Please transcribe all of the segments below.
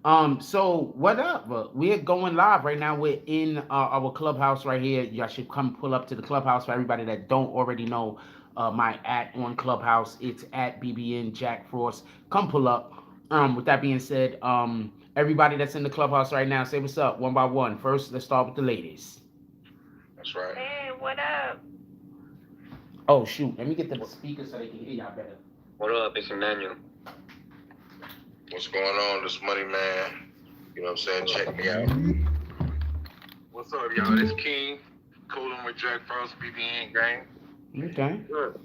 So what up? We're going live right now. We're in our clubhouse right here. Y'all should come pull up to the clubhouse. For everybody that don't already know, my on clubhouse, it's at BBN Jack Frost. Come pull up. With that being said, everybody that's in the clubhouse right now, say what's up one by one. First, let's start with the ladies. That's right. Hey, what up? Oh shoot, let me get the speaker so they can hear y'all better. What up? It's Emmanuel. What's going on, this money man? You know what I'm saying? Check me out. What's up, y'all? It's King. Cooling with Jack Frost, BBN gang. Okay. Good.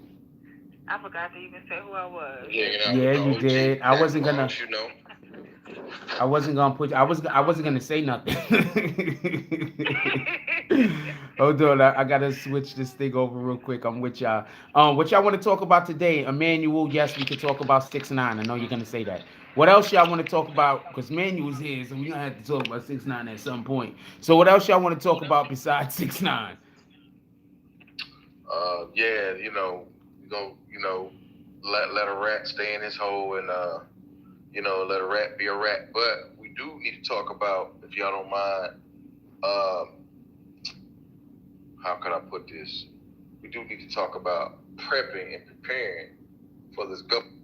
I forgot to even say who I was. Hanging out Yeah, with the you OG. did. I wasn't gonna. You know. I wasn't gonna put. I wasn't gonna say nothing. Hold on, I gotta switch this thing over real quick. I'm with y'all. What y'all want to talk about today, Emmanuel? Yes, we could talk about 6ix9ine. I know you're gonna say that. What else y'all want to talk about? Because Manuel's here, so we're gonna have to talk about 6ix9ine at some point. So what else y'all want to talk about besides 6ix9ine? Yeah, we go, let a rat stay in his hole and let a rat be a rat. But we do need to talk about, if y'all don't mind, how can I put this? We do need to talk about prepping and preparing for this government.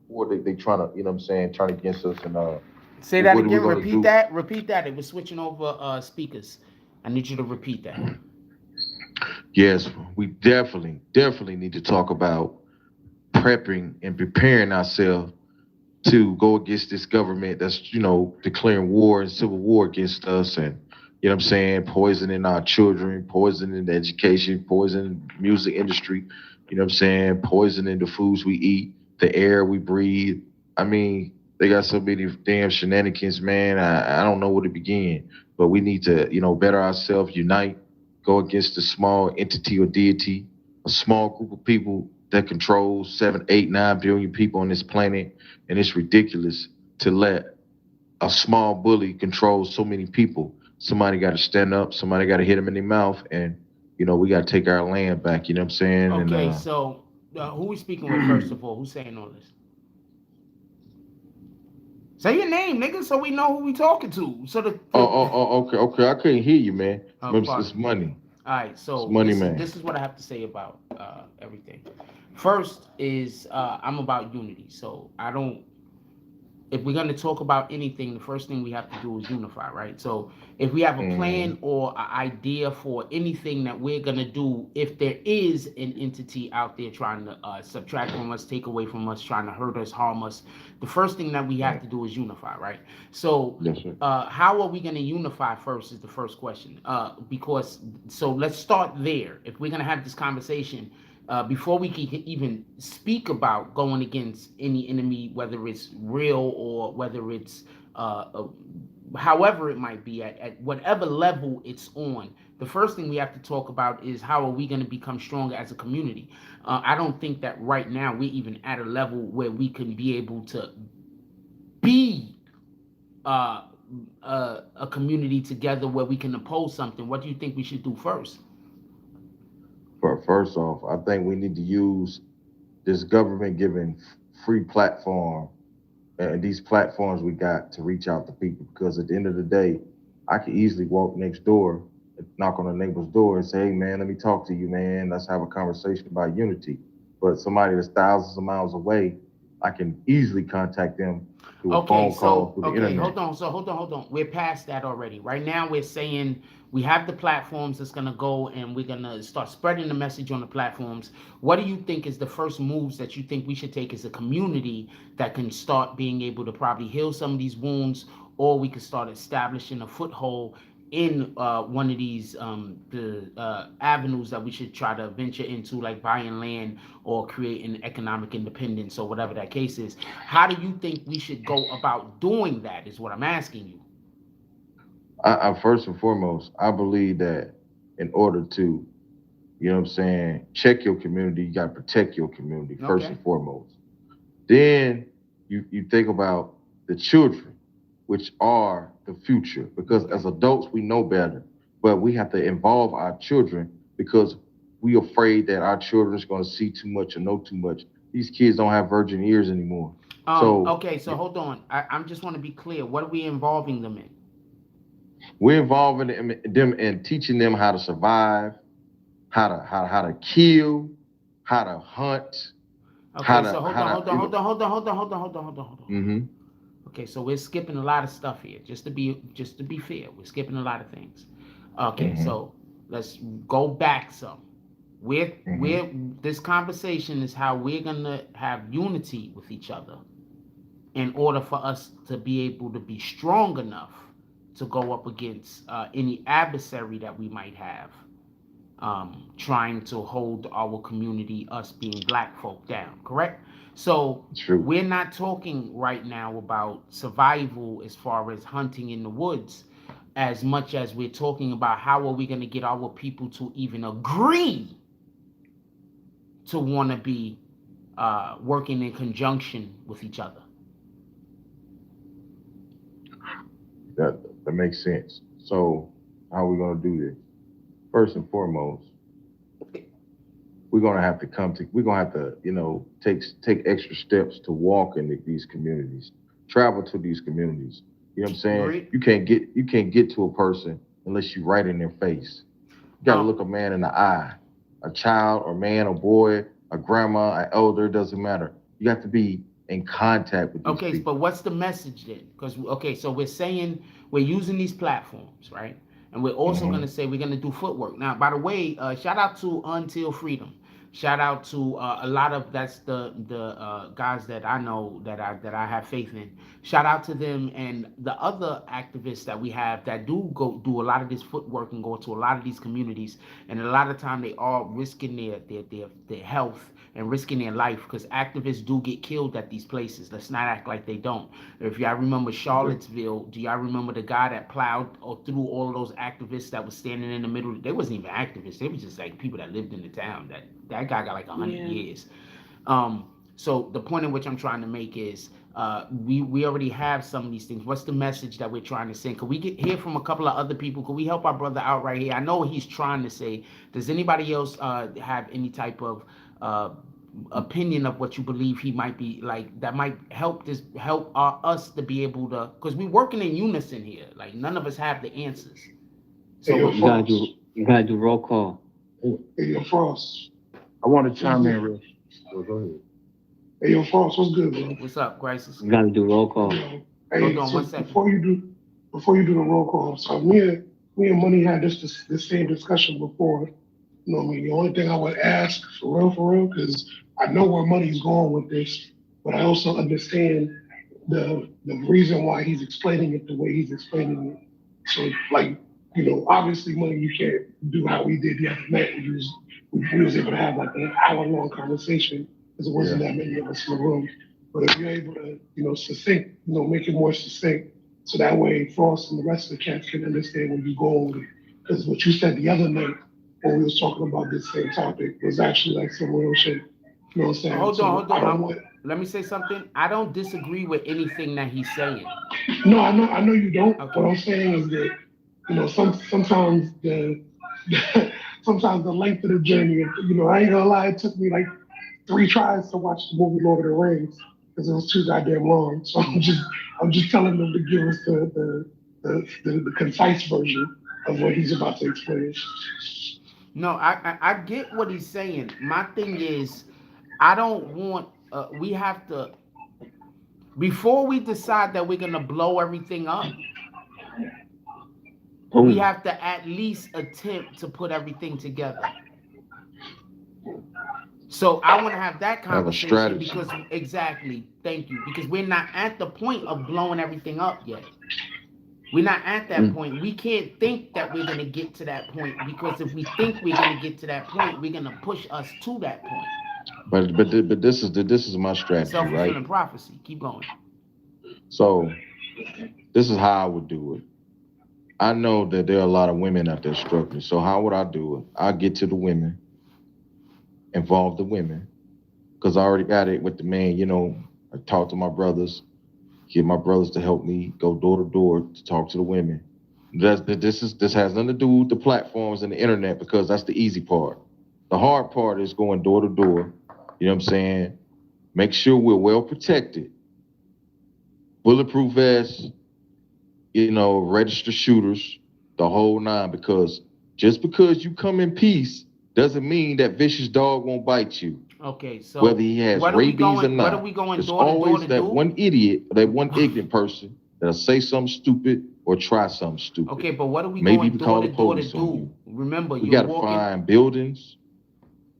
What they trying to, turn against us and Say that what are we again. gonna Repeat do? that. Repeat that. It was switching over speakers. I need you to repeat that. Yes, we definitely need to talk about prepping and preparing ourselves to go against this government that's, declaring war and civil war against us and, poisoning our children, poisoning the education, poisoning the music industry, poisoning the foods we eat, the air we breathe. I mean, they got so many damn shenanigans, man. I don't know where to begin, but we need to, better ourselves, unite, go against the small entity or deity, a small group of people that controls 7, 8, 9 billion people on this planet. And it's ridiculous to let a small bully control so many people. Somebody got to stand up. Somebody got to hit them in the mouth. And, we got to take our land back. You know what I'm saying? And Okay, so who we speaking with first of all? Who's saying all this? Say your name, nigga, so we know who we talking to. So okay. I couldn't hear you, man. It's pardon me. money. All right, It's so money, this is man. this is what I have to say about everything. First is I'm about unity, so I don't. If we're going to talk about anything, the first thing we have to do is unify, right? So if we have a Mm-hmm. plan or an idea for anything that we're going to do, if there is an entity out there trying to subtract from us, take away from us, trying to hurt us, harm us, the first thing that we have to do is unify, right? So Yes, sir. how are we going to unify first is the first question. Because so let's start there. If we're going to have this conversation, before we can even speak about going against any enemy, whether it's real or whether it's however it might be at whatever level it's on, the first thing we have to talk about is how are we going to become stronger as a community. I don't think that right now we're even at a level where we can be able to be uh, a community together where we can oppose something. What do you think we should do first? First off, I think we need to use this government giving free platform and these platforms we got to reach out to people because at the end of the day, I could easily walk next door, knock on a neighbor's door and say, hey man, let me talk to you, man. Let's have a conversation about unity. But somebody that's thousands of miles away, I can easily contact them through a Okay, phone call, so through the okay, internet. hold on. So hold on. We're past that already. Right now, we're saying we have the platforms that's gonna go, and we're gonna start spreading the message on the platforms. What do you think is the first moves that you think we should take as a community that can start being able to probably heal some of these wounds, or we could start establishing a foothold in one of these the avenues that we should try to venture into, like buying land or creating economic independence or whatever that case is. How do you think we should go about doing that? Is what I'm asking you. I first and foremost, I believe that in order to, check your community, you got to protect your community first Okay. and foremost. Then you think about the children, which are the future, because Okay. as adults we know better, but we have to involve our children because we afraid that our children is going to see too much or know too much. These kids don't have virgin ears anymore. Okay, so hold on. I'm just want to be clear. What are we involving them in? we're involving them and teaching them how to survive, how to kill, how to hunt, Okay, so hold on. Mm-hmm. Okay, so we're skipping a lot of stuff here. Just to be fair, we're skipping a lot of things. Okay, so let's go back some. This conversation is how we're gonna have unity with each other in order for us to be able to be strong enough to go up against any adversary that we might have, trying to hold our community, us being black folk, down. Correct? So True. we're not talking right now about survival as far as hunting in the woods, as much as we're talking about how are we going to get our people to even agree to want to be working in conjunction with each other. That makes sense. So how are we going to do this? First and foremost, we're going to have to take extra steps to walk in these communities, travel to these communities. You know what I'm saying? Agreed. You can't get to a person unless you right in their face. You got to look a man in the eye, a child or man or boy, a grandma, an elder, it doesn't matter. You have to be in contact with these people. But what's the message then? Because so we're saying we're using these platforms, right? And we're also going to say we're going to do footwork. Now, by the way, shout out to Until Freedom. Shout out to a lot of that's the guys that I know that I have faith in. Shout out to them and the other activists that we have that do a lot of this footwork and go to a lot of these communities. And a lot of time they are risking their health and risking their life, because activists do get killed at these places. Let's not act like they don't. If y'all remember Charlottesville, do y'all remember the guy that plowed through all of those activists that was standing in the middle? They wasn't even activists. They was just like people that lived in the town. That guy got like 100 years. So the point in which I'm trying to make is we already have some of these things. What's the message that we're trying to send? Could we hear from a couple of other people? Could we help our brother out right here? I know what he's trying to say. Does anybody else have any type of opinion of what you believe he might be like that might help us to be able to, because we're working in unison here. Like none of us have the answers. So you gotta do roll call. Hey, yo, Frost. I want to chime in real. Go ahead. Hey, yo, Frost, what's good, bro? What's up, Crisis? You gotta do roll call. Hey, Hold on so 1 second. before you do the roll call, so me and Money had this same discussion before. You know what I mean? The only thing I would ask for real, because I know where Money's going with this, but I also understand the reason why he's explaining it the way he's explaining it. So, like, obviously, Money, you can't do how we did the other night. We was able to have like an hour-long conversation because it wasn't that many of us in the room. But if you're able to, succinct, make it more succinct, so that way Frost and the rest of the cats can understand where you're going with it. Because what you said the other night when we was talking about this same topic was actually like some real shit. You know what I'm saying? Hold on. Let me say something. I don't disagree with anything that he's saying. No, I know you don't. Okay. What I'm saying is that, sometimes sometimes the length of the journey, I ain't gonna lie, it took me like 3 tries to watch the movie Lord of the Rings because it was too goddamn long. So I'm just telling them to give us the concise version of what he's about to explain. No, I get what he's saying. My thing is, I don't want, we have to, before we decide that we're gonna blow everything up, we have to at least attempt to put everything together. So I want to have that conversation because thank you, because we're not at the point of blowing everything up yet. We're not at that point. We can't think that we're going to get to that point, because if we think we're going to get to that point, we're going to push us to that point. But this is my strategy, Self-fulfilling right? prophecy. Keep going. So this is how I would do it. I know that there are a lot of women out there struggling. So how would I do it? I get to the women, involve the women, because I already got it with the man. I talk to my brothers, get my brothers to help me go door to door to talk to the women. This has nothing to do with the platforms and the internet, because that's the easy part. The hard part is going door to door. You know what I'm saying? Make sure we're well protected. bulletproof vests, you know, registered shooters, the whole nine. Because just because you come in peace doesn't mean that vicious dog won't bite you. Okay, so Whether he has rabies or not. What are we going There's door to door always to that do? one idiot, that one ignorant person that'll say something stupid or try something stupid. Okay, but what are we Maybe going even door call to the door to police on do? you. Remember, We you're gotta walking. find buildings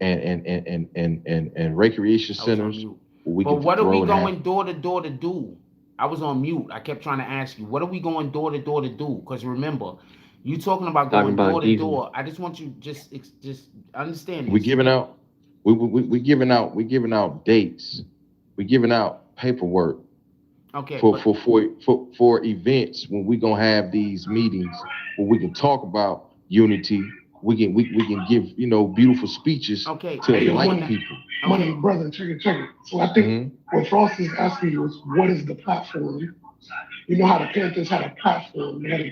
and recreation I was on centers mute. where we But can what are we throw and have. going door to door to do? I was on mute. I kept trying to ask you, what are we going door to door to do? Because remember, you talking about Talking going about door to diesel. door. I just want you just understand this. We giving out we giving out dates. We giving out paperwork Okay, for events when we gonna have these meetings where we can talk about unity. We can give, you know, beautiful speeches Okay, to hey, enlighten money. people. Money, brother, check it. So I think what Frost is asking you is, what is the platform? You know how the Panthers had a platform. They had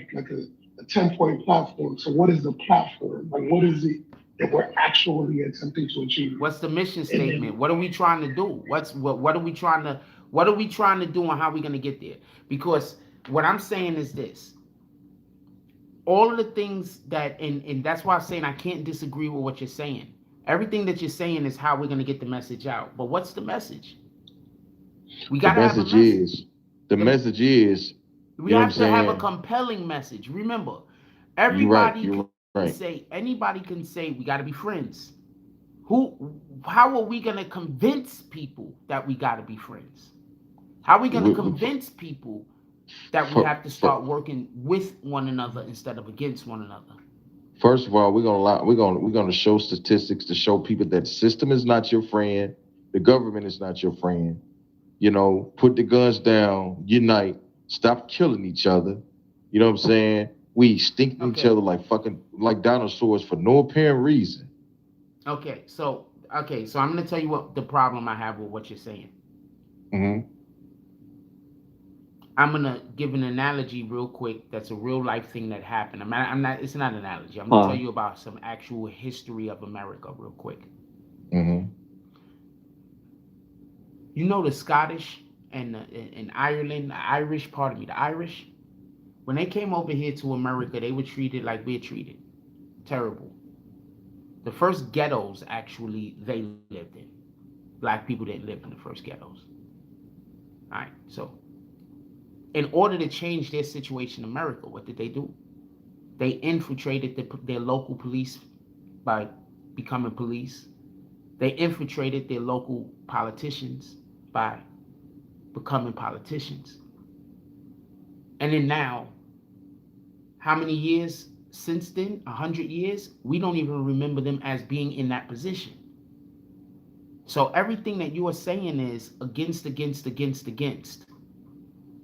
a 10-point platform. So what is the platform? Like, what is it that we're actually attempting to achieve? what's the mission statement? What are we trying to do? What are we trying to do, and how are we going to get there? Because what I'm saying is this. All of the things that, and that's why I'm saying I can't disagree with what you're saying. Everything that you're saying is how we're going to get the message out. But what's the message? We got to have a message. The message is, we have to have a compelling message. Remember, everybody can say, anybody can say, we got to be friends. How are we going to convince people that we got to be friends? How are we going to convince people that we have to start working with one another instead of against one another? First of all, we're gonna show statistics to show people that the system is not your friend, the government is not your friend. You know, put the guns down, unite, stop killing each other. You know what I'm saying? We stink at each other like dinosaurs for no apparent reason. Okay, so I'm gonna tell you what the problem I have with what you're saying. Mm-hmm. I'm gonna give an analogy real quick. That's a real life thing that happened. I'm not. It's not an analogy. I'm gonna tell you about some actual history of America real quick. Mm-hmm. You know the Scottish and Ireland, the Irish. Pardon me, the Irish. When they came over here to America, they were treated like we're treated. Terrible. The first ghettos actually they lived in. Black people didn't live in the first ghettos. All right, so. In order to change their situation in America, what did they do? They infiltrated their local police by becoming police. They infiltrated their local politicians by becoming politicians. And then now, how many years since then? 100 years? We don't even remember them as being in that position. So everything that you are saying is against.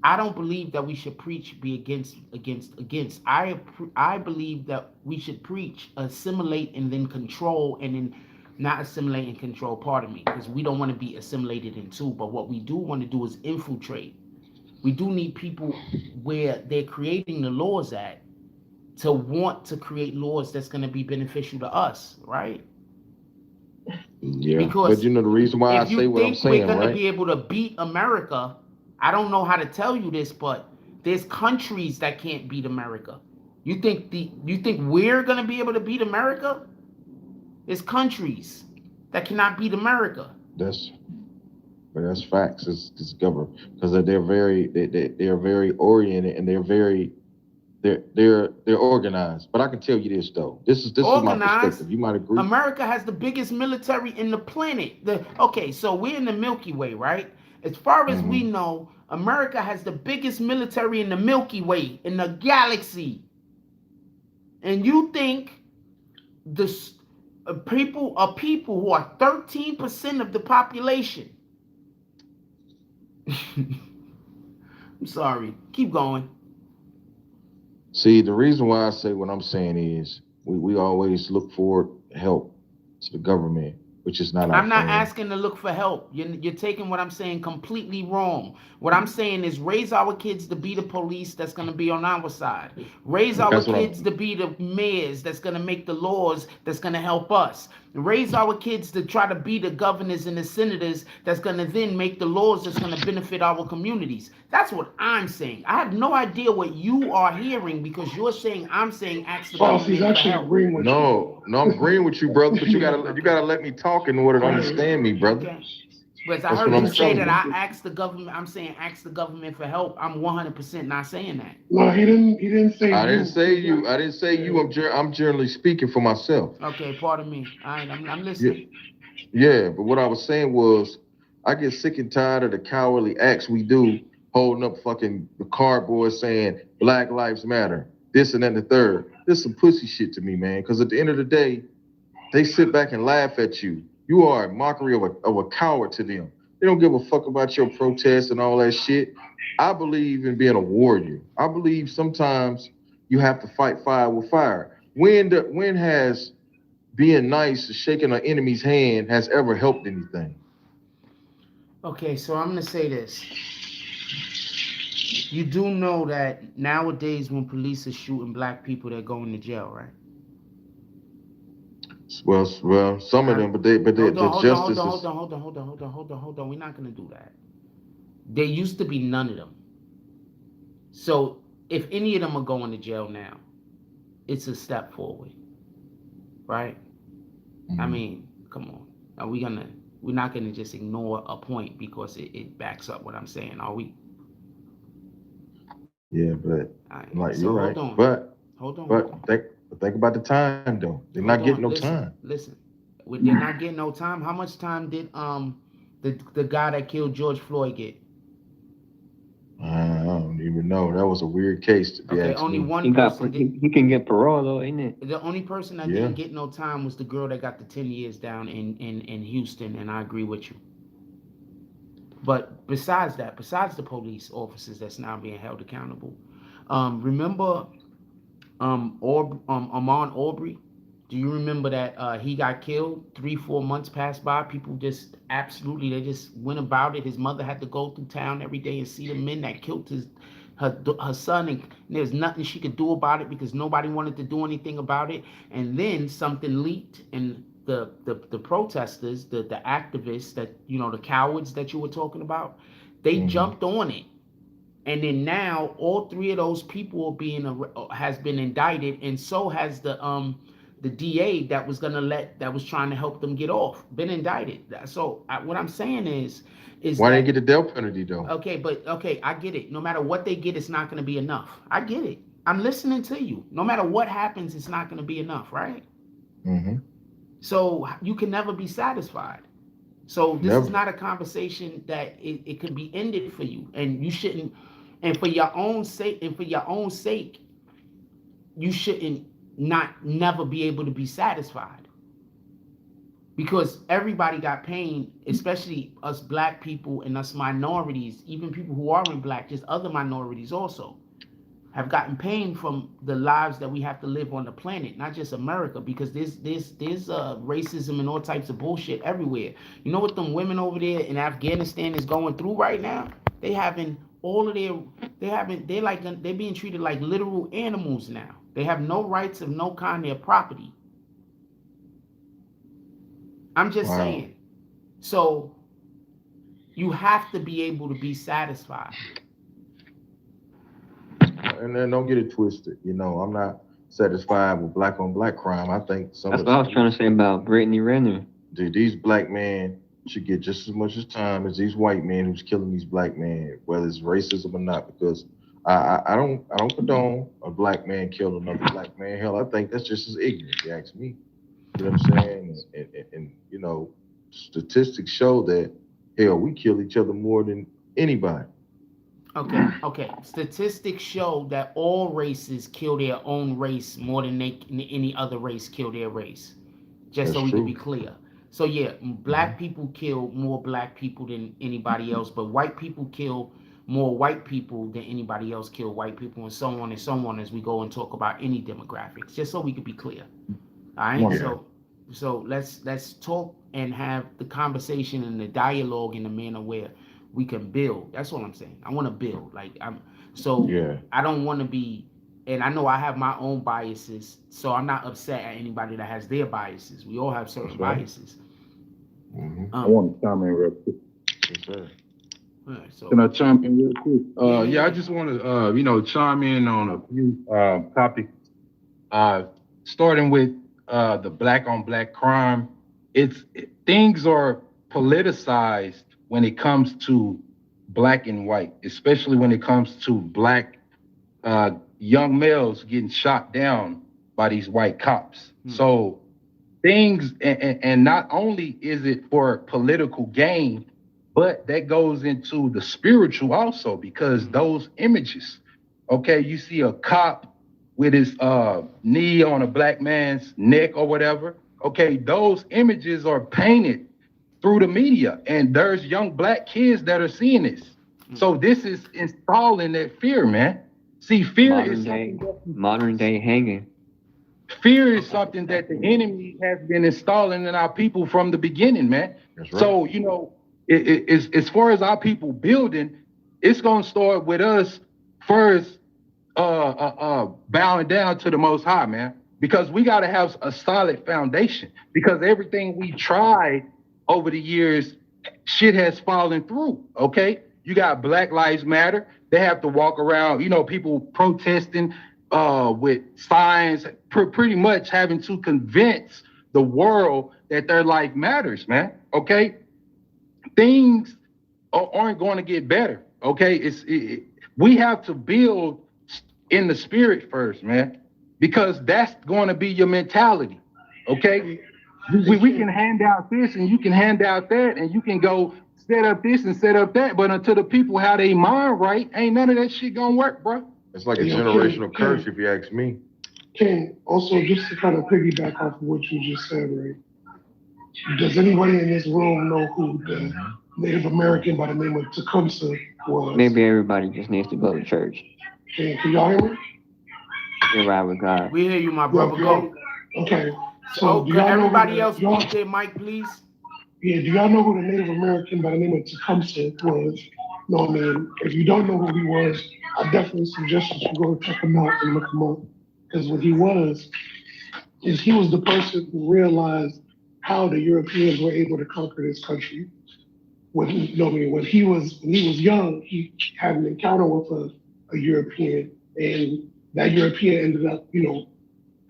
I don't believe that we should preach be against. I believe that we should preach assimilate and then control, and then not assimilate and control, pardon me, because we don't want to be assimilated into, but what we do want to do is infiltrate. We do need people where they're creating the laws at to want to create laws that's going to be beneficial to us, right? Yeah, because but you know the reason why I say what I'm saying, we're going right? to be able to beat America. I don't know how to tell you this, but there's countries that can't beat America. You think we're gonna be able to beat America? There's countries that cannot beat America. That's facts. It's government because they're very oriented and they're organized. But I can tell you this though. This is my perspective. You might agree. America has the biggest military in the planet. So we're in the Milky Way, right? As far as we know, America has the biggest military in the Milky Way, in the galaxy. And you think this people who are 13% of the population. I'm sorry. Keep going. See, the reason why I say what I'm saying is we always look for help to the government, which is not our I'm not friend. asking to look for help. You're taking what I'm saying completely wrong. What I'm saying is raise our kids to be the police that's going to be on our side. Raise our kids to be the mayors that's going to make the laws that's going to help us. raise our kids to try to be the governors and the senators that's going to then make the laws that's going to benefit our communities. That's what I'm saying. I have no idea what you are hearing because you're saying, I'm saying, ask the Boss, he's government for actually help. agreeing with you. No, I'm agreeing with you, brother, but you gotta let me talk in order to understand me, brother. Okay. But I That's heard what you I'm say saying. that I asked the government. I'm saying ask the government for help. I'm 100% not saying that. No, he didn't say I you. didn't say you. I didn't say you. I'm generally speaking for myself. Okay, pardon me. All right, I'm listening. Yeah, but what I was saying was, I get sick and tired of the cowardly acts we do, holding up fucking the cardboard saying Black Lives Matter, this and that and the third. This is some pussy shit to me, man. Because at the end of the day, they sit back and laugh at you. You are a mockery of a coward to them. They don't give a fuck about your protests and all that shit. I believe in being a warrior. I believe sometimes you have to fight fire with fire. When has being nice, shaking an enemy's hand has ever helped anything? Okay, so I'm gonna say this. You do know that nowadays when police are shooting black people, they're going to jail, right? Well, some of them, but the justice is. Hold on. We're not gonna do that. There used to be none of them. So if any of them are going to jail now, it's a step forward, right? I mean, come on. We're not gonna just ignore a point because it backs up what I'm saying, are we? Yeah, but Right. like So you're right. hold on. But think about the time though. They're not getting no time. Listen, they're not getting no time. How much time did the guy that killed George Floyd get? I don't even know. That was a weird case to be Okay, asking only me. one He person. he can get parole though, ain't it? The only person that Yeah. didn't get no time was the girl that got the 10 years down in Houston, and I agree with you. But besides the police officers that's now being held accountable, remember Ahmaud Arbery? Do you remember that he got killed? 3-4 months passed by. People just they just went about it. His mother had to go through town every day and see the men that killed her son, and there's nothing she could do about it because nobody wanted to do anything about it. And then something leaked, and the protesters, the activists that the cowards that you were talking about, they jumped on it. And then now all three of those people has been indicted, and so has the DA that was trying to help them get off, been indicted. So what I'm saying is Why that, didn't get the death penalty though? Okay, I get it. No matter what they get, it's not going to be enough. I get it. I'm listening to you. No matter what happens, it's not going to be enough, right? Mm-hmm. So you can never be satisfied. So this Never. is not a conversation that it could be ended for you, and you shouldn't. And for your own sake, you shouldn't never be able to be satisfied. Because everybody got pain, especially us black people and us minorities, even people who aren't black, just other minorities also, have gotten pain from the lives that we have to live on the planet, not just America, because there's racism and all types of bullshit everywhere. You know what them women over there in Afghanistan is going through right now? They're being treated like literal animals now. They have no rights of no kind. They're property. I'm just saying. So you have to be able to be satisfied. And then don't get it twisted. I'm not satisfied with black on black crime. I think That's what I was trying to say about Brittany Renner. These black men should get just as much time as these white men who's killing these black men, whether it's racism or not, because I don't condone a black man killing another black man. Hell, I think that's just as ignorant, if you ask me. You know what I'm saying? And statistics show that, hell, we kill each other more than anybody. Okay. Statistics show that all races kill their own race more than any other race kill their race. Just so we can be clear. So yeah, black people kill more black people than anybody else, but white people kill more white people than anybody else kill white people, and so on as we go and talk about any demographics. Just so we can be clear. All right. Yeah. So let's talk and have the conversation and the dialogue in a manner where we can build. That's all I'm saying. I want to build. I don't want to be and I know I have my own biases, so I'm not upset at anybody that has their biases. We all have certain That's right. biases. I want to chime in real quick. Yes, sir. All right, so Can I chime in real quick? Yeah. Yeah, I just want to, chime in on a few topics. Starting with the black on black crime. Things are politicized when it comes to black and white, especially when it comes to black young males getting shot down by these white cops. So things, and not only is it for political gain, but that goes into the spiritual also, because those images, okay, you see a cop with his knee on a black man's neck or whatever, okay, those images are painted through the media, and there's young black kids that are seeing this. So this is installing that fear, man. See, fear is Modern day hanging. fear is something that the enemy has been installing in our people from the beginning, man. That's right. So, as far as our people building, it's gonna start with us first bowing down to the Most High, man, because we gotta have a solid foundation, because everything we tried over the years, shit has fallen through, okay? You got Black Lives Matter. They have to walk around, people protesting with signs, pretty much having to convince the world that their life matters, man, okay? Things aren't going to get better, okay? We have to build in the spirit first, man, because that's going to be your mentality, okay? We can hand out this and you can hand out that and you can go set up this and set up that, but until the people have their mind right, ain't none of that shit gonna work, bro. It's like a generational curse, if you ask me. Ken, also just to kind of piggyback off of what you just said, right? Does anybody in this room know who the Native American by the name of Tecumseh was? Maybe everybody just needs to go to church. Can y'all hear me? Get right with God. we hear you, my brother. Go. Okay. So, do could y'all know everybody who else mute their mic, please? Yeah, do y'all know who the Native American by the name of Tecumseh was? No, man, if you don't know who he was, I definitely suggest that you go check him out and look him up. Because what he was, is he was the person who realized how the Europeans were able to conquer this country. When he was young, he had an encounter with a European, and that European ended up,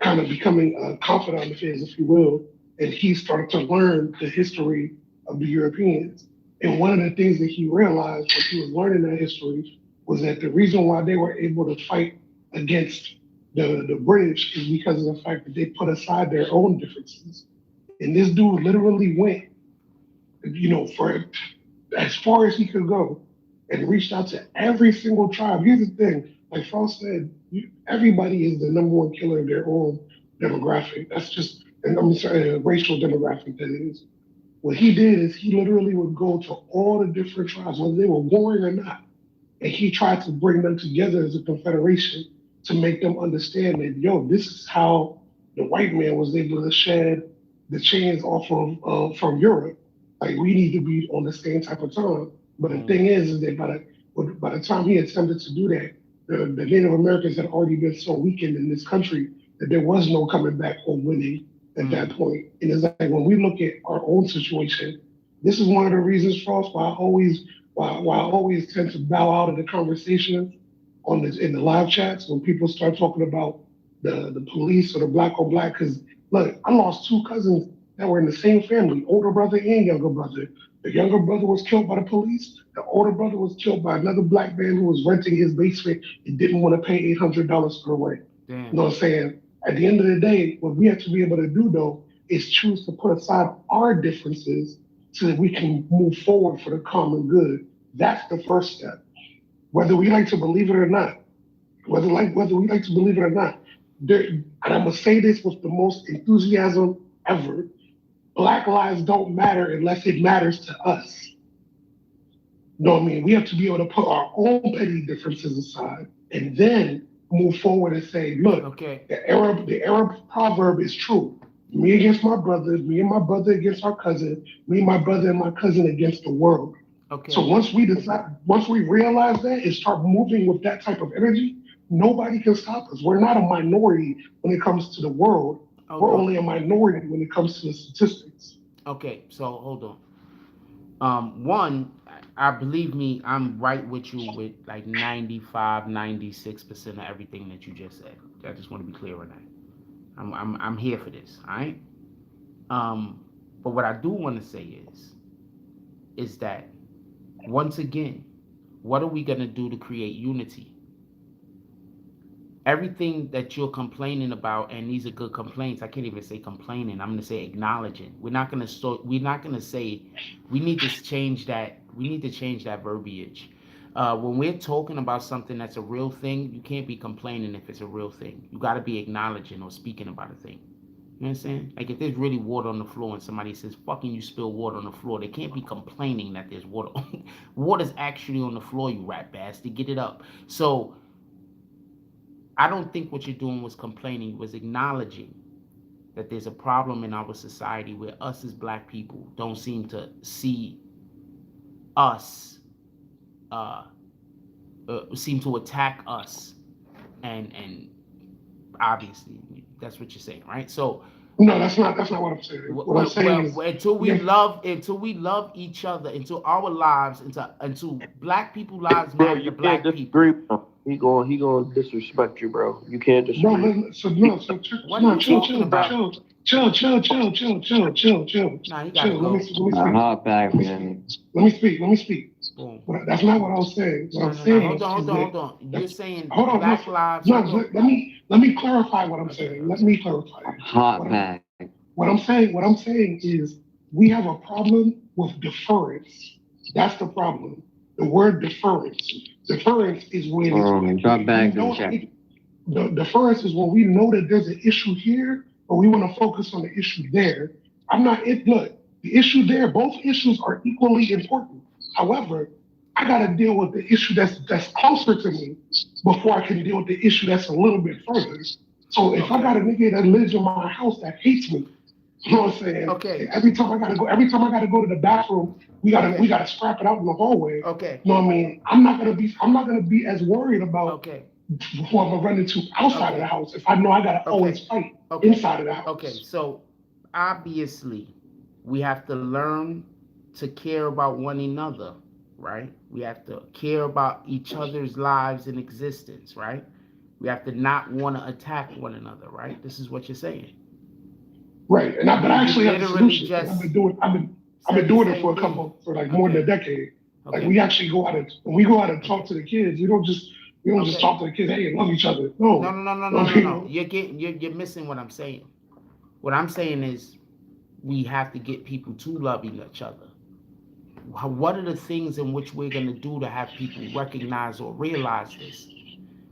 kind of becoming a confidant of his, if you will, and he started to learn the history of the Europeans. And one of the things that he realized when he was learning that history was that the reason why they were able to fight against the British is because of the fact that they put aside their own differences. And this dude literally went, for as far as he could go and reached out to every single tribe. Here's the thing, like Frost said, everybody is the number one killer of their own demographic. That's just, racial demographic, that is. What he did is he literally would go to all the different tribes, whether they were warring or not, and he tried to bring them together as a confederation to make them understand that, this is how the white man was able to shed the chains off of from Europe. Like, we need to be on the same type of time. But the thing is that by the time he attempted to do that, the Native Americans had already been so weakened in this country that there was no coming back or winning at that point. And it's like, when we look at our own situation, this is one of the reasons, Frost, why I always tend to bow out of the conversations in the live chats when people start talking about the police or the black on black. Because look, I lost two cousins that were in the same family, older brother and younger brother. The younger brother was killed by the police. The older brother was killed by another black man who was renting his basement and didn't want to pay $800 for the rent. Damn. You know what I'm saying? At the end of the day, what we have to be able to do, though, is choose to put aside our differences so that we can move forward for the common good. That's the first step. Whether we like to believe it or not, whether we like to believe it or not, and I'm going to say this with the most enthusiasm ever, Black lives don't matter unless it matters to us. You know what I mean? We have to be able to put our own petty differences aside and then move forward and say, look, the Arab proverb is true. Me against my brother, me and my brother against our cousin, me and my brother and my cousin against the world. Okay. So once we realize that and start moving with that type of energy, nobody can stop us. We're not a minority when it comes to the world. We're only a minority when it comes to the statistics. Okay, so hold on. One, I believe me, I'm right with you with like 95, 96% of everything that you just said. I just want to be clear on that. I'm here for this, all right? But what I do want to say is that once again, what are we gonna do to create unity? Everything that you're complaining about, and these are good complaints. I can't even say complaining. I'm gonna say acknowledging. We're not gonna say we need to change that. We need to change that verbiage. When we're talking about something that's a real thing, you can't be complaining if it's a real thing. You got to be acknowledging or speaking about a thing. You know what I'm saying? Like if there's really water on the floor and somebody says, fucking you spilled water on the floor, they can't be complaining that there's water. Water's actually on the floor, you rat bastard. Get it up. So I don't think what you're doing was complaining. You was acknowledging that there's a problem in our society where us as black people don't seem to see us, seem to attack us. And obviously that's what you're saying, right? So no, that's not what I'm saying. What I'm saying is until we love each other, until our lives, until black people lives Bro, matter you to black can't people. disagree with him. He gonna disrespect you, bro. You can't disagree. What are you talking about? Chill. Nah, you gotta go. Hard back, man. Let me speak. Boom. But that's not what I was saying. What I'm saying hold on. You're saying hold on, black lives. No, let me clarify what I'm saying. Let me clarify. Hard back. What I'm saying is we have a problem with deference. That's the problem. The word deference. Deference is when drop back and check. The deference is when we know that there's an issue here, but we want to focus on the issue there. Look, the issue there, both issues are equally important. However, I got to deal with the issue that's closer to me before I can deal with the issue that's a little bit further. So if I got a nigga that lives in my house that hates me, you know what I'm saying? Okay. Every time I gotta go to the bathroom, we gotta scrap it out in the hallway. Okay. You know what I mean? I'm not gonna be as worried about who I'm gonna run into outside of the house if I know I gotta always fight inside of the house. Okay, so obviously we have to learn to care about one another, right? We have to care about each other's lives and existence, right? We have to not want to attack one another, right? This is what you're saying. Right, and I actually have a solution. I've been doing it for like more than a decade. Like we actually when we go out and talk to the kids, we don't just talk to the kids, hey, love each other. No. You're missing what I'm saying. What I'm saying is we have to get people to love each other. What are the things in which we're going to do to have people recognize or realize this?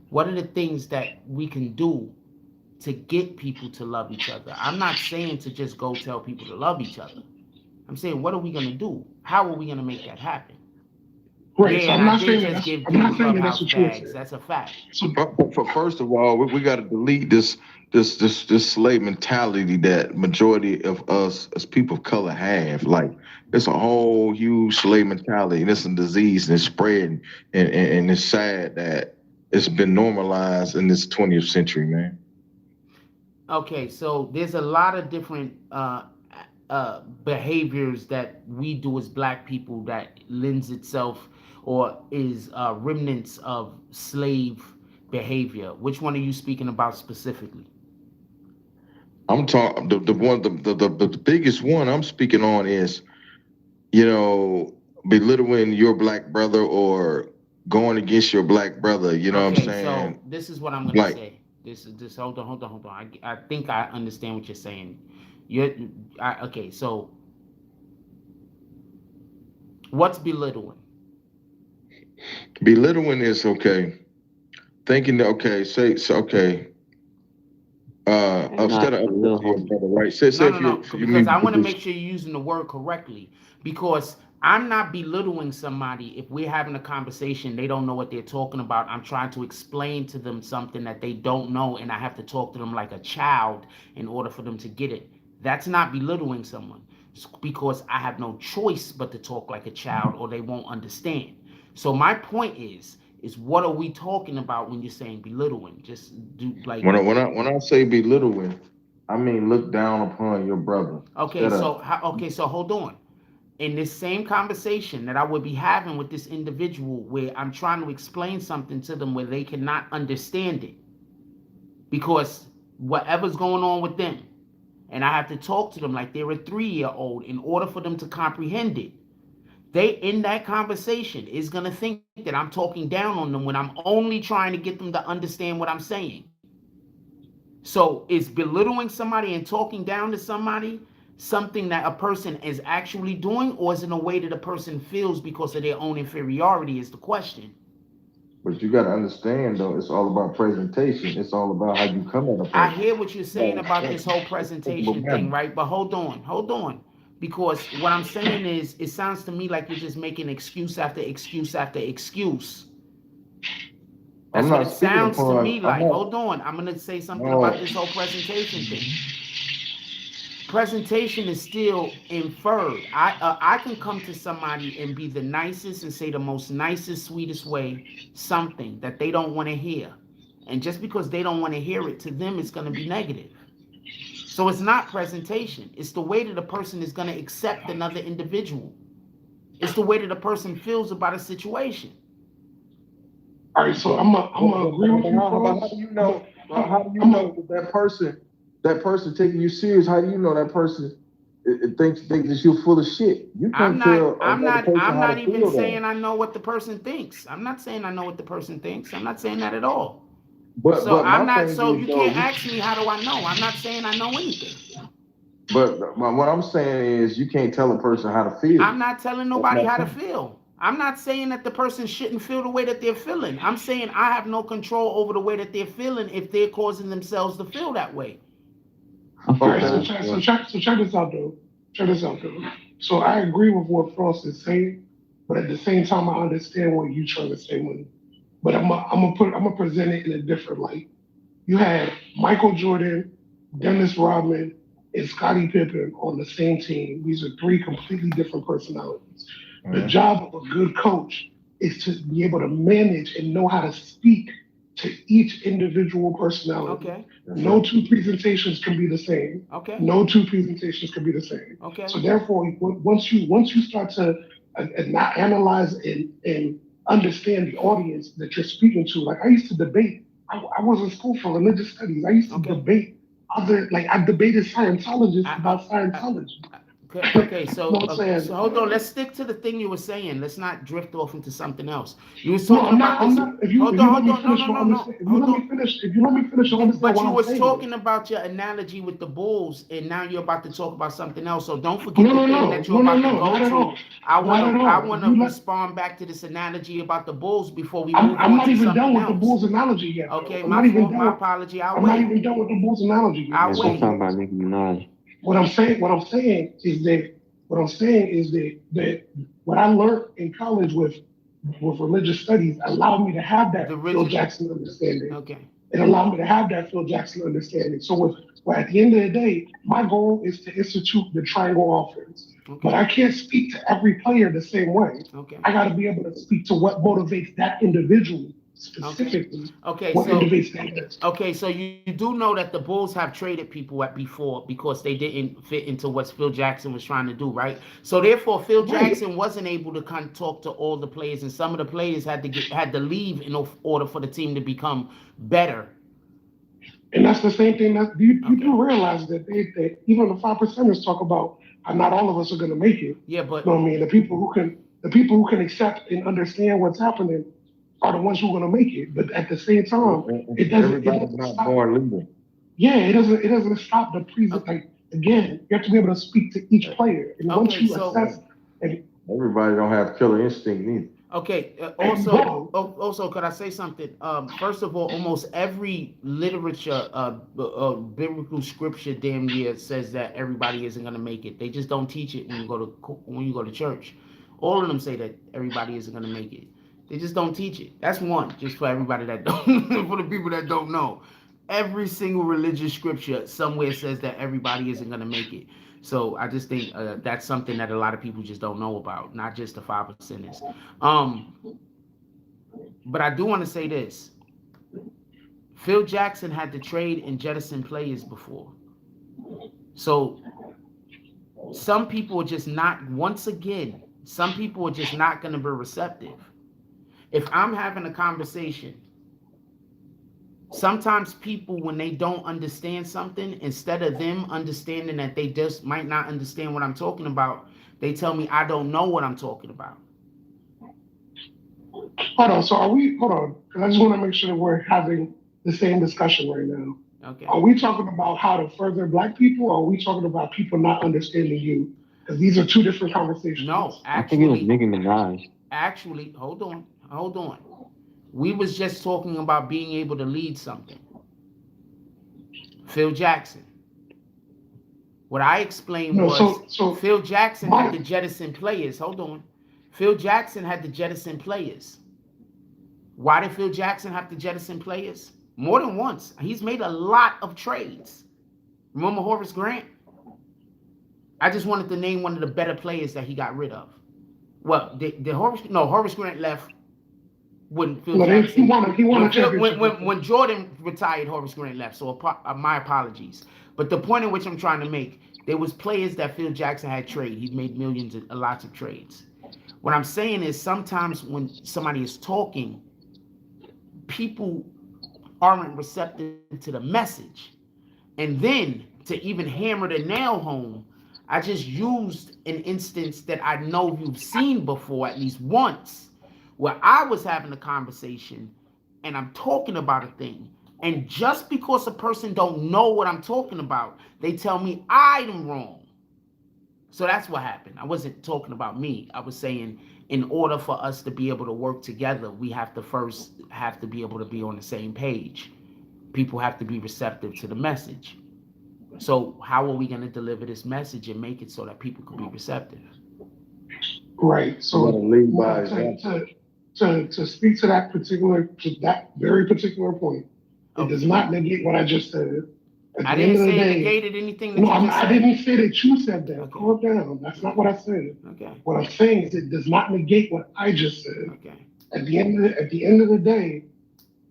What are the things that we can do to get people to love each other? I'm not saying to just go tell people to love each other. I'm saying, what are we going to do? How are we going to make that happen? Right, Yeah, so I'm not saying that's what you're saying. That's a fact. So, first of all, we got to delete this slave mentality that majority of us as people of color have. Like, it's a whole huge slave mentality, and it's a disease, and it's spreading, and it's sad that it's been normalized in this 20th century, man. Okay, so there's a lot of different behaviors that we do as black people that lends itself or is remnants of slave behavior. Which one are you speaking about specifically? I'm talking the biggest one I'm speaking on is, belittling your black brother or going against your black brother. You know what I'm saying? So this is what I'm gonna say. This hold on. I think I understand what you're saying. Okay, so what's belittling? Belittling is thinking that instead of right? Because I want to make sure you're using the word correctly. Because I'm not belittling somebody if we're having a conversation, they don't know what they're talking about. I'm trying to explain to them something that they don't know, and I have to talk to them like a child in order for them to get it. That's not belittling someone, because I have no choice but to talk like a child or they won't understand. So my point is is what are we talking about when you're saying belittling? Just do like when I say belittling, I mean look down upon your brother. okay, so hold on. In this same conversation that I would be having with this individual where I'm trying to explain something to them where they cannot understand it because whatever's going on with them, and I have to talk to them like they're a 3-year-old in order for them to comprehend it. They, in that conversation, is going to think that I'm talking down on them when I'm only trying to get them to understand what I'm saying. So is belittling somebody and talking down to somebody something that a person is actually doing, or is it in a way that a person feels because of their own inferiority is the question. But you got to understand, though, it's all about presentation. It's all about how you come at a person. I hear what you're saying about this whole presentation thing, right? But hold on. Because what I'm saying is, it sounds to me like you're just making excuse after excuse after excuse. That's what it sounds to me like. Hold on. I'm going to say something about this whole presentation thing. Presentation is still inferred. I can come to somebody and be the nicest and say the most nicest, sweetest way something that they don't want to hear. And just because they don't want to hear it, to them it's going to be negative. So it's not presentation. It's the way that a person is going to accept another individual. It's the way that a person feels about a situation. All right, so I'm gonna agree with you. How do you know? How do you know that person taking you serious? How do you know that person thinks that you're full of shit? You can't tell. I'm not even saying I know what the person thinks. I'm not saying I know what the person thinks. I'm not saying that at all. So I'm not. So you can't ask me how do I know. I'm not saying I know anything. But what I'm saying is you can't tell a person how to feel. I'm not telling nobody how to feel. I'm not saying that the person shouldn't feel the way that they're feeling. I'm saying I have no control over the way that they're feeling if they're causing themselves to feel that way. Okay. So check this out, though. So I agree with what Frost is saying, but at the same time, I understand what you're trying to say, Money. But I'm gonna present it in a different light. You had Michael Jordan, Dennis Rodman, and Scottie Pippen on the same team. These are 3 completely different personalities. The job of a good coach is to be able to manage and know how to speak to each individual personality. Okay. No 2 presentations can be the same. Okay. No 2 presentations can be the same. Okay. So therefore, once you start to analyze and understand the audience that you're speaking to, like I used to debate. I was in school for religious studies. I used to debate I debated Scientologists about Scientology. Okay, so hold on. Let's stick to the thing you were saying. Let's not drift off into something else. You were talking about this. If you let me finish, but you was talking about your analogy with the Bulls, and now you're about to talk about something else. So don't forget the thing that you're about to go to. I want to respond back to this analogy about the Bulls before we move on to something else. I'm not even done with the Bulls analogy yet. Okay, my apology. I'm not even done with the Bulls analogy yet. I'll wait. Talking about Nicki Minaj. What I'm saying is that what I learned in college with religious studies allowed me to have that Phil Jackson understanding. Okay. It allowed me to have that Phil Jackson understanding. So at the end of the day, my goal is to institute the triangle offense. Okay. But I can't speak to every player the same way. Okay. I got to be able to speak to what motivates that individual specifically. Okay. So you do know that the Bulls have traded people before because they didn't fit into what Phil Jackson was trying to do, right? So therefore, Phil Jackson wasn't able to talk to all the players, and some of the players had to leave in order for the team to become better. And that's the same thing. You do realize that even the 5%ers talk about how not all of us are going to make it. Yeah, but you know what I mean, the people who can accept and understand what's happening are the ones who are going to make it. But at the same time, it doesn't stop. Yeah, it doesn't stop the present. Like again, you have to be able to speak to each player, and once you assess. Everybody don't have killer instinct either. Okay. Also, could I say something? First of all, almost every literature, biblical scripture, damn near says that everybody isn't going to make it. They just don't teach it when you go to church. All of them say that everybody isn't going to make it. They just don't teach it. That's one, just for everybody that don't, for the people that don't know. Every single religious scripture somewhere says that everybody isn't going to make it. So I just think that's something that a lot of people just don't know about, not just the 5%ers. But I do want to say this. Phil Jackson had to trade and jettison players before. So some people are just not, once again, some people are just not going to be receptive. If I'm having a conversation, sometimes people, when they don't understand something, instead of them understanding that they just might not understand what I'm talking about, they tell me I don't know what I'm talking about. Hold on. So hold on. Because I just want to make sure that we're having the same discussion right now. Okay. Are we talking about how to further Black people, or are we talking about people not understanding you? Because these are two different conversations. No, I think it was actually, Nicki Minaj. actually, hold on. We was just talking about being able to lead something. Phil Jackson. What I explained No, was so Phil Jackson had to jettison players. Hold on. Phil Jackson had to jettison players. Why did Phil Jackson have to jettison players? More than once. He's made a lot of trades. Remember Horace Grant? I just wanted to name one of the better players that he got rid of. Well, Horace Grant left when Phil Jackson. He won a championship. When Jordan retired, Horace Grant left. So my apologies. But the point in which I'm trying to make, there was players that Phil Jackson had traded. He's made millions, lots of trades. What I'm saying is sometimes when somebody is talking, people aren't receptive to the message. And then to even hammer the nail home, I just used an instance that I know you've seen before at least once, where I was having a conversation and I'm talking about a thing. And just because a person don't know what I'm talking about, they tell me I'm wrong. So that's what happened. I wasn't talking about me. I was saying in order for us to be able to work together, we have to first have to be able to be on the same page. People have to be receptive to the message. So how are we going to deliver this message and make it so that people can be receptive? Right. So to speak to that very particular point, it does not negate what I just said. I didn't say it negated anything that you just said. I didn't say that you said that. Okay. Calm down. That's not what I said. Okay. What I'm saying is it does not negate what I just said. Okay. At the end of the day,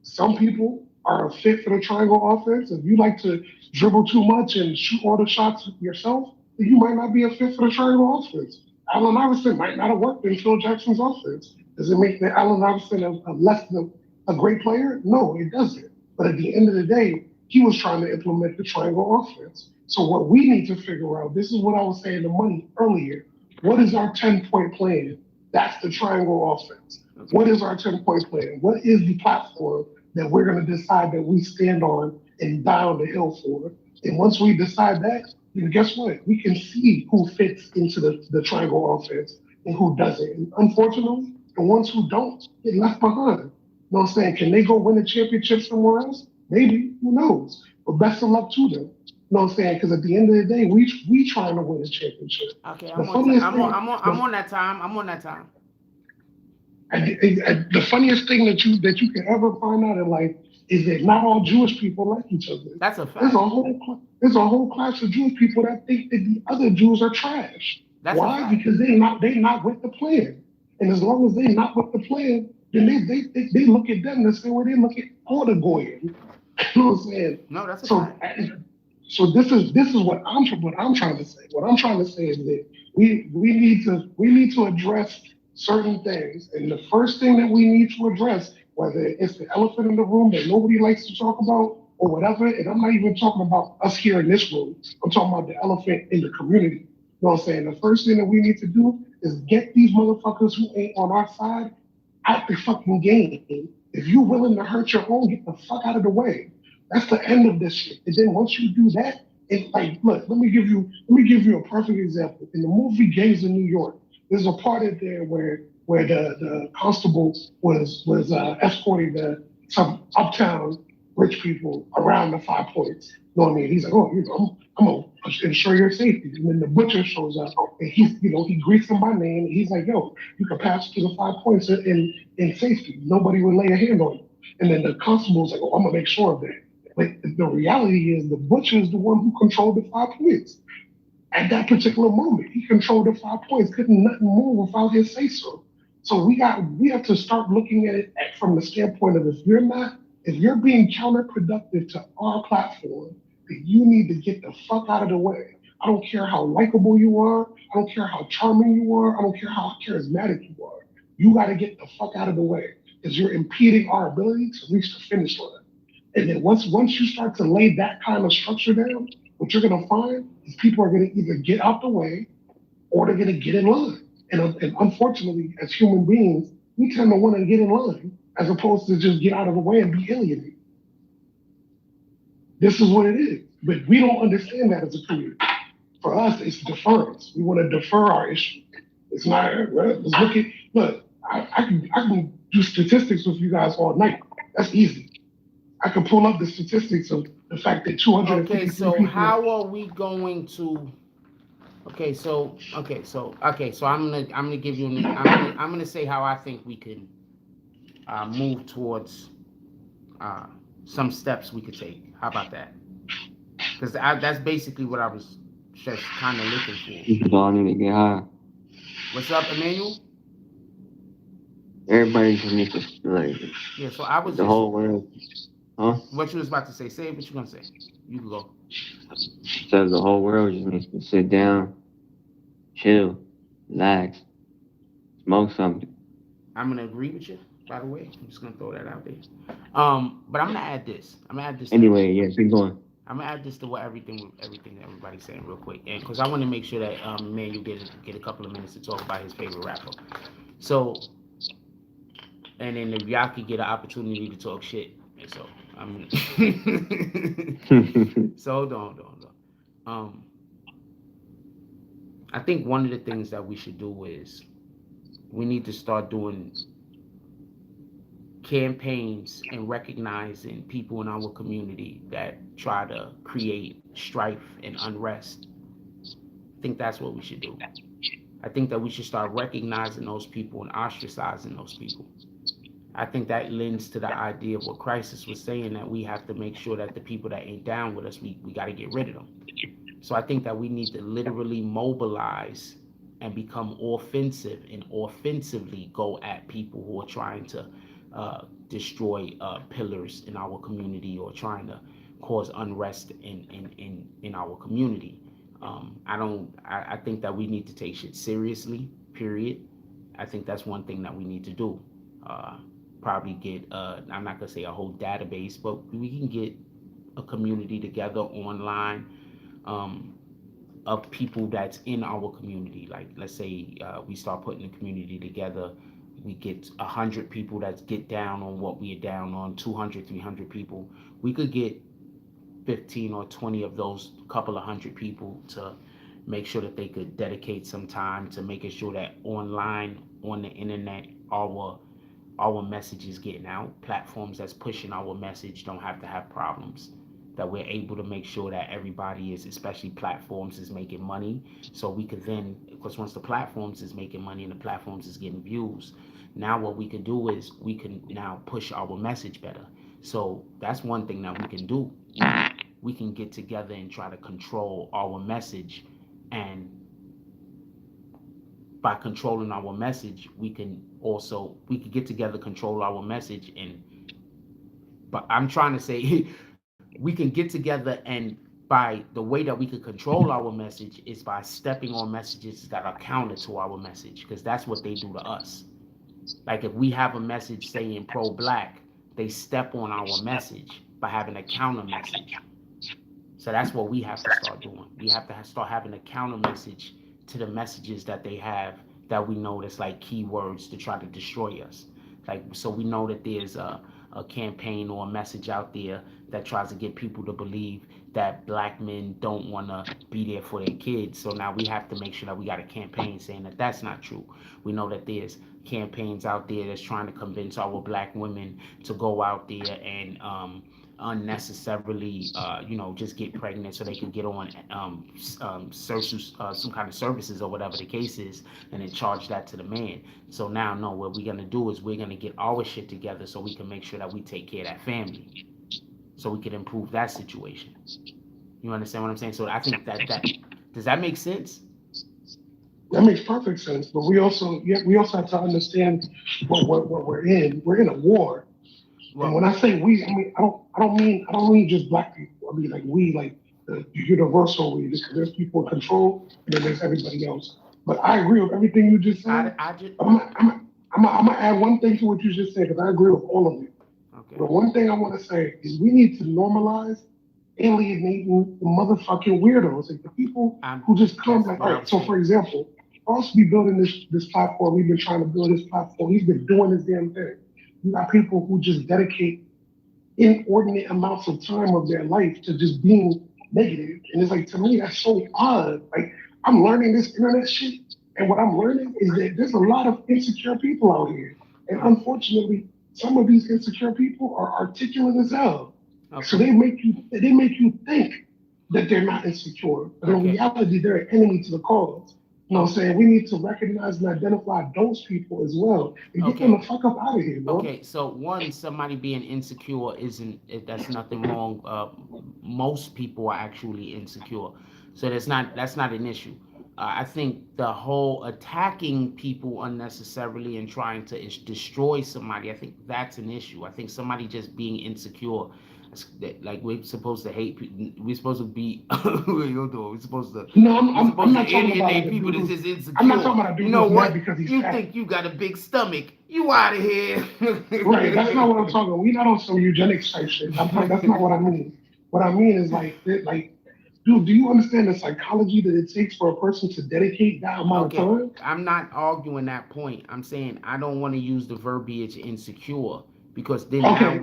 some people are a fit for the triangle offense. If you like to dribble too much and shoot all the shots yourself, then you might not be a fit for the triangle offense. Allen Iverson might not have worked in Phil Jackson's offense. Does it make Allen Iverson a less than a great player? No, it doesn't. But at the end of the day, he was trying to implement the triangle offense. So what we need to figure out, this is what I was saying to Money earlier, what is our 10-point plan? That's the triangle offense. Okay. What is our 10-point plan? What is the platform that we're going to decide that we stand on and die on the hill for? And once we decide that, then guess what? We can see who fits into the triangle offense and who doesn't. And unfortunately, the ones who don't get left behind. You know what I'm saying? Can they go win a championship somewhere else? Maybe, who knows? But best of luck to them. You know what I'm saying? Because at the end of the day, we trying to win a championship. Okay, I'm on that time. And the funniest thing that you can ever find out in life is that not all Jewish people like each other. That's a fact. There's a whole class of Jewish people that think that the other Jews are trash. That's why? Because they not with the plan. And as long as they not with the plan, then they look at them the same way they look at all the goyim. You know what I'm saying? No, that's a fact. So this is what I'm trying to say. What I'm trying to say is that we need to address certain things. And the first thing that we need to address, whether it's the elephant in the room that nobody likes to talk about or whatever, and I'm not even talking about us here in this room, I'm talking about the elephant in the community. You know what I'm saying? The first thing that we need to do is get these motherfuckers who ain't on our side out the fucking game. If you're willing to hurt your own, get the fuck out of the way. That's the end of this shit. And then once you do that, it's like, look, let me give you a perfect example. In the movie Gangs in New York, there's a part in there where the constable was escorting some uptown rich people around the 5 points. You know what I mean? He's like, oh, I'm gonna ensure your safety. And then the butcher shows up and he greets him by name. And he's like, yo, you can pass to the 5 points in safety. Nobody would lay a hand on you. And then the constable's like, oh, I'm gonna make sure of that. But the reality is the butcher is the one who controlled the 5 points. At that particular moment, he controlled the 5 points, couldn't nothing move without his say-so. So we have to start looking at it from the standpoint of if you're being counterproductive to our platform, then you need to get the fuck out of the way. I don't care how likable you are. I don't care how charming you are. I don't care how charismatic you are. You got to get the fuck out of the way because you're impeding our ability to reach the finish line. And then once you start to lay that kind of structure down, what you're going to find is people are going to either get out the way or they're going to get in line. And unfortunately, as human beings, we tend to want to get in line as opposed to just get out of the way and be alienated. This is what it is. But we don't understand that as a community. For us, it's deference. We want to defer our issue. It's not, look, I can do statistics with you guys all night. That's easy. I can pull up the statistics of the fact that 250 Okay, so people. how are we going to? So I'm gonna give you I'm gonna say how I think we can move towards some steps we could take. How about that? Because that's basically what I was just kind of looking for. You just all need to get high. What's up, Emmanuel? Everybody just needs to, like, Yeah, so I was the just, whole world. Huh? what you was about to say. Say what you gonna say. You can go. Says the whole world just needs to sit down, chill, relax, smoke something. I'm gonna agree with you. By the way, I'm just gonna throw that out there. But I'm gonna add this. Anyway, yeah, keep going. I'm gonna add this to what everything that everybody's saying real quick, and because I want to make sure that man, you get a couple of minutes to talk about his favorite rapper. So, and then if y'all could get an opportunity to talk shit, and so I'm. So hold on. I think one of the things that we should do is we need to start doing campaigns and recognizing people in our community that try to create strife and unrest. I think that's what we should do. I think that we should start recognizing those people and ostracizing those people. I think that lends to the idea of what Crisis was saying, that we have to make sure that the people that ain't down with us, we got to get rid of them. So I think that we need to literally mobilize and become offensive and offensively go at people who are trying to destroy pillars in our community or trying to cause unrest in our community. I think that we need to take shit seriously, period. I think that's one thing that we need to do. Probably get, I'm not gonna say a whole database, but we can get a community together online of people that's in our community. Like, let's say we start putting the community together. We get 100 people that get down on what we are down on, 200, 300 people. We could get 15 or 20 of those couple of hundred people to make sure that they could dedicate some time to making sure that online, on the internet, our message is getting out. Platforms that's pushing our message don't have to have problems. That we're able to make sure that everybody is, especially platforms, is making money. So we could then, because once the platforms is making money and the platforms is getting views, now what we can do is we can now push our message better. So that's one thing that we can do. We can get together and try to control our message, and by controlling our message, we could get together, control our message, but I'm trying to say we can get together, and by the way that we could control our message is by stepping on messages that are counter to our message, because that's what they do to us. Like if we have a message saying pro-black, they step on our message by having a counter message. So that's what we have to start doing. We have to start having a counter message to the messages that they have that we know that's like keywords to try to destroy us. Like, so we know that there's a campaign or a message out there that tries to get people to believe that black men don't want to be there for their kids. So now we have to make sure that we got a campaign saying that that's not true. We know that there's campaigns out there that's trying to convince our black women to go out there and unnecessarily, just get pregnant so they can get on some kind of services or whatever the case is, and then charge that to the man. So now, no, what we're gonna do is we're gonna get our shit together so we can make sure that we take care of that family, so we can improve that situation. You understand what I'm saying? So I think that does that make sense? That makes perfect sense. But we also have to understand what we're in. We're in a war. And when I say we, I mean I don't mean just black people. I mean like we, like the universal we, because there's people in control and then there's everybody else. But I agree with everything you just said. I'm gonna add one thing to what you just said, because I agree with all of it. Okay. But one thing I want to say is we need to normalize alienating the motherfucking weirdos, like the people who just come like, all right. So for example, us be building this platform. We've been trying to build this platform. He's been doing this damn thing. You got people who just dedicate inordinate amounts of time of their life to just being negative. And it's like, to me, that's so odd. Like, I'm learning this internet shit, and what I'm learning is that there's a lot of insecure people out here. And unfortunately, some of these insecure people are articulate as hell. Okay. So they make you think that they're not insecure. But in reality, they're an enemy to the cause. You know what I'm saying? We need to recognize and identify those people as well and get them the fuck up out of here, bro. Okay, so one, somebody being insecure that's nothing wrong. Most people are actually insecure, so that's not an issue. I think the whole attacking people unnecessarily and trying to destroy somebody, I think that's an issue. I think somebody just being insecure, like we're supposed to hate people. We're supposed to be. We're supposed to. No, I'm not alienate people that's just insecure. I'm not talking about a dude. You know what? Because he's you fat. think you got a big stomach? You out of here. Right. That's not what I'm talking about. We're not on some eugenics type shit. That's not what I mean. What I mean is like, dude, do you understand the psychology that it takes for a person to dedicate that amount of time? I'm not arguing that point. I'm saying I don't want to use the verbiage insecure, because then now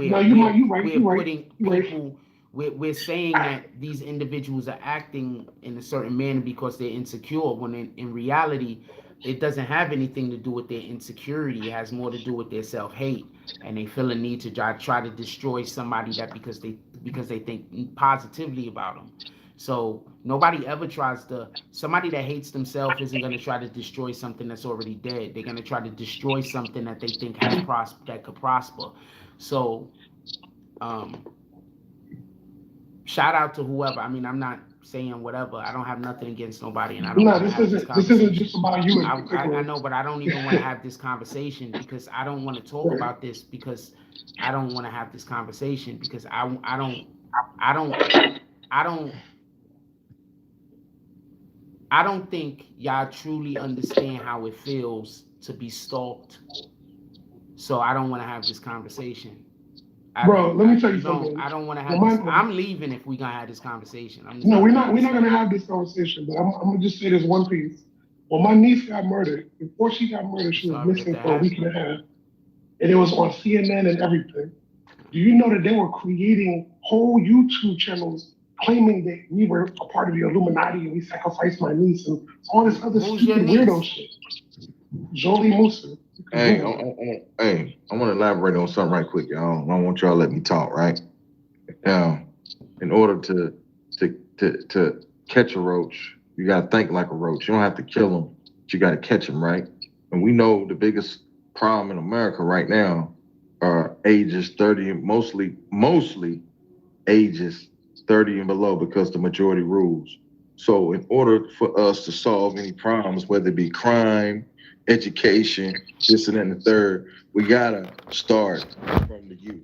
we're saying that these individuals are acting in a certain manner because they're insecure, when in reality it doesn't have anything to do with their insecurity. It has more to do with their self-hate, and they feel a need to try to destroy somebody that because they think positively about them. So nobody ever somebody that hates themselves isn't going to try to destroy something that's already dead. They're going to try to destroy something that they think that could prosper. So shout out to whoever. I mean, I'm not saying whatever. I don't have nothing against nobody, and I don't. No, this isn't just about you. I know, but I don't even want to have this conversation, because I don't want to talk about this, because I don't want to have this conversation, because I don't think y'all truly understand how it feels to be stalked. So I don't want to have this conversation. Bro, let me tell you something. I don't want to have this. I'm leaving if we're going to have this conversation. We're not going to have this conversation, but I'm going to just say this one piece. When my niece got murdered, before she got murdered, she was missing for a week and a half. And it was on CNN and everything. Do you know that they were creating whole YouTube channels claiming that we were a part of the Illuminati and we sacrificed my niece and all this other stupid weirdo shit? Jolie Musa. Hey, I want to elaborate on something right quick, y'all. I want y'all to let me talk, right? Now, in order to catch a roach, you got to think like a roach. You don't have to kill them, but you got to catch them, right? And we know the biggest problem in America right now are ages 30, mostly ages 30 and below, because the majority rules. So in order for us to solve any problems, whether it be crime, education, this and that and the third, we gotta start from the youth,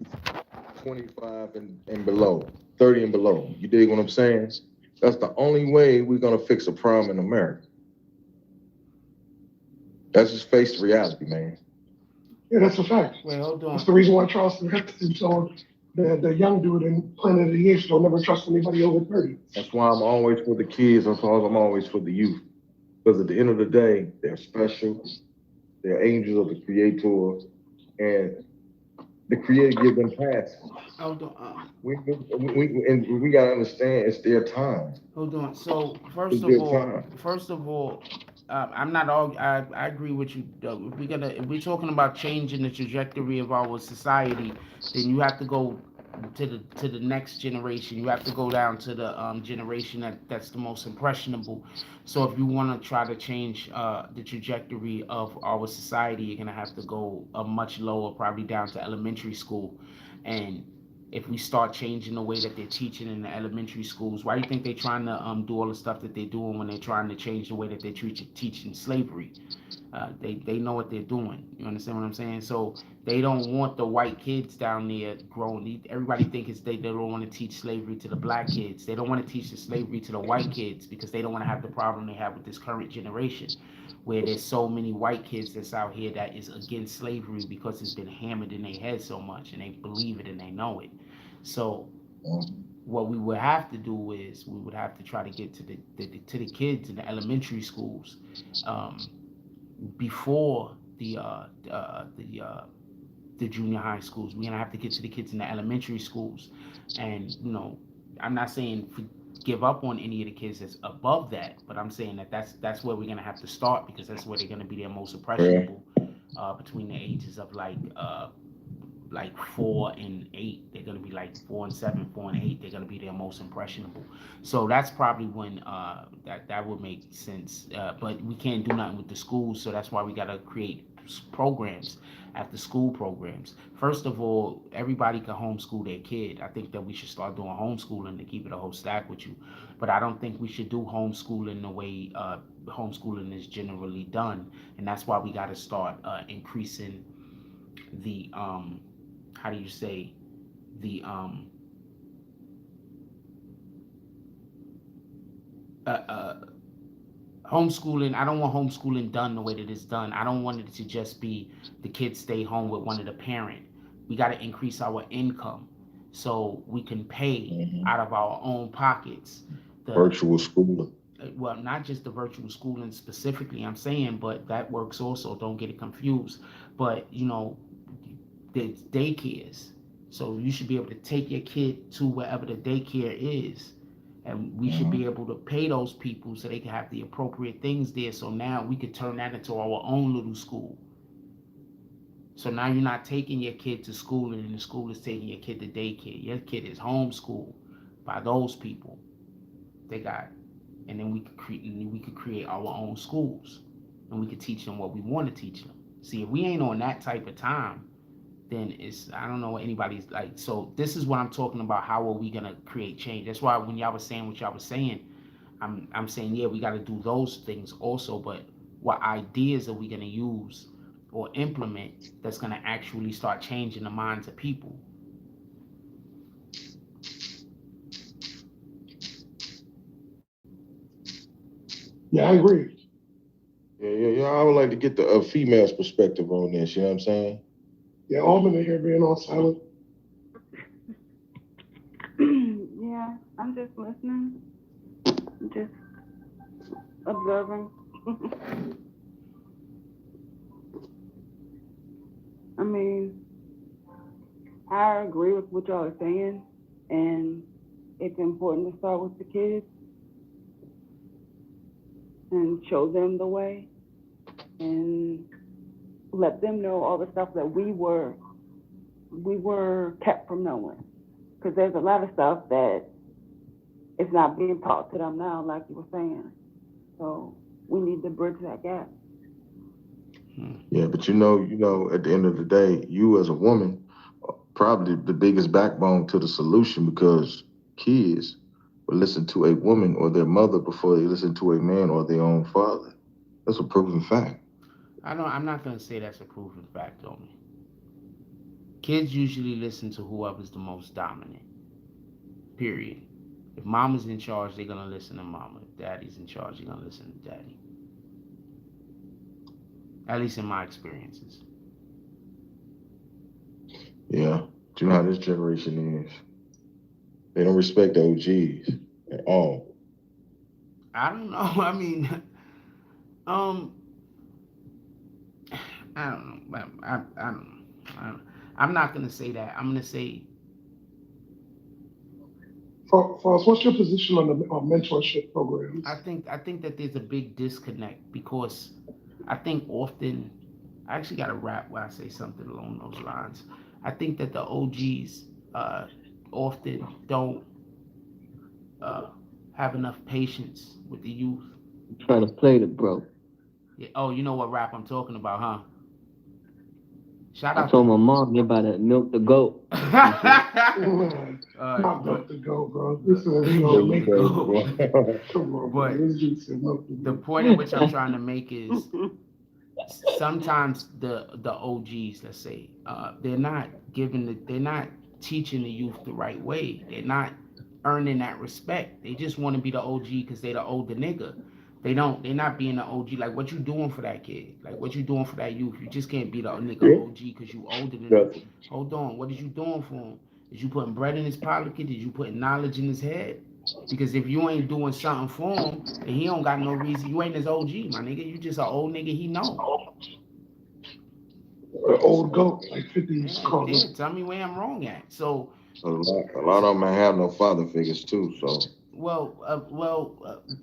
25 and below, 30 and below. You dig what I'm saying? That's the only way we're gonna fix a problem in America. Let's just face the reality, man. Yeah, that's a fact. Wait, hold on. That's the reason why Charleston Heston told the young dude in Planet of the Apes don't never trust anybody over 30. That's why I'm always for the kids. That's why I'm always for the youth. Because at the end of the day, they're special. They're angels of the Creator, and the Creator gives them passes. Hold on. We gotta understand it's their time. Hold on. So first of all, I'm not all. I agree with you, Doug. If we're talking about changing the trajectory of our society, then you have to go to the next generation. You have to go down to the generation that's the most impressionable. So if you want to try to change the trajectory of our society, you're gonna have to go much lower, probably down to elementary school, and if we start changing the way that they're teaching in the elementary schools. Why do you think they're trying to do all the stuff that they're doing when they're trying to change the way that they're teaching slavery? They know what they're doing. You understand what I'm saying? So they don't want the white kids down there growing. Everybody thinks they don't want to teach slavery to the black kids. They don't want to teach the slavery to the white kids because they don't want to have the problem they have with this current generation, where there's so many white kids that's out here that is against slavery because it's been hammered in their head so much and they believe it and they know it. So what we would have to do is we would have to try to get to the kids in the elementary schools before the junior high schools. We're gonna have to get to the kids in the elementary schools, and I'm not saying give up on any of the kids that's above that, but I'm saying that's where we're gonna have to start, because that's where they're gonna be their most impressionable, between the ages of like 4 and 8. They're gonna be like 4 and 7, 4 and 8. They're gonna be their most impressionable. So that's probably when that would make sense. But we can't do nothing with the schools, so that's why we gotta create programs, after school programs. First of all, everybody can homeschool their kid. I think that we should start doing homeschooling, to keep it a whole stack with you. But I don't think we should do homeschooling the way homeschooling is generally done, and that's why we got to start increasing the how do you say, the homeschooling. I don't want homeschooling done the way that it's done. I don't want it to just be the kids stay home with one of the parent. We got to increase our income so we can pay out of our own pockets Virtual schooling. Well, not just the virtual schooling specifically, I'm saying, but that works also. Don't get it confused. But the daycares. So you should be able to take your kid to wherever the daycare is. And we should be able to pay those people so they can have the appropriate things there. So now we could turn that into our own little school. So now you're not taking your kid to school and the school is taking your kid to daycare. Your kid is homeschooled by those people. And then we could create our own schools, and we could teach them what we want to teach them. See, if we ain't on that type of time, then I don't know what anybody's like. So this is what I'm talking about. How are we gonna create change? That's why when y'all was saying what y'all was saying, I'm saying, yeah, we got to do those things also. But what ideas are we gonna use or implement that's gonna actually start changing the minds of people? Yeah, I agree. Yeah. I would like to get the female's perspective on this. You know what I'm saying? Yeah, all men in here being all silent. Yeah, I'm just listening, just observing. I mean, I agree with what y'all are saying, and it's important to start with the kids and show them the way and let them know all the stuff that we were kept from knowing. Because there's a lot of stuff that is not being taught to them now, like you were saying. So we need to bridge that gap. Yeah, but at the end of the day, you as a woman are probably the biggest backbone to the solution, because kids will listen to a woman or their mother before they listen to a man or their own father. That's a proven fact. I'm not gonna say that's a proven fact on me. Kids usually listen to whoever's the most dominant. Period. If mama's in charge, they're gonna listen to mama. If daddy's in charge, they're gonna listen to daddy. At least in my experiences. Yeah, but you know how this generation is. They don't respect the OGs at all. I don't know. I mean, I don't know. I don't know. I'm not gonna say that. I'm gonna say. Foss, what's your position on the mentorship programs? I think that there's a big disconnect, because I think often, I actually got a rap where I say something along those lines. I think that the OGs often don't have enough patience with the youth. I'm trying to play the bro. Yeah. Oh, you know what rap I'm talking about, huh? Shout I out told my mom you about to milk the goat. Man, not milk the goat, bro. This is, make come on, but bro. This dude said milk the the goat. point in which I'm trying to make is sometimes the OGs, let's say, they're not they're not teaching the youth the right way. They're not earning that respect. They just want to be the OG because they're the older nigga. They're not being the OG. Like, what you doing for that kid? Like, what you doing for that youth? You just can't be the nigga OG because you older than him. Hold on, what is you doing for him? Is you putting bread in his pocket? Did you putting knowledge in his head? Because if you ain't doing something for him, then he don't got no reason. You ain't his OG, my nigga. You just an old nigga he know. Old goat, like 50 used to call Yeah, tell me where I'm wrong at. So A lot of them have no father figures too. So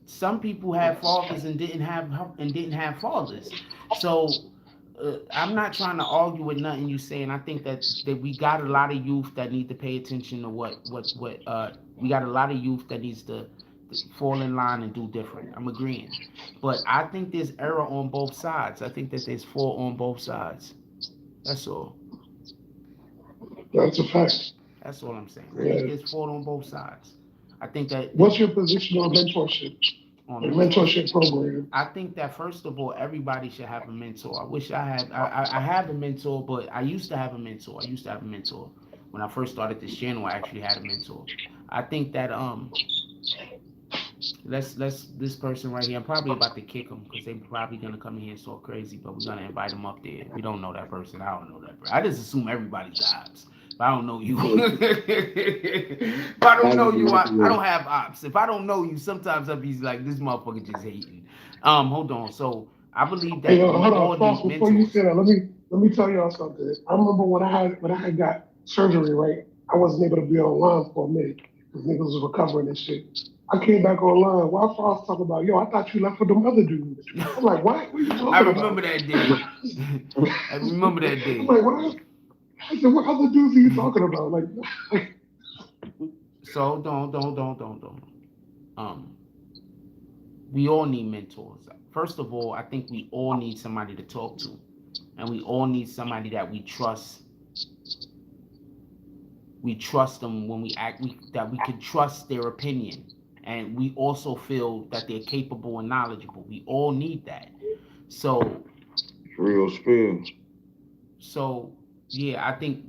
some people had fathers and didn't have fathers. So I'm not trying to argue with nothing you saying. I think that we got a lot of youth that need to pay attention to what we got a lot of youth that needs to fall in line and do different. I'm agreeing, but I think there's error on both sides. I think that there's fault on both sides. That's all. That's a fact. That's all I'm saying. I Yeah. think there's fault on both sides. I think that. What's your position on mentorship? On mentorship program? I think that first of all, everybody should have a mentor. I wish I had. I have a mentor, but I used to have a mentor. When I first started this channel. I actually had a mentor. I think that let's this person right here. I'm probably about to kick them because they're probably gonna come in here and talk crazy. But we're gonna invite them up there. We don't know that person. I don't know that person. I just assume everybody's ops. If I don't know you, if I don't know you, I don't have ops. If I don't know you, sometimes I'll be like, this motherfucker just hating. Hold on. So I believe that Hey, hold on, all before you say that, let me tell y'all something. I remember when I had got surgery, right? I wasn't able to be online for a minute because niggas was recovering and shit. I came back online. Why Frost talking about, yo, I thought you left for them other dudes. I'm like, what? What are you talking about? I remember that day. I remember that day. I'm like, what? I said, what other dudes are you talking about? Like, so don't. We all need mentors. First of all, I think we all need somebody to talk to, and we all need somebody that we trust. We trust them when we act. That we can trust their opinion, and we also feel that they're capable and knowledgeable. We all need that. So real spill. So yeah, I think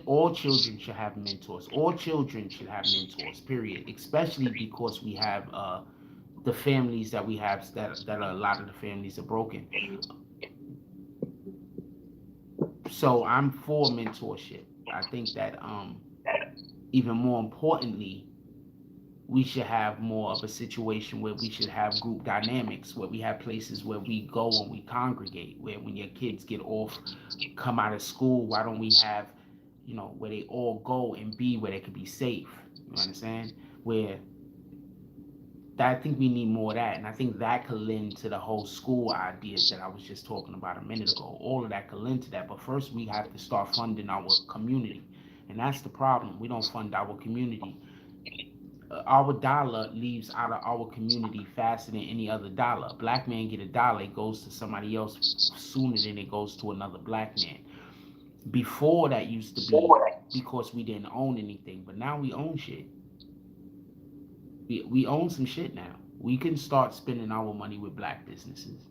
all children should have mentors. All children should have mentors, period. Especially because we have the families that we have that are a lot of the families are broken. So I'm for mentorship. I think that even more importantly, we should have more of a situation where we should have group dynamics, where we have places where we go and we congregate, where when your kids get off, come out of school, why don't we have, where they all go and be where they could be safe. You understand? Where I think we need more of that. And I think that could lend to the whole school ideas that I was just talking about a minute ago. All of that could lend to that. But first we have to start funding our community. And that's the problem. We don't fund our community. Our dollar leaves out of our community faster than any other dollar. A black man get a dollar, it goes to somebody else sooner than it goes to another black man. Before that used to be because we didn't own anything, but now we own shit. We own some shit now. We can start spending our money with black businesses.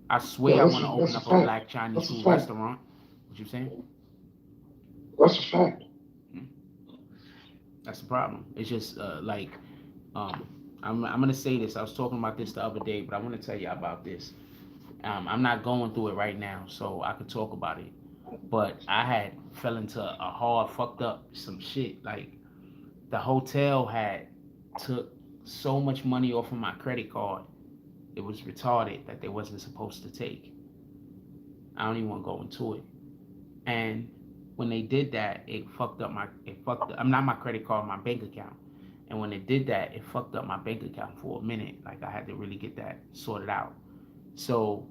I swear I want to open up a black Chinese food restaurant. What you saying? That's a fact. That's the problem. It's just I'm gonna say this. I was talking about this the other day, but I want to tell you about this. I'm not going through it right now, so I could talk about it. But I had fell into a hard fucked up some shit. Like the hotel had took so much money off of my credit card. It was retarded that they wasn't supposed to take. I don't even want to go into it. And when they did that, I'm not my credit card, my bank account. And when they did that, it fucked up my bank account for a minute. Like I had to really get that sorted out. So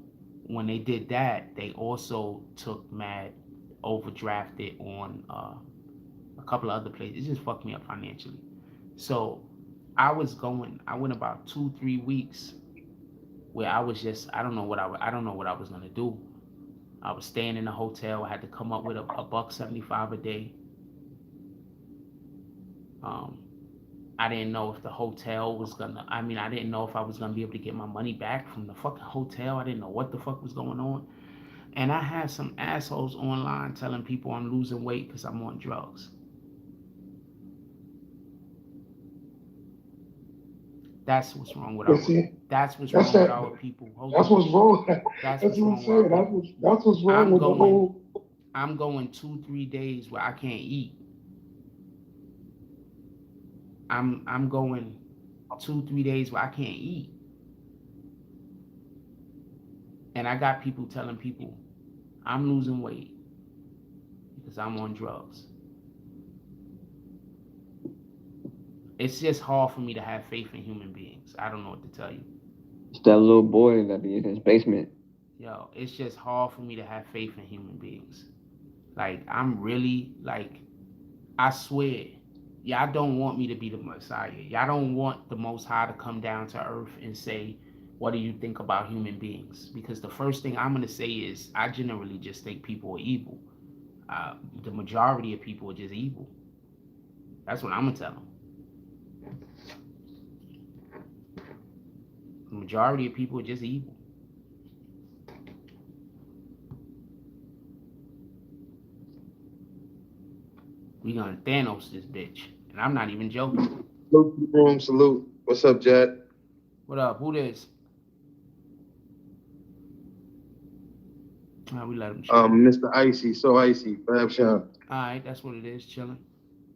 when they did that, they also took mad overdrafted on a couple of other places. It just fucked me up financially. So I went about 2-3 weeks where I was just I don't know what I was gonna do. I was staying in a hotel. I had to come up with a $1.75 a day. I didn't know if the hotel was gonna, I mean, I didn't know if I was gonna be able to get my money back from the fucking hotel. I didn't know what the fuck was going on. And I had some assholes online telling people I'm losing weight because I'm on drugs. That's what's wrong with our. That's what's wrong with our people. That's what's wrong. That's That's what's what I'm wrong with our saying. people. That's what's wrong with the whole. I'm going 2-3 days where I can't eat. I'm going 2-3 days where I can't eat. And I got people telling people I'm losing weight because I'm on drugs. It's just hard for me to have faith in human beings. I don't know what to tell you. It's that little boy that be in his basement. Yo, it's just hard for me to have faith in human beings. Like, I'm really, like, I swear, y'all don't want me to be the Messiah. Y'all don't want the Most High to come down to earth and say, what do you think about human beings? Because the first thing I'm going to say is, I generally just think people are evil. The majority of people are just evil. That's what I'm going to tell them. The majority of people are just evil. We gonna Thanos this bitch. And I'm not even joking. Salute, room, salute. What's up, Jack? What up? Who this? We let him chill. Mr. Icy, so icy. Fab Sean. Alright, that's what it is, chilling.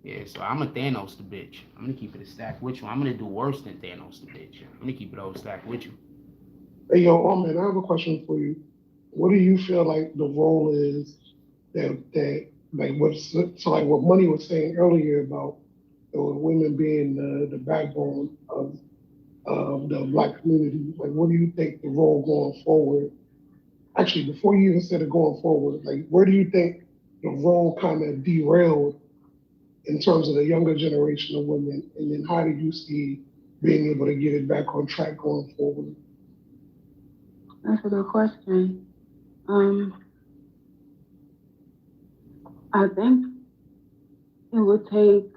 Yeah, so I'm a Thanos the bitch. I'm gonna keep it a stack with you. I'm gonna do worse than Thanos the bitch. I'm gonna keep it all stacked with you. Hey, yo, man, I have a question for you. What do you feel like the role is that like what Money was saying earlier about women being the backbone of the Black community? Like, what do you think the role going forward? Actually, before you even said it going forward, like, where do you think the role kind of derailed in terms of the younger generation of women? And then how do you see being able to get it back on track going forward? That's a good question. I think it would take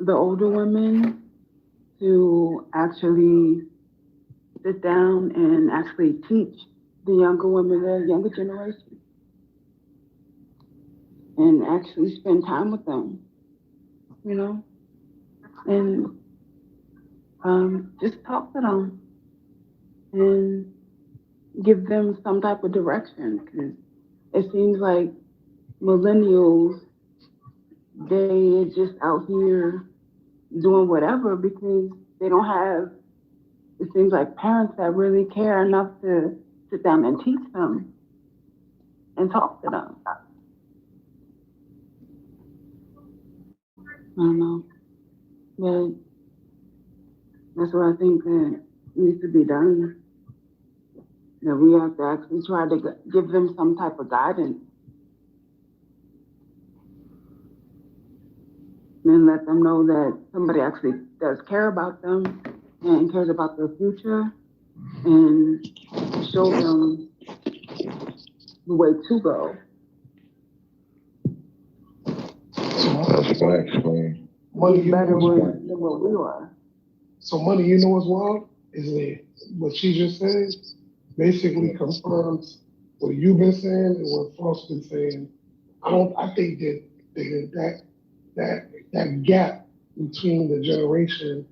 the older women to actually sit down and actually teach the younger women, the younger generation, and actually spend time with them, you know, and just talk to them and give them some type of direction, because it seems like millennials, they just out here doing whatever because they don't have, it seems like, parents that really care enough to sit down and teach them and talk to them. I don't know, but that's what I think that needs to be done. That we have to actually try to give them some type of guidance and let them know that somebody actually does care about them and cares about their future, and show them the way to go. That's what I explained. Money, Better than what we are. So, Money, you know what's wild? Is that what she just said basically confirms what you've been saying and what Frost's been saying. I think that gap between the generations,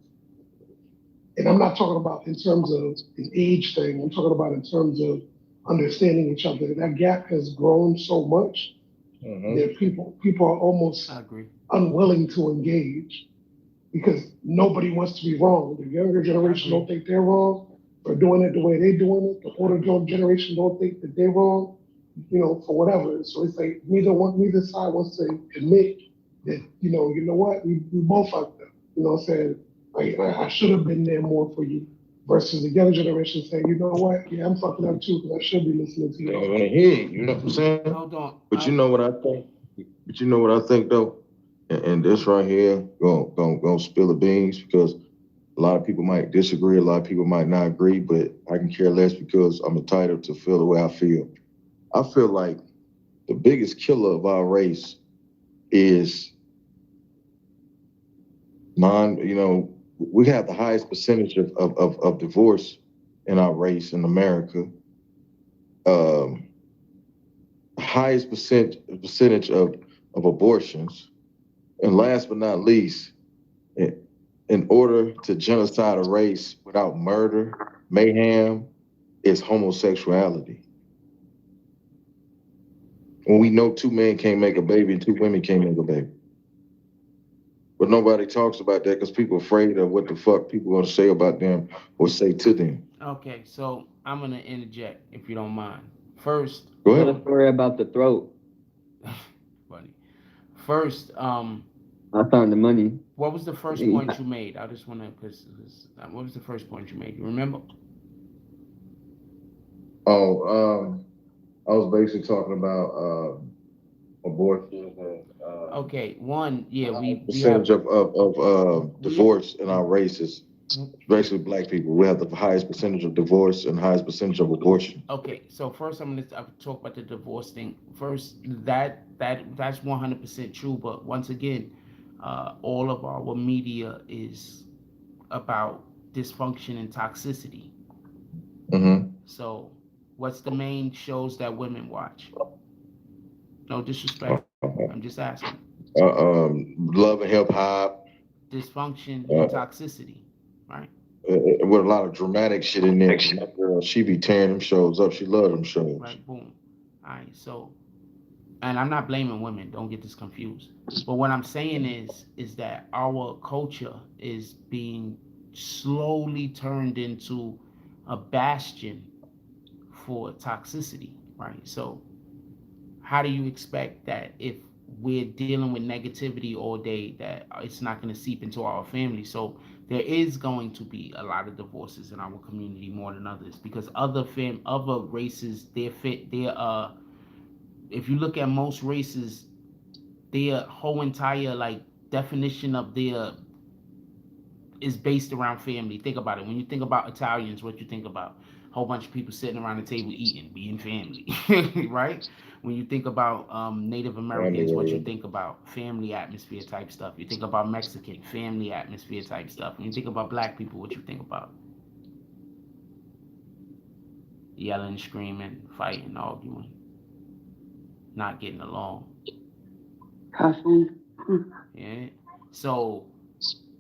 and I'm not talking about in terms of an age thing, I'm talking about in terms of understanding each other. That gap has grown so much that people are almost unwilling to engage because nobody wants to be wrong. The younger generation don't think they're wrong for doing it the way they're doing it. The older generation don't think that they're wrong, for whatever. So it's like neither side wants to admit that, you know what, we both fucked up. You know what I'm saying? Like, I should have been there more for you. Versus the younger generation saying, you know what, yeah, I'm fucking up too because I should be listening to you. I want to hear you, you know what I'm saying? Hold on. But you know what I think? But you know what I think though? And this right here, gonna spill the beans because a lot of people might disagree, a lot of people might not agree, but I can care less because I'm entitled to feel the way I feel. I feel like the biggest killer of our race is we have the highest percentage of divorce in our race in America. Highest percentage of abortions. And last but not least, in order to genocide a race without murder, mayhem, is homosexuality. When we know 2 men can't make a baby and 2 women can't make a baby. But nobody talks about that because people are afraid of what the fuck people are going to say about them or say to them. Okay, so I'm going to interject if you don't mind. First, Go Tell ahead. a story about the throat. funny. First, I found the money. what was the first point you made? I just want to, because what was the first point you made? You remember? I was basically talking about abortion and Okay, one, yeah, we percentage have of divorce in our race is basically black people. We have the highest percentage of divorce and highest percentage of abortion. Okay, so first I'm going to talk about the divorce thing. First, that's 100% true, but once again, all of our media is about dysfunction and toxicity. Mm-hmm. So, what's the main shows that women watch? No disrespect, I'm just asking. Love and hip hop. Dysfunction and toxicity, right? With a lot of dramatic shit in there. That girl, she be tearing them shows up. She love them shows. Right, boom. All right, so, and I'm not blaming women, don't get this confused. But what I'm saying is that our culture is being slowly turned into a bastion for toxicity, right? So, how do you expect that if we're dealing with negativity all day that it's not going to seep into our family? So there is going to be a lot of divorces in our community more than others because other races, if you look at most races, their whole entire like definition of their is based around family. Think about it. When you think about Italians, what you think about? A whole bunch of people sitting around the table eating, being family, right? When you think about Native Americans, what you think about? Family atmosphere type stuff. You think about Mexican, family atmosphere type stuff. When you think about black people, what you think about? Yelling, screaming, fighting, arguing, not getting along. Cussing. Yeah. So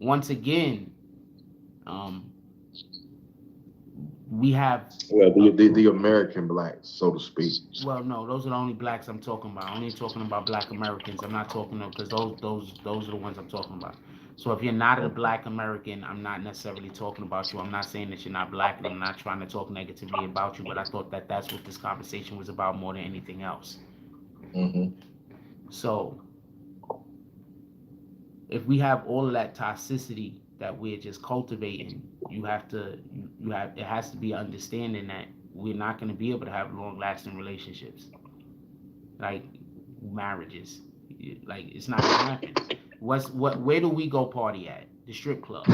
once again, we have the American blacks, so to speak. well, no, those are the only blacks I'm talking about. I'm only talking about black Americans. I'm not talking because those are the ones I'm talking about. So if you're not a black American, I'm not necessarily talking about you. I'm not saying that you're not black, and I'm not trying to talk negatively about you. But I thought that that's what this conversation was about more than anything else. Mm-hmm. So if we have all of that toxicity that we're just cultivating, it has to be understanding that we're not going to be able to have long lasting relationships, like marriages. Like it's not going to happen. Where do we go party at? The strip club.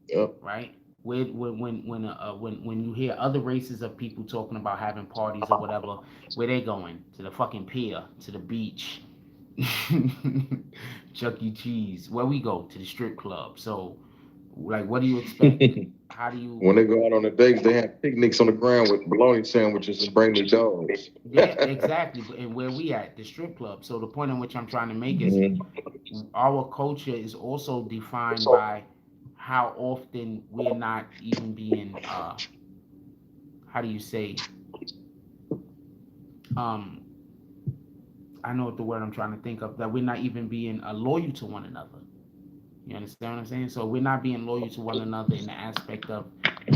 Yep. Right. When you hear other races of people talking about having parties or whatever, where they going? To the fucking pier, to the beach, Chuck E. Cheese. Where we go? To the strip club. So, like, what do you expect? How do you? When they go out on the dates, they have picnics on the ground with bologna sandwiches and bring their dogs. Yeah, exactly. And where we at? The strip club. So the point in which I'm trying to make is our culture is also defined by how often we're not even being how do you say I know what the word I'm trying to think of, that we're not even being loyal to one another. You understand what I'm saying? So we're not being loyal to one another in the aspect of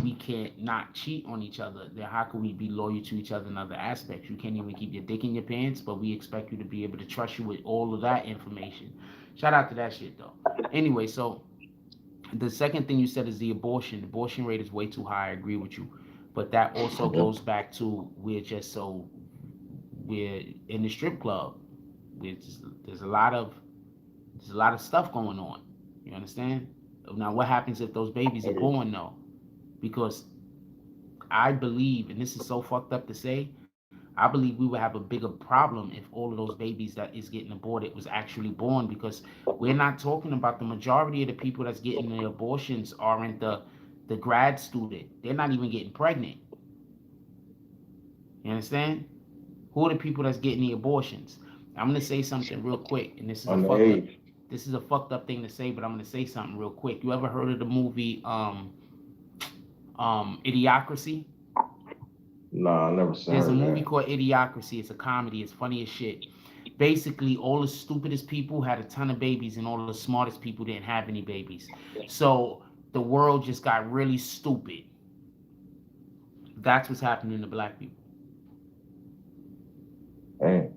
we can't not cheat on each other. Then how can we be loyal to each other in other aspects? You can't even keep your dick in your pants, but we expect you to be able to trust you with all of that information. Shout out to that shit though. Anyway, so the second thing you said is the abortion. The abortion rate is way too high. I agree with you. But that also goes back to we're in the strip club. There's a lot of stuff going on. You understand? Now, what happens if those babies are born though? Because I believe, and this is so fucked up to say, I believe we would have a bigger problem if all of those babies that is getting aborted was actually born, because we're not talking about the majority of the people that's getting the abortions aren't the grad student. They're not even getting pregnant. You understand? Who are the people that's getting the abortions? I'm gonna say something real quick, and this is a fucked up thing to say, but I'm gonna say something real quick. You ever heard of the movie Idiocracy? Nah, I never seen There's a movie that. called Idiocracy. It's a comedy. It's funny as shit. Basically, all the stupidest people had a ton of babies, and all the smartest people didn't have any babies. So the world just got really stupid. That's what's happening to black people. Dang.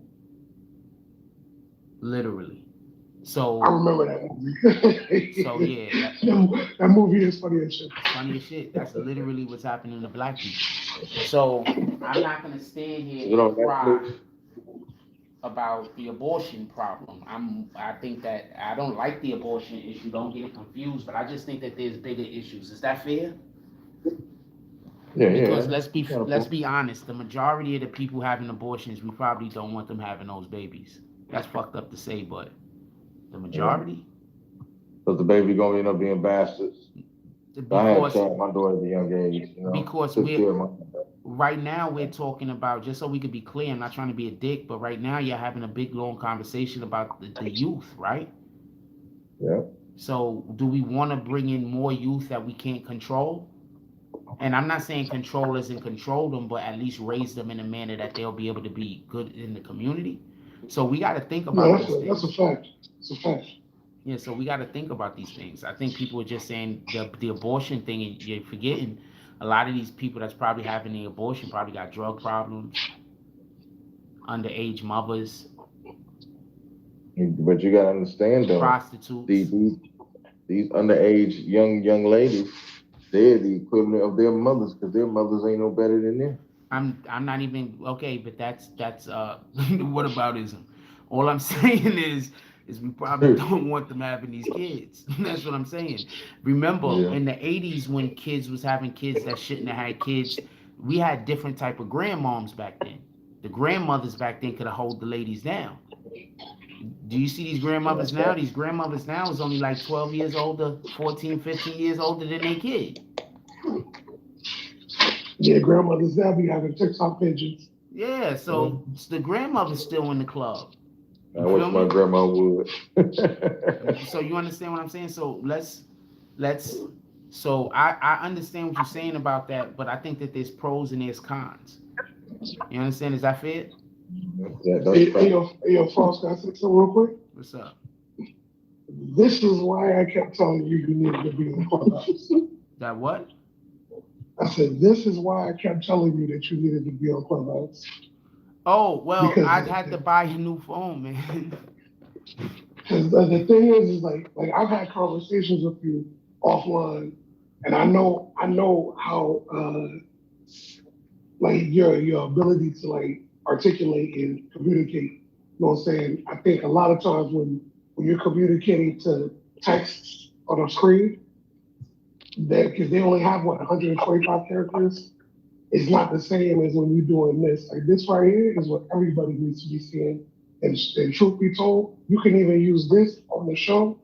Literally. So I remember that movie. So yeah, that movie is funny as shit. Funny as shit. That's literally what's happening to black people. So I'm not gonna stand here and cry about the abortion problem. I think that I don't like the abortion issue. Don't get it confused, but I just think that there's bigger issues. Is that fair? Yeah, because let's be honest. The majority of the people having abortions, we probably don't want them having those babies. That's fucked up to say, but the majority. Because the baby gonna end up being bastards. I had to tell my daughter at a young age, Because right now we're talking about, just so we could be clear, I'm not trying to be a dick, but right now you're having a big long conversation about the youth, right? Yeah. So do we want to bring in more youth that we can't control? And I'm not saying control as in control them, but at least raise them in a manner that they'll be able to be good in the community. So we got to think about these things. That's a fact. It's a fact. Yeah, so we got to think about these things. I think people are just saying the abortion thing, and you're forgetting a lot of these people that's probably having the abortion probably got drug problems, underage mothers. But you got to understand, though, prostitutes. These underage young ladies, they're the equivalent of their mothers, because their mothers ain't no better than them. I'm not even okay, but that's whataboutism. All I'm saying is we probably don't want them having these kids. That's what I'm saying. Remember, in the 80s when kids was having kids that shouldn't have had kids, we had different type of grandmoms back then. The grandmothers back then could have hold the ladies down. Do you see these grandmothers now? These grandmothers now is only like 12 years older, 14, 15 years older than their kid. Yeah, grandmothers now be having TikTok pages. Yeah, so the grandmother's still in the club. I wish my grandma would. So you understand what I'm saying? So so I understand what you're saying about that, but I think that there's pros and there's cons. You understand? Is that fair? Hey, yo, Frost, can I say something real quick? What's up? This is why I kept telling you needed to be on Clubhouse. That what? I said, this is why I kept telling you that you needed to be on Clubhouse. Oh, well, I had to buy a new phone, man. Because the thing is like I've had conversations with you offline, and I know how like your ability to like articulate and communicate. You know what I'm saying? I think a lot of times when you're communicating to text on a screen, because they only have 125 characters, it's not the same as when you're doing this. Like this right here is what everybody needs to be seeing. And truth be told, you can even use this on the show,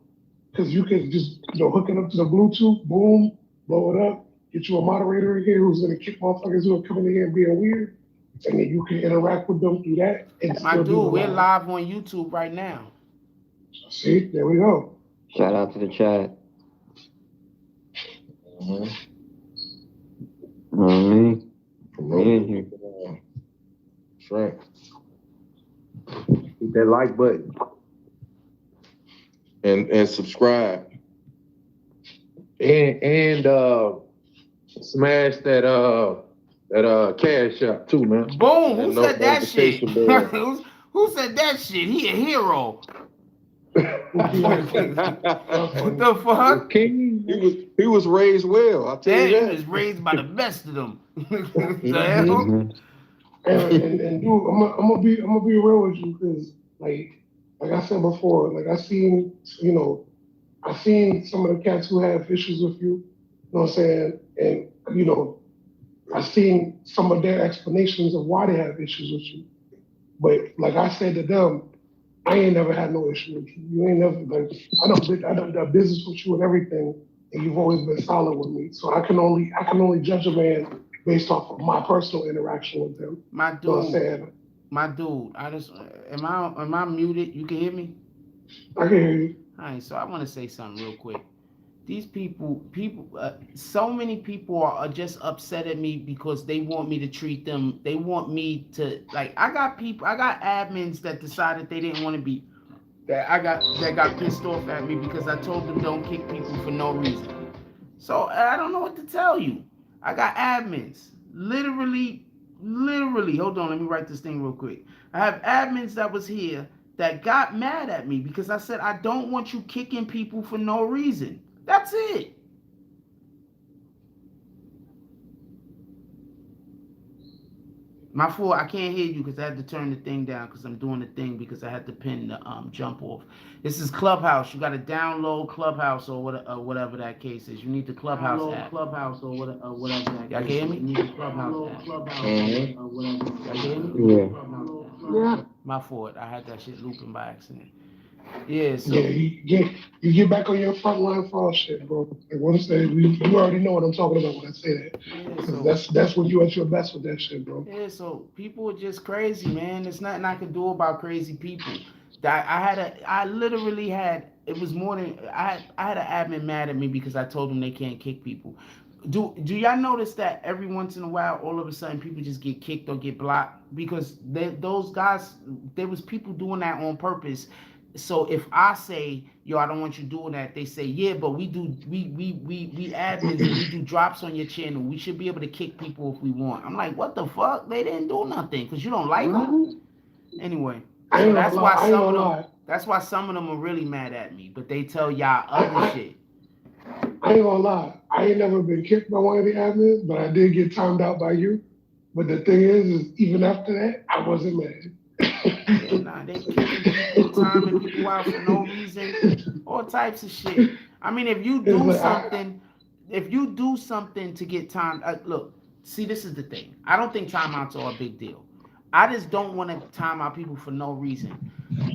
because you can just hook it up to the Bluetooth, boom, blow it up, get you a moderator in here who's gonna kick motherfuckers who are coming in here and being weird, and then you can interact with them through that. My dude, we're live on YouTube right now. See, there we go. Shout out to the chat. Right. Hit that like button and subscribe and smash that cash out too, man. Boom! Who said that shit? Who said that shit? He a hero. What the fuck? King, he was raised well. I'll tell you that. He was raised by the best of them. The hell? And dude, I'm gonna be real with you, because like I said before, like I seen some of the cats who have issues with you. You know what I'm saying? And I've seen some of their explanations of why they have issues with you. But like I said to them, I ain't never had no issue with you. You ain't never like I done business with you and everything, and you've always been solid with me. So I can only judge a man based off of my personal interaction with them. My You know what I'm dude, saying? my dude. I just am I muted? You can hear me? I can hear you. All right, so I want to say something real quick. These people, so many people are just upset at me because they want me to treat them. They want me to like. I got admins that decided they didn't want to be. That got pissed off at me because I told them don't kick people for no reason. So I don't know what to tell you. I got admins, literally. Hold on, let me write this thing real quick. I have admins that was here that got mad at me because I said I don't want you kicking people for no reason. That's it. My fault. I can't hear you because I had to turn the thing down because I'm doing the thing because I had to pin the jump off. This is Clubhouse. You got to download Clubhouse or whatever that case is. You need the Clubhouse app. Clubhouse or whatever that. Y'all can hear me? You need the Clubhouse app. Mm-hmm. Y'all can hear me? Yeah. Yeah. My fault. I had that shit looping by accident. Yeah. So. Yeah, you get back on your front line for all shit, bro. Like what I say, you already know what I'm talking about when I say that. Yeah, so That's when you at your best with that shit, bro. yeah, so people are just crazy, man. There's nothing I can do about crazy people. I literally had. It was more than I had an admin mad at me because I told them they can't kick people. Do y'all notice that every once in a while, all of a sudden, people just get kicked or get blocked because those guys, there was people doing that on purpose. So if I say, yo, I don't want you doing that, they say, yeah, but we admins and we do drops on your channel. We should be able to kick people if we want. I'm like, what the fuck? They didn't do nothing because you don't like them. Anyway, so that's why some of them are really mad at me, but they tell y'all other shit. I ain't gonna lie. I ain't never been kicked by one of the admins, but I did get timed out by you. But the thing is even after that, I wasn't mad. Yeah, nah, they kicking people, timing people out for no reason, all types of shit. I mean, if you do something to get timed, look, see, this is the thing. I don't think timeouts are a big deal. I just don't want to time out people for no reason.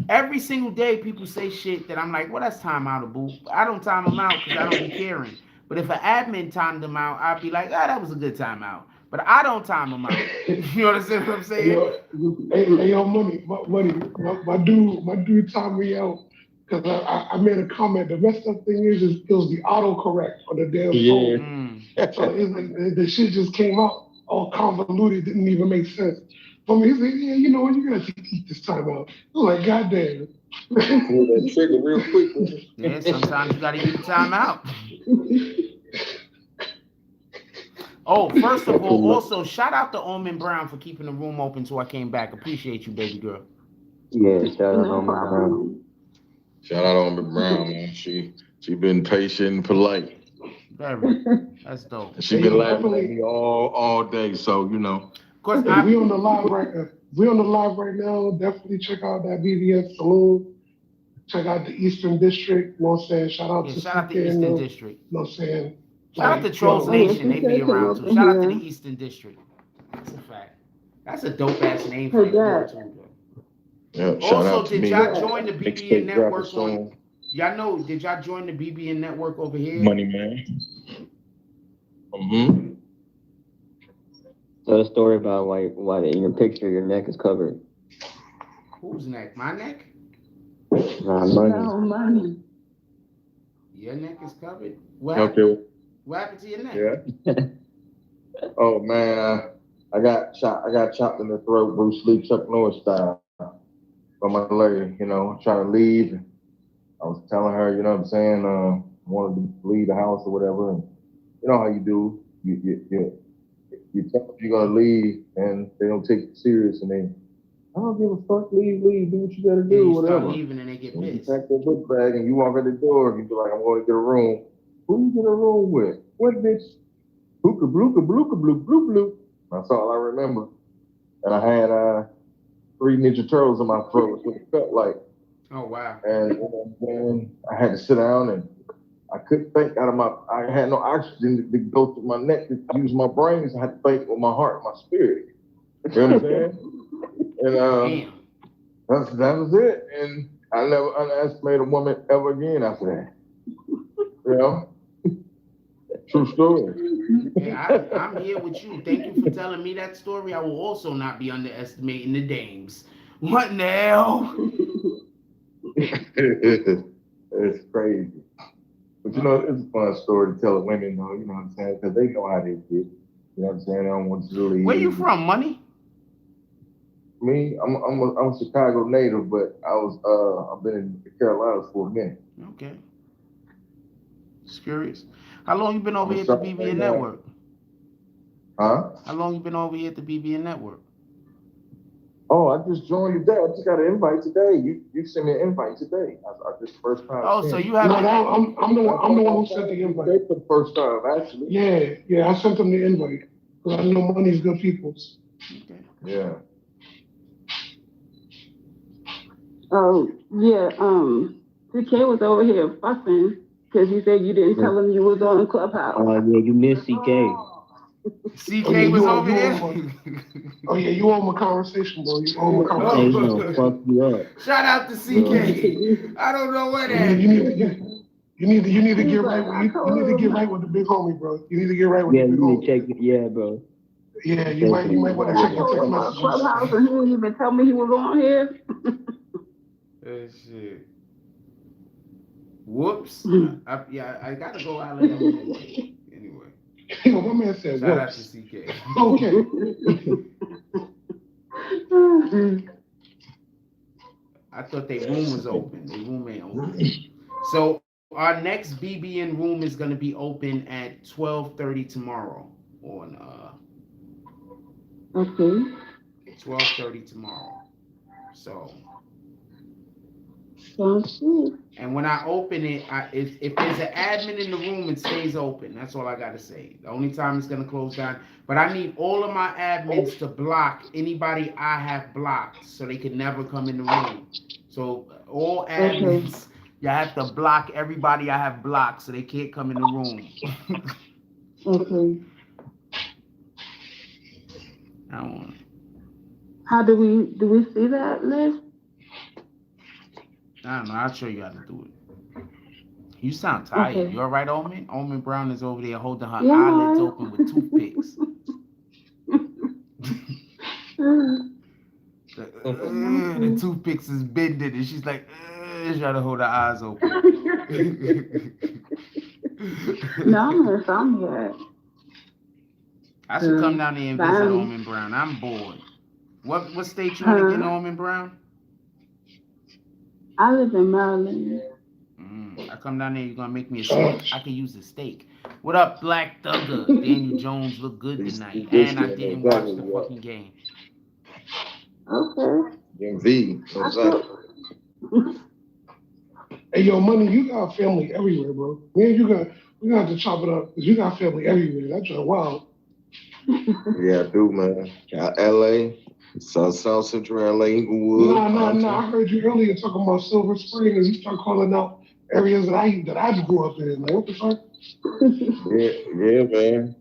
Every single day, people say shit that I'm like, well, that's timeoutable. I don't time them out because I don't be caring. But if an admin timed them out, I'd be like, that was a good timeout. But I don't time them out. You understand what I'm saying? Hey, my dude timed me out because I made a comment. The messed up thing is it was the autocorrect on the damn phone. So the shit just came out all convoluted, didn't even make sense. For me, he said, yeah, you know what, you're gonna have to eat this time out. I'm like, goddamn. That trigger real quick. Yeah, sometimes you gotta eat the time out. Oh, first of all, also shout out to Omen Brown for keeping the room open till I came back. Appreciate you, baby girl. Yeah, shout out No on my problem. Shout out on Omen Brown, man. She been patient and polite. Very. That's dope. And she been laughing at me all day, so you know. Of course, we on the live right now. We on the live right now. Definitely check out that BBN Saloon. Check out the Eastern District. You know what I'm saying? Shout out to the Eastern District. You know what I'm saying? Shout out to Trolls Nation. They be around too. Shout out to the Eastern District. That's a fact. That's a dope ass name for a Yeah, also, did y'all join the BBN Network on? Y'all know, did y'all join the BBN Network over here? Money Man. Mm-hmm. Tell a story about why in your picture your neck is covered. Whose neck? My neck? Nah, money. No money. Your neck is covered? What happened to your neck? Yeah. Oh man, I got chopped in the throat, Bruce Lee, Chuck Norris style, by my lady. You know, trying to leave. I was telling her, you know what I'm saying, wanted to leave the house or whatever. And you know how you do. You tell them you're gonna leave, and they don't take you serious, and they, I don't give a fuck, leave, do what you gotta do, whatever. Start leaving and they get pissed. You pack that book bag and you walk out the door, and you be like, I'm going to get a room. Who you get a room with? What bitch? Blooka, blooka, blooka, bloop, bloop, bloop. That's all I remember. And I had 3 Ninja Turtles in my throat. That's what it felt like. Oh, wow. And then I had to sit down, and I couldn't think out of I had no oxygen to go through my neck to use my brains. I had to think with my heart, my spirit. You know what I'm saying? And that was it. And I never underestimated a woman ever again after that. You know? True story. Yeah, I'm here with you. Thank you for telling me that story. I will also not be underestimating the dames. What in the hell? It's crazy. But you know, it's a fun story to tell the women, though, you know what I'm saying? Because they know how they get. You know what I'm saying? They don't want you to leave. Where you from, Money? Me, I'm a Chicago native, but I've been in the Carolinas for a minute. Okay. Just curious. How long you been over here at the BBN Network? Huh? How long you been over here at the BBN Network? Oh, I just joined today. I just got an invite today. You sent me an invite today. I just first time. Oh, so you have? No, I'm the one who sent the invite. For the first time, actually. Yeah, I sent them the invite because I know Money's good people. Okay. Yeah. Oh, yeah, CK was over here fussing because you said you didn't tell him you was on Clubhouse. Oh, yeah, you missed CK. CK was over here. Oh yeah, you owe him a conversation, bro. You owe him a conversation. They gonna fuck you up. Shout out to CK. I don't know what that. You need to get right. You need to get right with the big homie, bro. You need to get right with the big homie. Yeah, you need to check it. Yeah, bro. Yeah, you might want to check your text messages. Clubhouse and he didn't even tell me he was on here. That shit. Whoops. I gotta go out of anyway. Yo, my man said, shout out to CK. Okay. I thought their room was open. Their room ain't open. So our next BBN room is gonna be open at 12:30 tomorrow. Okay. 12:30 tomorrow. So. Sounds good. And when I open it, if there's an admin in the room, it stays open. That's all I gotta say. The only time it's gonna close down. But I need all of my admins to block anybody I have blocked, so they can never come in the room. So all admins, you have to block everybody I have blocked, so they can't come in the room. Okay. I don't want. How do we see that list? I don't know. I'll show you how to do it. You sound tired. Okay. You all right, Omen? Omen Brown is over there holding her eyelids open with toothpicks. The toothpicks is bending, and she's like, trying to hold her eyes open. No, I'm here. I should come down there and visit Omen Brown. I'm bored. What state you in again, Omen Brown? I live in Maryland. I come down there, you're gonna make me a steak. I can use a steak. What up, Black Thugger? Daniel Jones looked good tonight, and I didn't watch the fucking game. Okay. MV, what's up? Hey, yo, Money, you got family everywhere, bro. Man, we're gonna have to chop it up because you got family everywhere. That's just wild. Yeah, I do, man. Got LA, South Central LA, Inglewood. No. I heard you earlier talking about Silver Spring, and you start calling out areas that I grew up in. Like, what the fuck? Yeah, man.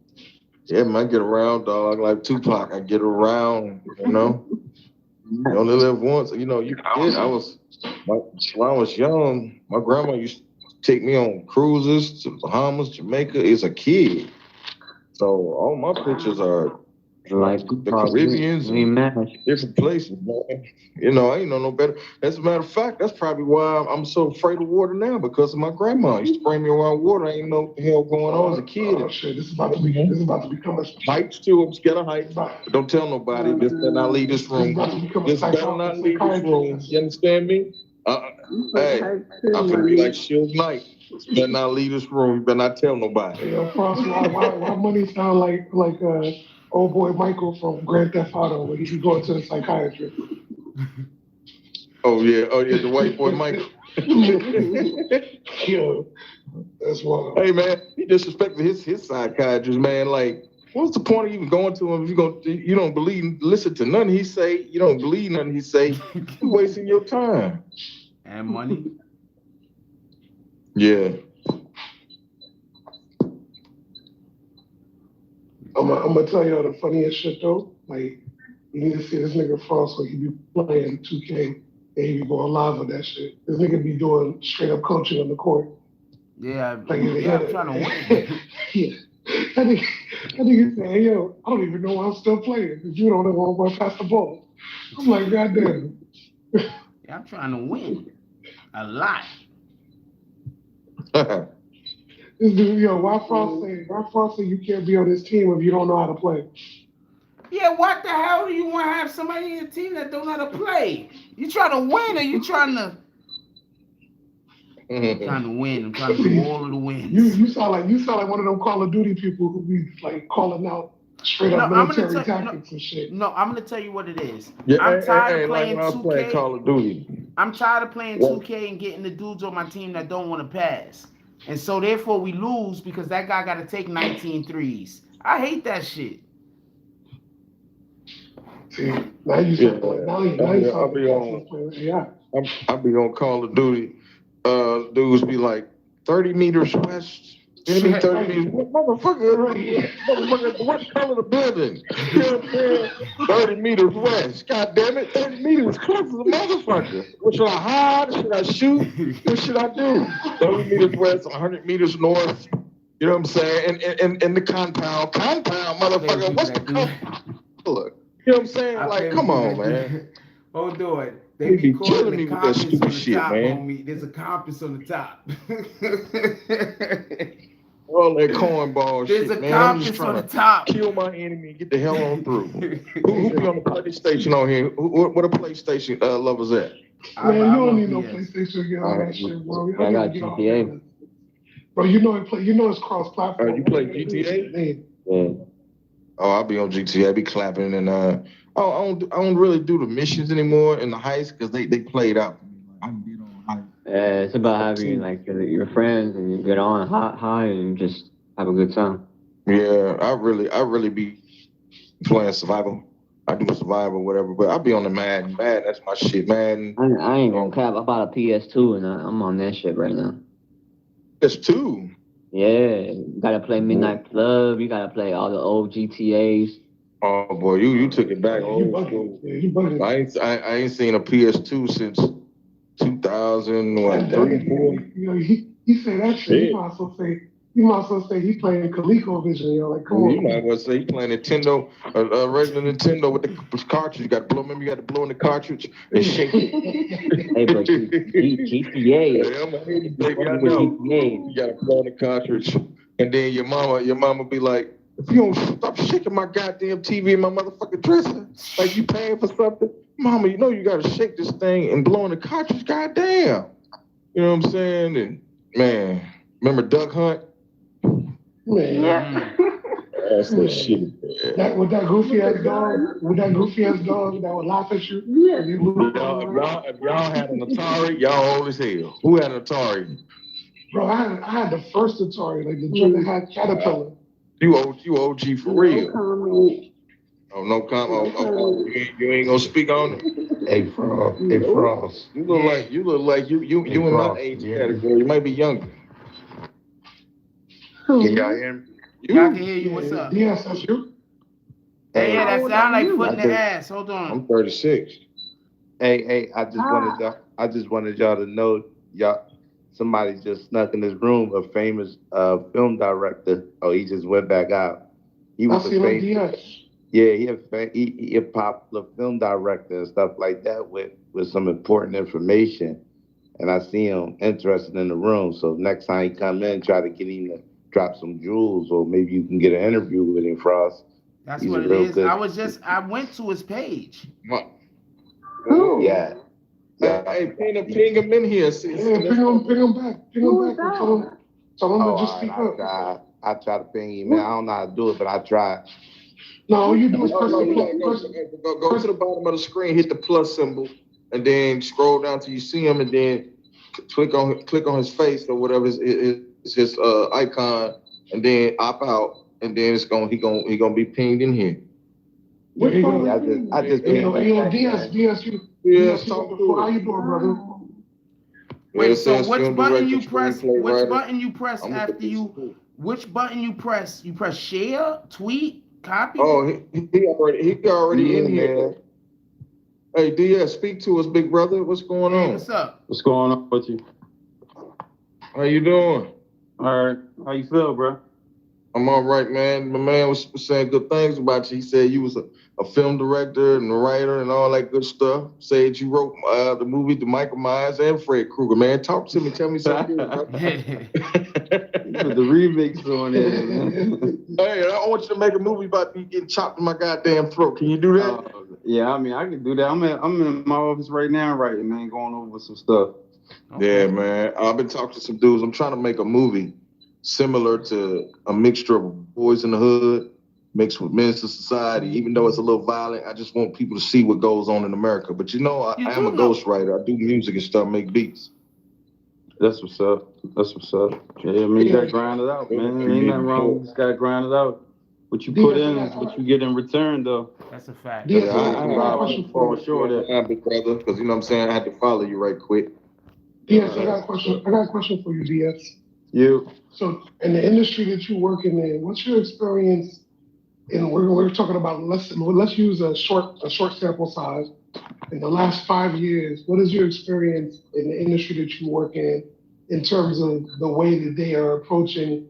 Yeah, man, I get around, dog. Like Tupac, I get around, you know. You only live once, you know. When I was young, my grandma used to take me on cruises to Bahamas, Jamaica as a kid. So all my pictures are like the Caribbeans and different places, man. You know, I ain't know no better. As a matter of fact, that's probably why I'm so afraid of water now, because of my grandma. Used to bring me around water. I ain't know what the hell going on as a kid. Oh shit, this is about to become a heights too. I'm scared of heights. But don't tell nobody. Just better not leave this room. Just better not leave this room. You understand me? Hey, I'm gonna be like Suge Knight. Better not leave this room. You better not tell nobody. Yeah, Frost, why Money sound like old boy Michael from Grand Theft Auto when he going to the psychiatrist? Oh yeah, the white boy Michael. Yo, that's wild. Hey man, he disrespected his psychiatrist, man. Like, what's the point of even going to him if you don't believe, listen to nothing he say, you don't believe nothing he say, you're wasting your time. And money. Yeah. I'm gonna tell y'all the funniest shit though. Like, you need to see this nigga Frost, so he be playing 2K and he be going live with that shit. This nigga be doing straight up coaching on the court. Yeah, Like, I'm trying to win. Yeah. That nigga say, hey, yo, I don't even know why I'm still playing because you don't know where I'm pass the ball. I'm like, goddamn. Yeah, I'm trying to win a lot. This dude, yo, why Frost say you can't be on this team if you don't know how to play? Yeah, what the hell do you want to have somebody in your team that don't know how to play? You trying to win or you trying to? I'm trying to win. I'm trying to do all of the wins. You sound like one of them Call of Duty people who be like calling out straight up military tactics and shit. No, I'm gonna tell you what it is. Yeah, I'm tired of playing like 2K. Playing Call of Duty. I'm tired of playing 2K and getting the dudes on my team that don't want to pass. And so therefore we lose because that guy got to take 19 threes. I hate that shit. See, now you I'll be on Call of Duty. Dudes be like 30 meters west. Enemy 30 meters. Motherfucker, what color the building? You know what I'm saying? 30 meters west. God damn it, 30 meters close to the motherfucker. What should I hide? Should I shoot? What should I do? 30 meters west, 100 meters north. You know what I'm saying? And the compound, motherfucker. What's the compound? Look. You know what I'm saying? Like, come on, man. Hold on. They be calling the compass on the shit, top, man. homie. There's a compass on the top. All that cornball There's shit, a man. I'm compass just on trying the to top. kill my enemy and get the hell on through. Who be on the PlayStation on here? What a PlayStation lovers at? Man, you don't need no PlayStation to get all that shit, bro. I got GTA. Bro, you know it's cross-platform. You play GTA? Yeah. Oh, I'll be on GTA. I be clapping and I don't really do the missions anymore in the heists because they played out. I can get on heists. Yeah, it's about having like your friends and you get on high and just have a good time. Yeah, I really be playing survival. I do survival, whatever, but I'll be on the Madden. That's my shit, Madden. I ain't gonna cap. I bought a PS2 and I'm on that shit right now. PS2? Yeah, you gotta play Midnight Club. You gotta play all the old GTAs. Oh boy, you took it back. I ain't seen a PS2 since 2003, 4. He say that shit. You might as well say he playing ColecoVision. Yo, like, come on. You might as well say he playing Nintendo, regular Nintendo with the cartridge. You got to blow. Remember, you got to blow in the cartridge and shake it. Hey, but GTA. Yeah, I know. You got to blow in the cartridge, and then your mama be like, if you don't stop shaking my goddamn TV in my motherfucking dresser, like you paying for something, mama, you know you got to shake this thing and blow in the cartridge. Goddamn. You know what I'm saying? And man, remember Duck Hunt? Man. Yeah. That's the shit. With that goofy ass dog that would laugh at you. Yeah. If y'all had an Atari, y'all old as hell. Who had an Atari? Bro, I had the first Atari, like the one that had Caterpillar. You OG for real. Comment. Oh, no comment. Oh, you ain't gonna speak on it. Hey, Frost. You look like you in my age category. You might be younger. Can y'all hear me? Y'all can hear you. What's up? Yes, that's you. Hey, yeah, that sound like foot in the ass. Hold on. I'm 36. Hey, I just wanted y'all to know, somebody just snuck in this room, a famous film director. Oh, he just went back out. He was he a popular film director and stuff like that with some important information. And I see him interested in the room. So next time he come in, try to get him to drop some jewels, or maybe you can get an interview with him, Frost. That's what it is. I went to his page. Who? Yeah. Hey, ping him in here. Ping him back. Who is that? Tell him to just speak up. I try to ping him, man. I don't know how to do it, but I try. No, all you do is Go to the bottom of the screen, hit the plus symbol, and then scroll down till you see him, and then click on his face or whatever his icon, and then opt out, and then he gonna be pinged in here. I just pinged DS, how you doing, brother? Wait, so which button you press? Which button you press after you? Which button you press? You press share, tweet, Copy. Oh, he already in here. man. Hey, DS, speak to us, big brother. What's going Hey, on? what's up? What's going on with you? How you doing? All right. How you feel, bro? I'm all right, man. My man was saying good things about you. He said you was a film director and a writer and all that good stuff. Said you wrote the movie to Michael Myers and Fred Krueger. Man, talk to me. Tell me something good, bro. Put the remix on there, man. Hey, I want you to make a movie about me getting chopped in my goddamn throat. Can you do that? Yeah, I mean, I can do that. I'm in my office right now writing, man, going over some stuff. Okay. Yeah, man. I've been talking to some dudes. I'm trying to make a movie similar to a mixture of Boys in the Hood mixed with Men's to Society. Even though it's a little violent, I just want people to see what goes on in America. But you know, I am a ghostwriter. I do music and stuff, make beats. That's what's up. That's what's up. Yeah, I mean, you gotta grind it out, man. Ain't nothing wrong. You just gotta grind it out. What you put in is what you get in return, though. That's a fact. DS, Yeah, I got a question for you. Sure that, big brother, because you know what I'm saying. I had to follow you right quick. DS, I got a question for you, DS. You. So, in the industry that you're working in, what's your experience? And we're talking about let's use a short sample size. In the last 5 years, what is your experience in the industry that you work in terms of the way that they are approaching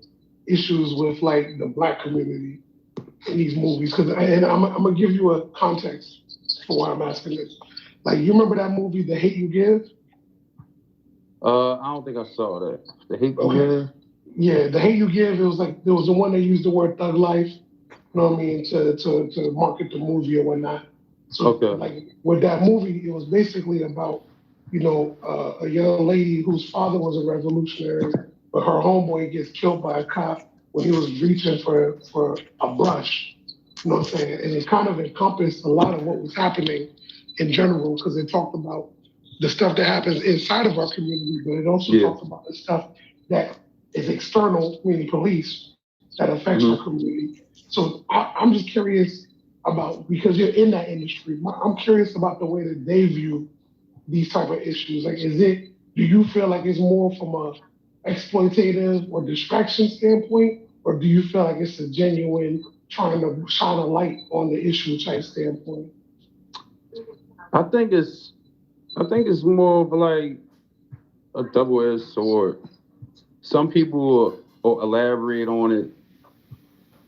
issues with like the Black community in these movies? And I'm gonna give you a context for why I'm asking this. Like, you remember that movie, The Hate You Give? I don't think I saw that. The Hate You Give? Yeah, The Hate You Give. It was like there was the one that used the word thug life. You know what I mean, to market the movie or whatnot. So, like with that movie, it was basically about, you know, a young lady whose father was a revolutionary, but her homeboy gets killed by a cop when he was reaching for a brush. You know what I'm saying? And it kind of encompassed a lot of what was happening in general, because it talked about the stuff that happens inside of our community, but it also talks about the stuff that is external, meaning police, that affects our community. So I'm just curious about, because you're in that industry, I'm curious about the way that they view these type of issues. Like, do you feel like it's more from a exploitative or distraction standpoint, or do you feel like it's a genuine trying to shine a light on the issue type standpoint? I think it's more of like a double-edged sword. Some people will elaborate on it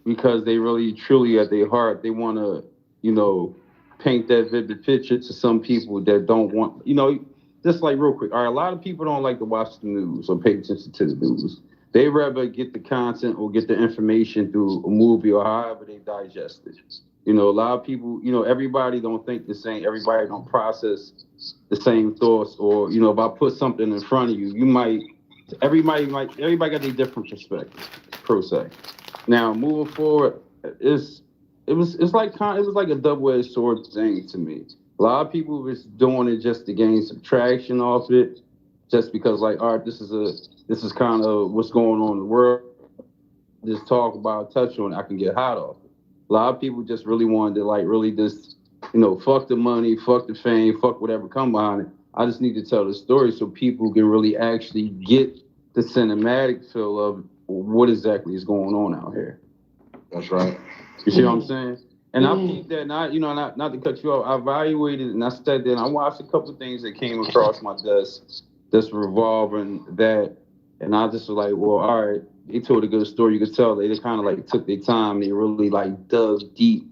because they really, truly at their heart, they want to, you know, paint that vivid picture to some people that don't want, you know, just like real quick. All right, a lot of people don't like to watch the news or pay attention to the news. They rather get the content or get the information through a movie or however they digest it. You know, a lot of people, you know, everybody don't think the same. Everybody don't process the same thoughts. Or, you know, if I put something in front of you, everybody got their different perspective, per se. Now, moving forward, it was like a double-edged sword thing to me. A lot of people was doing it just to gain subtraction off it, just because, like, all right, this is kind of what's going on in the world. Just talk about, touch on it, I can get hot off it. A lot of people just really wanted to, like, really just, you know, fuck the money, fuck the fame, fuck whatever come behind it. I just need to tell the story so people can really actually get the cinematic feel of what exactly is going on out here. That's right. You see what I'm saying? And I peeped that, not to cut you off, I evaluated and I studied and I watched a couple of things that came across my desk that's revolving that. And I just was like, well, all right, they told a good story. You could tell they kind of like took their time. They really like dug deep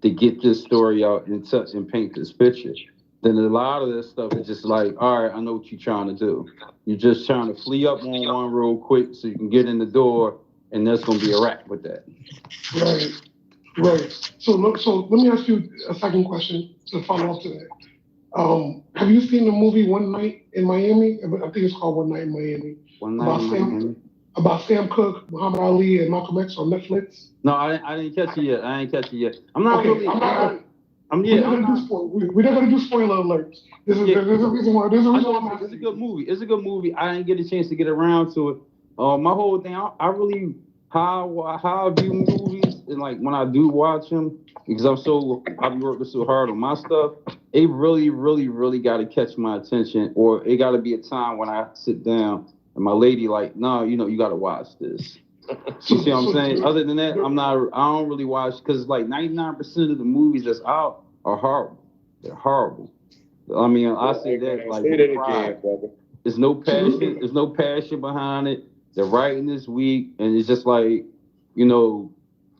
to get this story out and touch and paint this picture. Then a lot of this stuff is just like, all right, I know what you're trying to do. You're just trying to flee up on one real quick so you can get in the door, and that's going to be a wrap with that. Right. So let me ask you a second question to follow up to that. Have you seen the movie One Night in Miami? I think it's called One Night in Miami. About Sam Cooke, Muhammad Ali, and Malcolm X on Netflix? No, I didn't catch it yet. I'm not okay, really. We're not gonna do spoiler alerts. There's a reason why. It's a good movie. It's a good movie. I didn't get a chance to get around to it. My whole thing, I really how I view movies and like when I do watch them, because I be working so hard on my stuff. It really, really, really got to catch my attention, or it got to be a time when I sit down and my lady like, no, you know, you got to watch this. You see what I'm saying? Other than that, I don't really watch, because like 99% of the movies that's out are horrible. They're horrible. I mean, I say that like with pride. There's no passion. There's no passion behind it. The writing is weak, and it's just like, you know,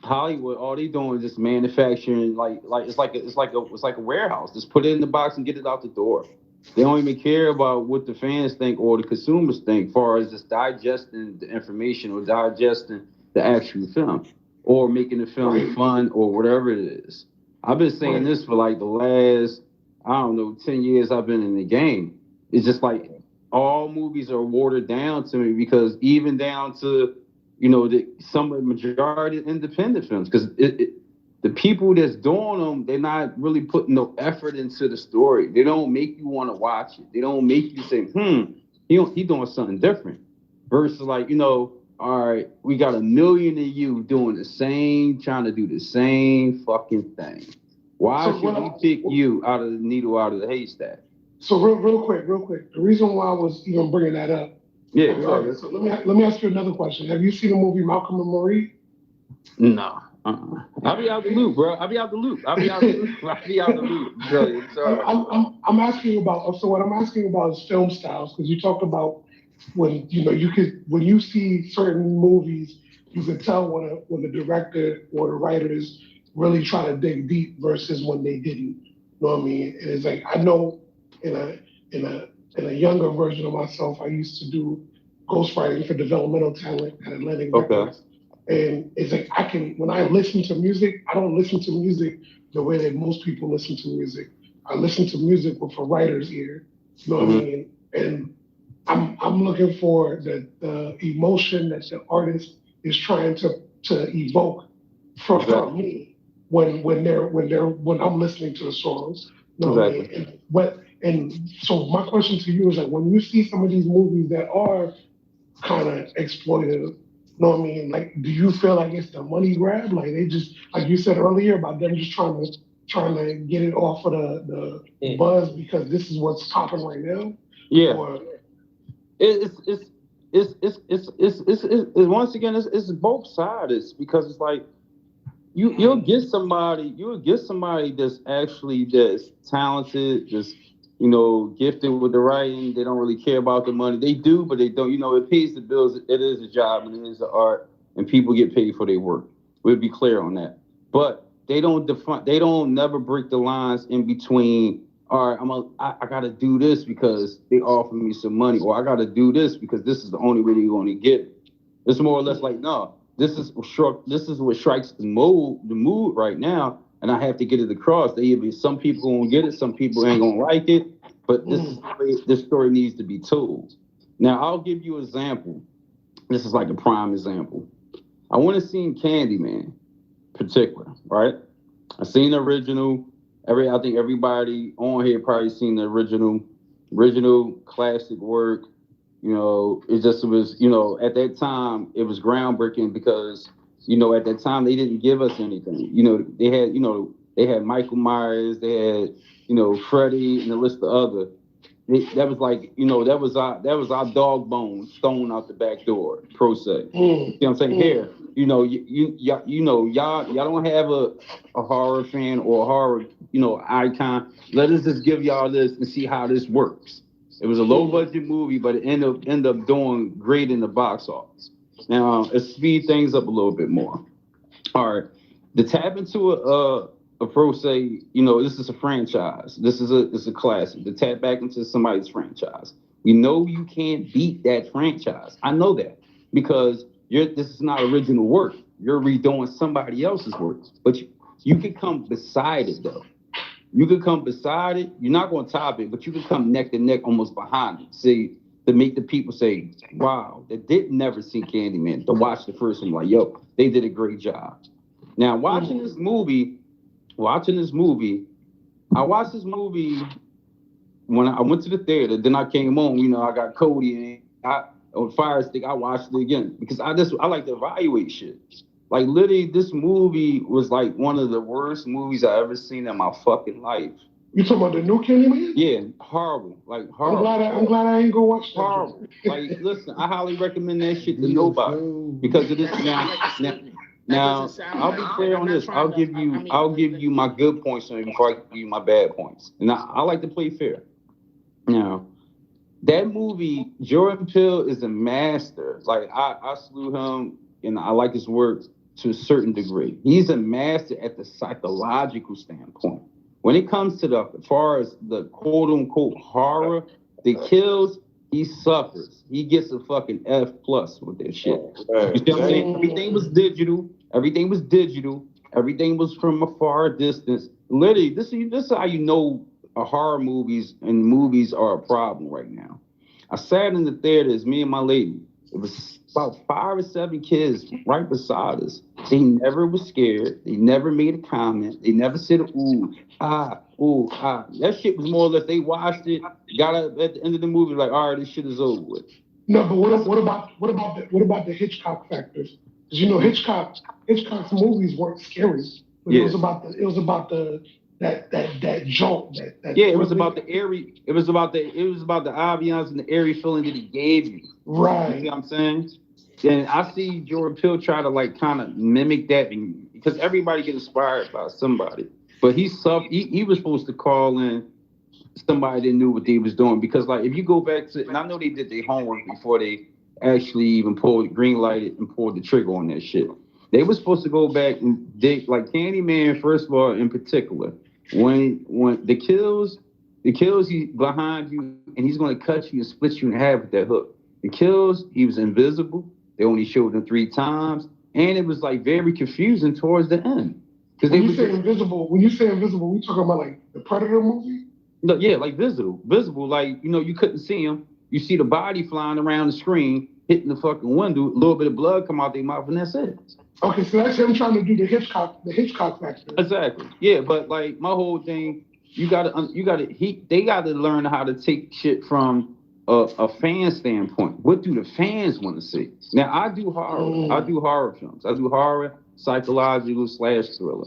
Hollywood. All they doing is just manufacturing. Like it's like a warehouse. Just put it in the box and get it out the door. They don't even care about what the fans think or the consumers think, as far as just digesting the information or digesting the actual film or making the film fun or whatever it is. I've been saying this for like the last, I don't know, 10 years I've been in the game. It's just like all movies are watered down to me, because even down to, you know, some of the majority of independent films, because the people that's doing them, they're not really putting no effort into the story. They don't make you want to watch it. They don't make you say, he doing something different. Versus like, you know, all right, we got 1 million of you doing trying to do the same fucking thing. Why should we pick you out of the needle, out of the haystack? So real quick. The reason why I was even bringing that up. Yeah. So let me ask you another question. Have you seen the movie Malcolm and Marie? No. I'll be out the loop, bro. I'll be out the loop. I'm asking about. So what I'm asking about is film styles, because you talked about when you see certain movies, you can tell when the director or the writers really try to dig deep versus when they didn't. You know what I mean? And it's like, I know in a younger version of myself, I used to do ghostwriting for developmental talent at Atlantic Records. And it's like, when I listen to music, I don't listen to music the way that most people listen to music. I listen to music with a writer's ear. You know what I mean? And I'm looking for the emotion that the artist is trying to evoke from me when I'm listening to the songs. You know what I mean? And so my question to you is, like, when you see some of these movies that are kind of exploitative, you know what I mean? Like, do you feel like it's the money grab? Like, they just, like you said earlier, about them just trying to get it off of the buzz because this is what's popping right now? Yeah. Or, it's once again, it's both sides, because it's like you'll get somebody that's talented, that's, you know, gifted with the writing. They don't really care about the money. They do, but they don't. You know, it pays the bills. It is a job, and it is an art, and people get paid for their work. We'll be clear on that. But they don't never break the lines in between. All right, I gotta do this because they offer me some money, or I gotta do this because this is the only way they're gonna get it. It's more or less like, no, this is what strikes the mood right now. And I have to get it across. Some people gonna get it, some people ain't gonna like it, but this is the way this story needs to be told. Now, I'll give you an example. This is like a prime example. I want to see Candyman, particular, right? I seen the original. I think everybody on here probably seen the original classic work. You know, it was, you know, at that time it was groundbreaking, because, you know, at that time they didn't give us anything. You know, they had Michael Myers, they had, you know, Freddy, and the list of other. That was like, you know, that was our dog bones thrown out the back door, pro se. You know what I'm saying? Here, you know, y'all don't have a horror fan or a horror, you know, icon. Let us just give y'all this and see how this works. It was a low budget movie, but it ended up doing great in the box office. Now, let's speed things up a little bit more. All right, to tap into a pro se, you know, this is a franchise. This is a classic. To tap back into somebody's franchise, we know you can't beat that franchise. I know that, because this is not original work. You're redoing somebody else's work, but you can come beside it though. You could come beside it. You're not going to top it, but you can come neck to neck, almost behind it. See, to make the people say, wow, that didn't never see Candyman, to watch the first one, like, yo, they did a great job. Now, watching this movie, I watched this movie when I went to the theater. Then I came home, you know, I got Cody and on Fire Stick, I watched it again, because I like to evaluate shit. Like, literally, this movie was like one of the worst movies I ever seen in my fucking life. You talking about the new Candyman? Yeah, horrible. Like I'm horrible. glad I ain't go watch that. Horrible. Like, listen, I highly recommend that shit to nobody because it is now. I'll be clear on this. I'll give you my good points on it before I give you my bad points. And I like to play fair. Now, that movie, Jordan Peele is a master. Like I salute him and I like his work to a certain degree. He's a master at the psychological standpoint. When it comes to as far as the quote unquote horror, the kills, he suffers. He gets a fucking F+ with that shit. You see what I'm saying? Everything was digital. Everything was from a far distance. Literally, this is how you know horror movies are a problem right now. I sat in the theaters, me and my lady. It was about 5 or 7 kids right beside us. They never was scared. They never made a comment. They never said, ooh, ah. That shit was more or less, they watched it, got up at the end of the movie, like, all right, this shit is over with. No, but what about the Hitchcock factors? Because you know Hitchcock's movies weren't scary. But it was about that jolt. It was about the ambiance and the airy feeling that he gave you. Right. You see what I'm saying? And I see Jordan Peele try to like kind of mimic that because everybody gets inspired by somebody. But he was supposed to call in somebody that knew what they was doing. Because like if you go back to, and I know they did their homework before they actually even green lighted and pulled the trigger on that shit. They were supposed to go back and dig, like Candyman, first of all, in particular, when the kills, he's behind you and he's going to cut you and split you in half with that hook. The kills, he was invisible. They only showed him 3 times. And it was like very confusing towards the end. When you say invisible, we talking about like the Predator movie? No, yeah, like visible, like, you know, you couldn't see him. You see the body flying around the screen, hitting the fucking window, a little bit of blood come out their mouth, and that's it. Okay, so that's him trying to do the Hitchcock factor. Exactly. Yeah, but like my whole thing, they gotta learn how to take shit from a fan standpoint. What do the fans want to see? Now I do horror. I do horror films. I do horror, psychological / thriller.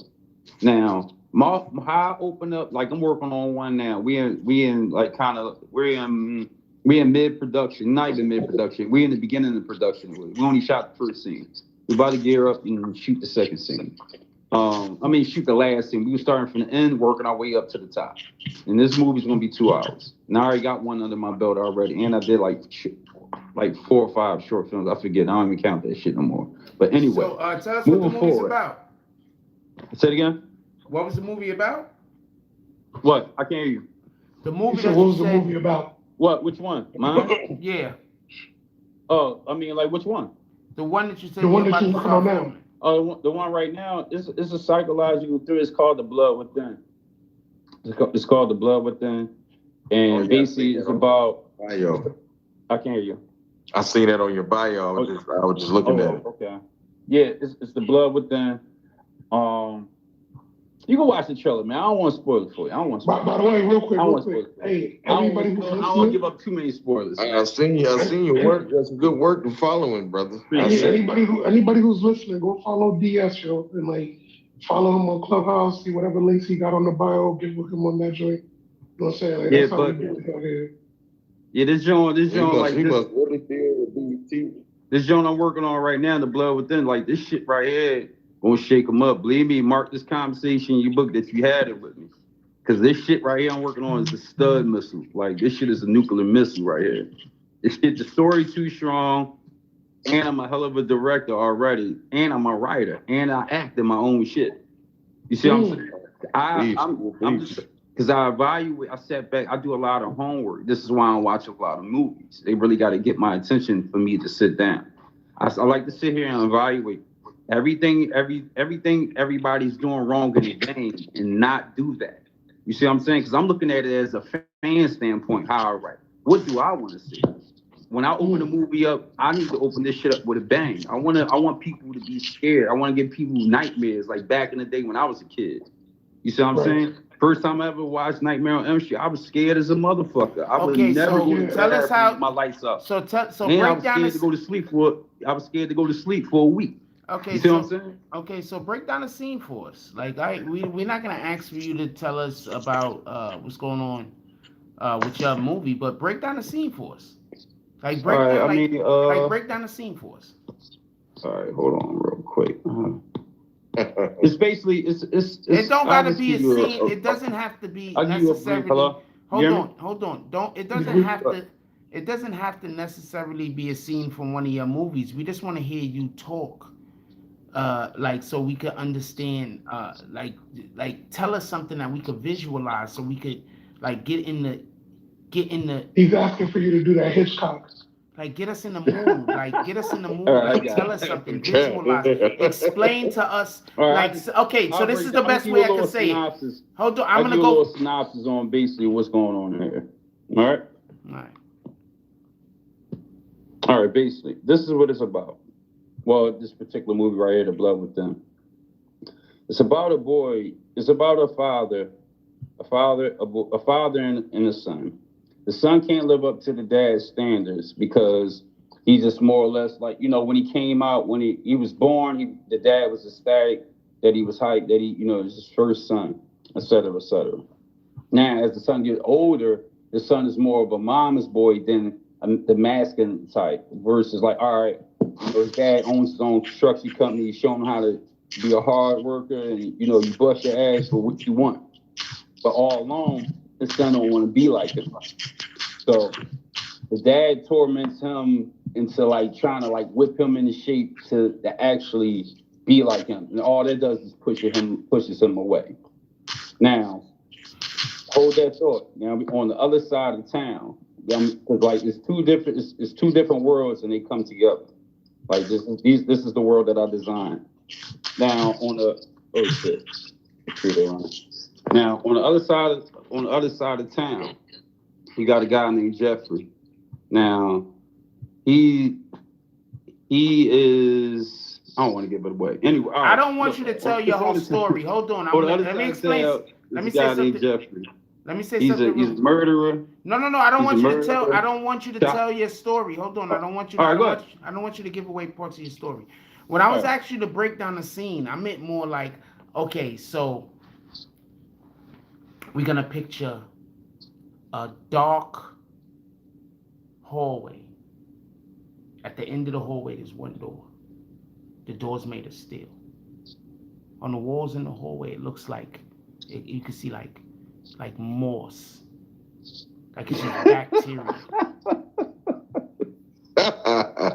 Now, how I open up, like I'm working on one now. We're in mid-production, not even mid-production. We're in the beginning of production. We only shot the first scene. We're about to gear up and shoot the second scene. Shoot the last scene. We were starting from the end, working our way up to the top. And this movie's gonna be 2 hours. And I already got one under my belt already. And I did like 4 or 5 short films. I forget. I don't even count that shit no more. But anyway, so tell us what the movie's about. Say it again. What was the movie about? What? I can't hear you. The movie. So what was the movie about? What? Which one? Mine? Yeah. Oh, like which one? The one that you said. The one that you're working on now. Oh, the one right now is a psychological thriller. It's called The Blood Within. It's called The Blood Within, and basically it's about. Bio. I can't hear you. I seen that on your bio. I was just looking at it. Okay. Yeah, it's The Blood Within. You can watch the trailer, man. I don't want to spoil it for you. By the way, real quick. Hey, everybody who's listening. I don't want to give up too many spoilers. I seen your work. That's good work to following, brother. Anybody who's listening, go follow DS Show and like follow him on Clubhouse. See whatever links he got on the bio. Get with him on that joint. You know what I'm saying? Like, that's how we do it out here. Yeah, this joint must really deal with BT. This joint I'm working on right now, The Blood Within, like this shit right here. Gonna shake them up. Believe me, mark this conversation in your book that you had it with me. Because this shit right here I'm working on is a stud missile. Like, this shit is a nuclear missile right here. This shit, the story too strong, and I'm a hell of a director already, and I'm a writer, and I act in my own shit. You see what I'm saying? I'm just, because I evaluate, I sat back, I do a lot of homework. This is why I don't watch a lot of movies. They really got to get my attention for me to sit down. I like to sit here and evaluate everything everybody's doing wrong in the game and not do that. You see what I'm saying? Because I'm looking at it as a fan standpoint. How I write. What do I want to see? When I open the movie up, I need to open this shit up with a bang. I want people to be scared. I want to give people nightmares like back in the day when I was a kid. You see what I'm saying? First time I ever watched Nightmare on Elm Street, I was scared as a motherfucker. I was never going to tell us how my lights up. So and break down I was scared to go to sleep for a week. Okay, You see what I'm so saying? okay, so break down the scene for us. Like, we're not gonna ask for you to tell us about what's going on with your movie, but break down the scene for us. Like, All break right, down I mean, break down the scene for us. all right, hold on real quick. It's basically, It don't I'll gotta just be a give you scene. It doesn't have to be I'll give you a brief, necessarily. hello? You hear me? Hold on. Don't. It doesn't have to. It doesn't have to necessarily be a scene from one of your movies. We just want to hear you talk, like, so we could understand. Like tell us something that we could visualize, so we could like get in the. He's asking for you to do that Hitchcock. Like, get us in the mood. Like, get us in the mood. All right, I Like, got tell it. us something. Visualize. Explain to us. All right, Like, okay, so this is the best way I can say it. Hold on, I'm gonna give you a go. little synopsis on basically what's going on here. All right? All right. All right, basically, this is what it's about. Well, this particular movie right here, The Blood with Them. It's about a boy. It's about a father and a son. The son can't live up to the dad's standards because he's just more or less like, when he came out, when he was born, the dad was ecstatic that he was hyped, that it was his first son, et cetera, et cetera. Now, as the son gets older, the son is more of a mama's boy than the masculine type versus like, all right, his dad owns his own construction company. He's showing him how to be a hard worker and, you bust your ass for what you want. But all along, his son don't want to be like him. So the dad torments him into like trying to like whip him into shape to actually be like him. And all that does is pushes him away. Now, hold that thought. Now on the other side of town, because like it's two different worlds and they come together. Like this is the world that I designed. Now on the Now on the other side of town, you got a guy named Jeffrey. Now he is. I don't want to give it away. Anyway, I don't want you to tell your whole story. Hold on. Let me explain. Let me say something. Jeffrey. Let me say something. He's a murderer. No. I don't want you to tell. I don't want you to tell your story. Hold on. I don't want you. I don't want you to give away parts of your story. When I was asking you to break down the scene, I meant more like, okay, so we're gonna picture a dark hallway. At the end of the hallway, there's one door. The door's made of steel. On the walls in the hallway, it looks like you can see like moss, like it's just bacteria.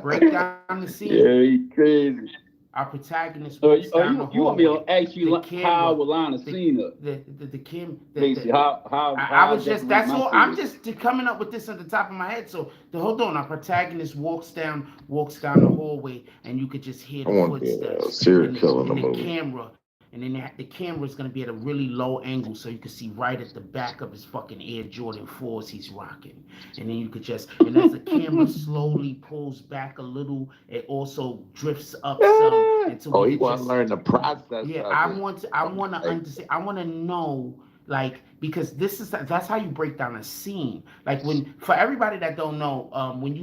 Break down the scene. Yeah, you crazy. Our protagonist walks down the hallway. You want me to ask you how I would line the scene up? The Kim. I was just. That's all. I'm just coming up with this at the top of my head. So hold on. Our protagonist walks down the hallway, and you could just hear the footsteps. Serial killer in the and the movie. camera. And then the camera's gonna be at a really low angle, so you can see right at the back of his fucking Air Jordan 4s he's rocking. And then you could and as the camera slowly pulls back a little, it also drifts up some until he wants to learn the process. Yeah, I want to understand. I want to know, like, because that's how you break down a scene. Like for everybody that don't know, when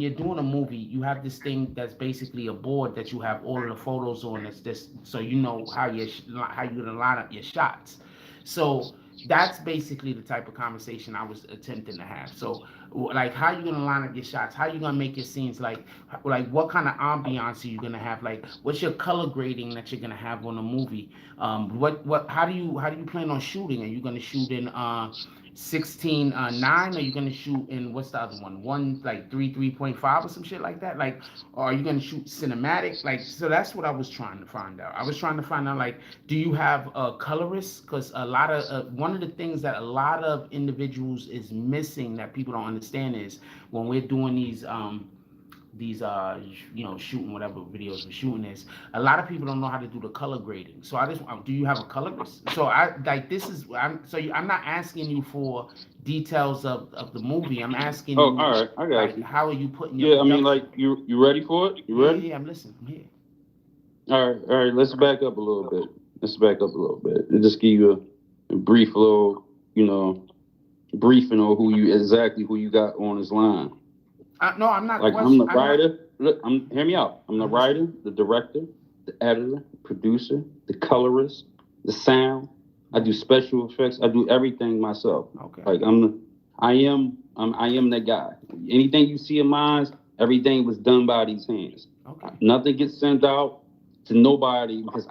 you're doing a movie, you have this thing that's basically a board that you have all of the photos on. That's just so you know how you're gonna line up your shots. So that's basically the type of conversation I was attempting to have. So like, how you gonna line up your shots? How you gonna make your scenes? Like what kind of ambiance are you gonna have? Like, what's your color grading that you're gonna have on a movie? How do you plan on shooting? Are you gonna shoot in 16:9? Are you gonna shoot in what's the other one? 3.5 or some shit like that? Like, or are you gonna shoot cinematic? Like, so that's what I was trying to find out. I was trying to find out, like, do you have colorists? Because a lot of one of the things that a lot of individuals is missing that people don't understand is when we're doing these shooting whatever videos we're shooting is, a lot of people don't know how to do the color grading. So do you have a colorist? So I'm not asking you for details of the movie. I'm asking you, all right, I got you. How are you putting your I mean, like, you ready for it? You ready? Yeah, I'm listening. I'm here. All right, let's back up a little bit. It'll just give you a brief little, briefing on who you got on this line. No, I'm not. Like, I'm the writer. look, hear me out. I'm the writer, the director, the editor, producer, the colorist, the sound. I do special effects. I do everything myself. Okay. Like I am that guy. Anything you see in mine, everything was done by these hands. Okay. Nothing gets sent out to nobody because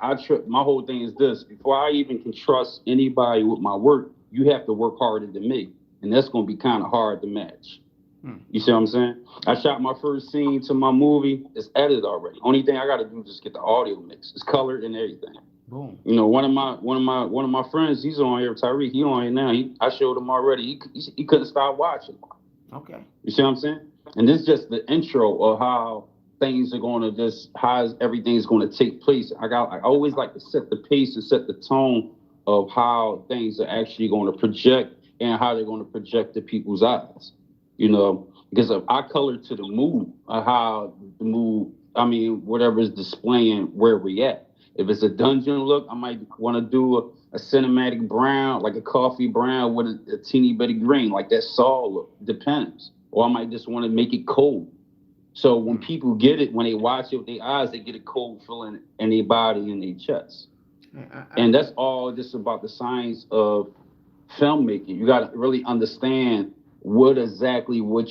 my whole thing is this: before I even can trust anybody with my work, you have to work harder than me, and that's gonna be kind of hard to match. You see what I'm saying? I shot my first scene to my movie. It's edited already. Only thing I got to do is just get the audio mix. It's colored and everything. Boom. You know, one of my friends, he's on here, Tyreek. He on here now. I showed him already. He couldn't stop watching. Okay. You see what I'm saying? And this is just the intro of how things are going to how everything's going to take place. I always like to set the pace and set the tone of how things are actually going to project and how they're going to project to people's eyes. You know, because I color to the mood of how the mood, whatever is displaying where we at. If it's a dungeon look, I might want to do a cinematic brown, like a coffee brown with a teeny bitty green, like that Saul look. Depends. Or I might just want to make it cold. So when people get it, when they watch it with their eyes, they get a cold feeling in their body and their chest. And that's all just about the science of filmmaking. You got to really understand what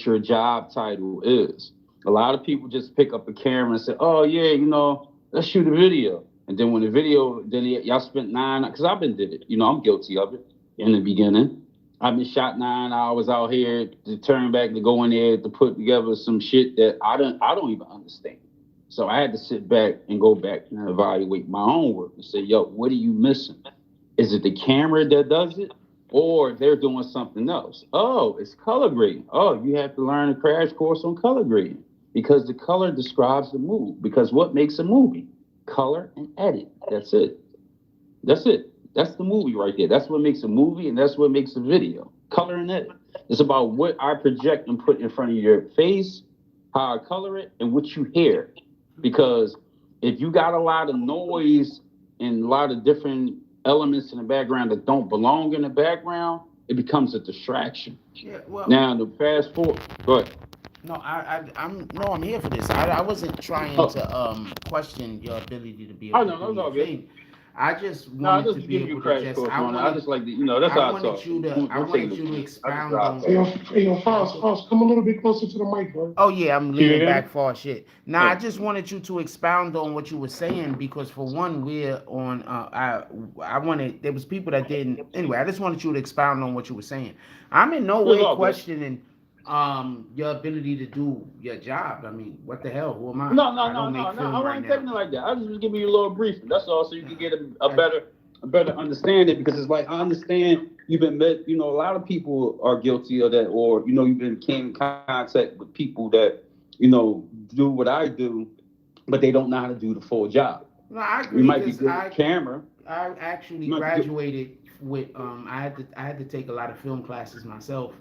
your job title is. A lot of people just pick up a camera and say, oh yeah, let's shoot a video. And then when the video, y'all spent 9, because I've been did it. I'm guilty of it in the beginning. I've been shot 9 hours out here to turn back to go in there to put together some shit that I don't even understand. So I had to sit back and go back and evaluate my own work and say, yo, what are you missing? Is it the camera that does it? Or they're doing something else. Oh, it's color grading. Oh, you have to learn a crash course on color grading because the color describes the mood. Because what makes a movie? Color and edit. That's it. That's the movie right there. That's what makes a movie and that's what makes a video. Color and edit. It's about what I project and put in front of your face, how I color it, and what you hear. Because if you got a lot of noise and a lot of different elements in the background that don't belong in the background, it becomes a distraction. Yeah, well, now the fast forward. Go ahead. No, I'm here for this. I wasn't trying to question your ability to be able to do your thing. I just wanted to be able to just. I just like that's how I talk. I wanted you to expound on. Hey, Faust, come a little bit closer to the mic, bro. Oh yeah, I'm leaning back far. Shit. Now I just wanted you to expound on what you were saying because for one, we're on. I wanted. There was people that didn't. Anyway, I just wanted you to expound on what you were saying. I'm in no way questioning your ability to do your job. I mean, what the hell? Who am I? No. I wasn't taking it like that. I was just giving you a little briefing. That's all, so you can get a better understanding. Because it's like I understand you've been met. A lot of people are guilty of that, or you've been in contact with people that do what I do, but they don't know how to do the full job. No, I agree. You might be good with camera. I actually graduated with I had to take a lot of film classes myself.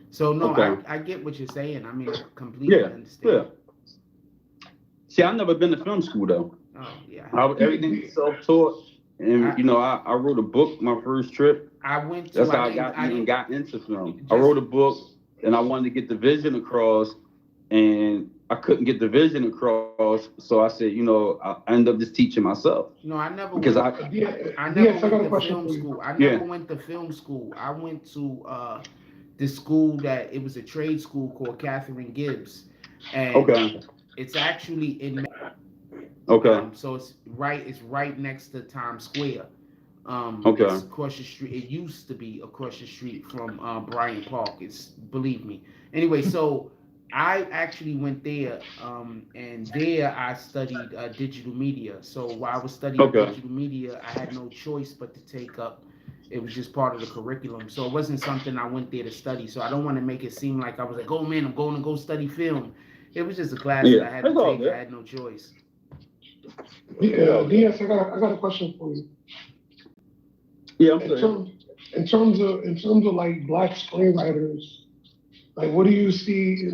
So no, okay. I get what you're saying. I mean, I completely understand. Yeah. See, I've never been to film school though. Oh yeah. Everything self-taught, and I wrote a book my first trip. That's how I got into film. I wrote a book, and I wanted to get the vision across, and I couldn't get the vision across. So I said, I ended up just teaching myself. No, I never went to film school. I never went to film school. I went to this school that it was a trade school called Catherine Gibbs, and it's actually in. So it's right next to Times Square. It's across the street. It used to be across the street from Bryant Park. Believe me. Anyway, so I actually went there, and there I studied digital media. So while I was studying digital media, I had no choice but to take up. It was just part of the curriculum. So it wasn't something I went there to study. So I don't want to make it seem like I was like, oh man, I'm going to go study film. It was just a class that I had to take. I had no choice. Yeah, DS, I got a question for you. Yeah, I'm sorry. In terms of like black screenwriters, like what do you see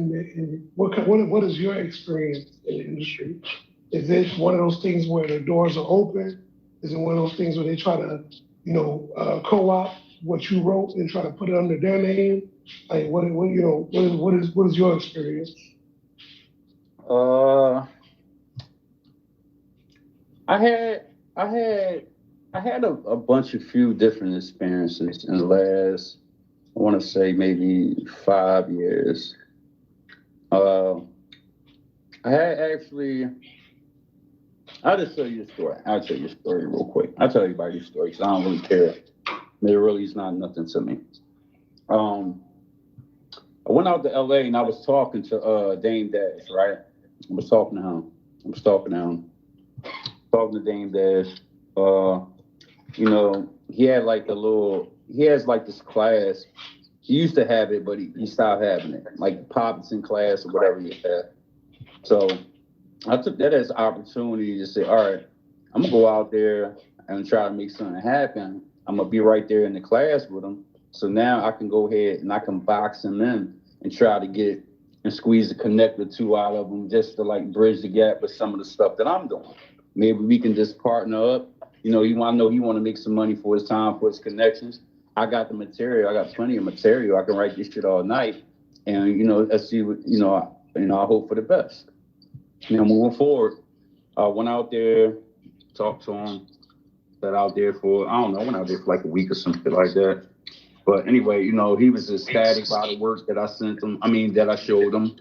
what is your experience in the industry? Is it one of those things where the doors are open? Is it one of those things where they try to co-op what you wrote and try to put it under their name? Like what is your experience? I had a bunch of few different experiences in the last, I want to say maybe 5 years. I had actually, I'll just tell you a story. I'll tell you a story real quick. I'll tell everybody a story because I don't really care. It really is not nothing to me. I went out to LA and I was talking to Dame Dash, right? I was talking to him. Talking to Dame Dash. You know, he has like this class. He used to have it, but he stopped having it, like Poppins class or whatever he had. So I took that as an opportunity to say, all right, I'm gonna go out there and try to make something happen. I'm gonna be right there in the class with him. So now I can go ahead and I can box him in and try to get and squeeze a connect or two out of him just to like bridge the gap with some of the stuff that I'm doing. Maybe we can just partner up. You know, I know he want to make some money for his time, for his connections. I got the material. I got plenty of material. I can write this shit all night. And, you know, let's see what, I hope for the best. You know, moving forward, I went out there, talked to him, got out there for, I went out there for like a week or something like that. But anyway, you know, he was ecstatic by the work that I that I showed him.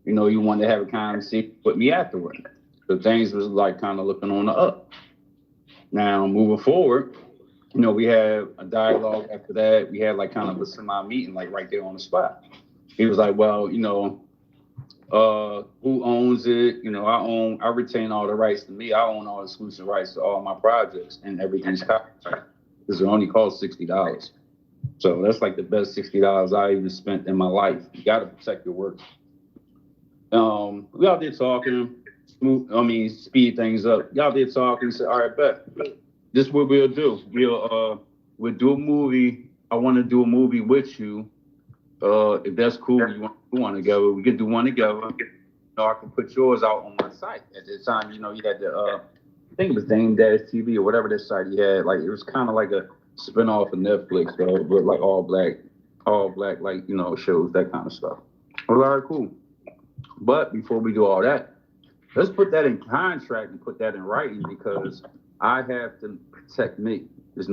You know, he wanted to have a conversation with me afterward. So things was like kind of looking on the up. Now, moving forward, you know, we had a dialogue after that. We had like kind of a semi-meeting, like right there on the spot. He was like, well, you know, who owns it? You know, I retain all the rights to me. I own all the exclusive rights to all my projects and everything's copyrighted. Because it only costs $60. So that's like the best $60 I even spent in my life. You got to protect your work. We out there talking, speed things up. Y'all there talking, said, all right, bet. This is what we'll do. We'll do a movie. I want to do a movie with you. If that's cool, you want to do one together, we can do one together. You know, I can put yours out on my site. At the time, you know, you had the, I think it was Dame Dash TV or whatever that site you had. Like, it was kind of like a spinoff of Netflix, though, but like all black, like, you know, shows, that kind of stuff. All right, cool. But before we do all that, let's put that in contract and put that in writing because I have to protect me. It's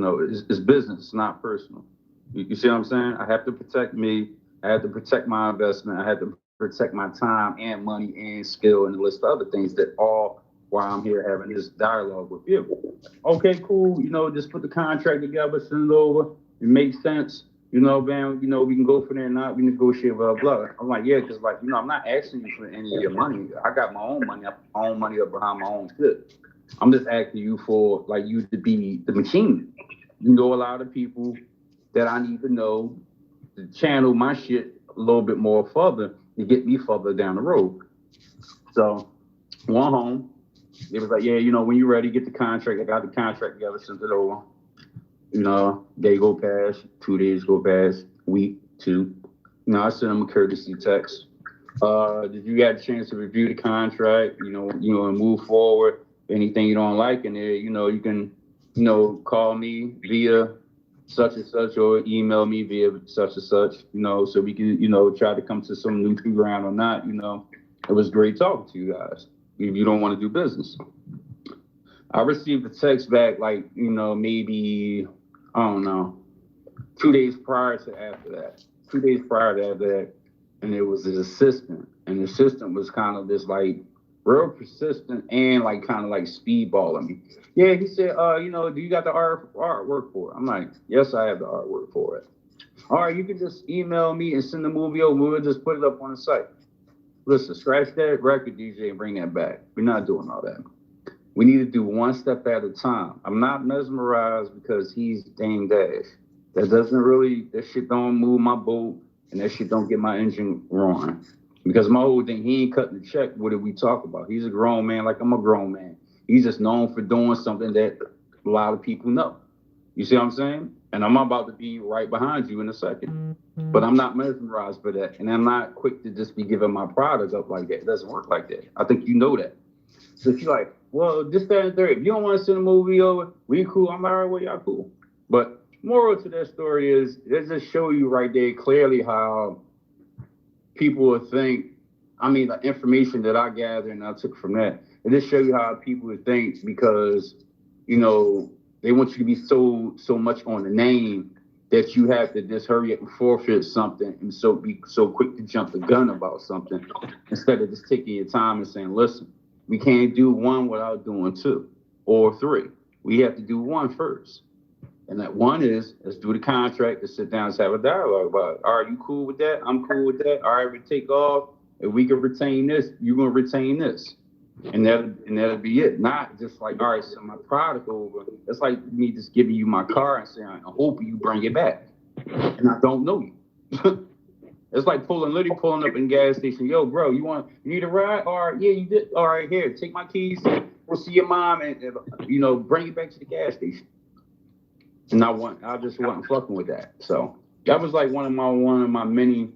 business, it's not personal. You see what I'm saying? I have to protect me. I have to protect my investment. I have to protect my time and money and skill and a list of other things that all while I'm here having this dialogue with you. Okay, cool. You know, just put the contract together, send it over. It makes sense. You know, man, you know, we can go for there and not, we negotiate, blah, blah. I'm like, yeah, because, like, you know, I'm not asking you for any of your money. I got my own money. I put my own money up behind my own shit. I'm just asking you for, like, you to be the machine. You know a lot of people that I need to know to channel my shit a little bit more further to get me further down the road. So, went home. It was like, yeah, you know, when you're ready, get the contract. I got the contract together, sent it over. You know, day go past, 2 days go past, week, 2. You know, I sent them a courtesy text. Did you get a chance to review the contract? You know, and move forward. Anything you don't like in there, you know, you can, you know, call me via such and such or email me via such and such, you know, so we can, you know, try to come to some neutral ground or not, you know. It was great talking to you guys. If you don't want to do business. I received a text back like, you know, maybe, I don't know, 2 days prior to after that. 2 days prior to after that. And it was his assistant. And the assistant was kind of this like real persistent and like kind of like speedballing me. Yeah, he said, you know, do you got the artwork for it? I'm like, yes, I have the artwork for it. All right, you can just email me and send the movie over. We'll just put it up on the site. Listen, scratch that record, DJ, and bring that back. We're not doing all that. We need to do one step at a time. I'm not mesmerized because he's Dame Dash. That shit don't move my boat, and that shit don't get my engine roaring. Because my whole thing, he ain't cutting the check. What did we talk about? He's a grown man like I'm a grown man. He's just known for doing something that a lot of people know. You see what I'm saying? And I'm about to be right behind you in a second. But I'm not mesmerized by that. And I'm not quick to just be giving my products up like that. It doesn't work like that. I think you know that. So if you're like, well, this, that, and third, if you don't want to send a movie over, we cool. I'm all right, well, y'all cool. But moral to that story is, it just show you right there clearly how people will think the information that I gathered and I took from that, it just show you how people think because, you know, they want you to be so much on the name that you have to just hurry up and forfeit something and so be so quick to jump the gun about something instead of just taking your time and saying, listen, we can't do one without doing two or three. We have to do one first. And that one is, let's do the contract, let's sit down and have a dialogue about it. All right, you cool with that? I'm cool with that. All right, we take off. If we can retain this, you're going to retain this. And that'll be it. Not just like, all right, so my product over. It's like me just giving you my car and saying, I hope you bring it back. And I don't know you. It's like literally pulling up in the gas station. Yo, bro, you need a ride? All right, yeah, you did. All right, here, take my keys. We'll see your mom and you know, bring it back to the gas station. And I just wasn't fucking with that. So that was like one of my many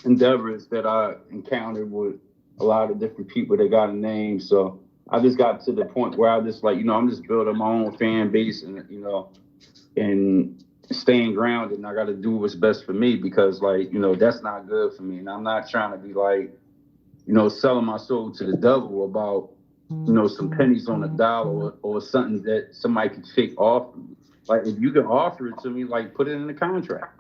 endeavors that I encountered with a lot of different people that got a name. So I just got to the point where I just like, you know, I'm just building my own fan base and, you know, and staying grounded. And I got to do what's best for me because, like, you know, that's not good for me. And I'm not trying to be like, you know, selling my soul to the devil about, you know, some pennies on a dollar or something that somebody can take off me. Like, if you can offer it to me, like, put it in the contract.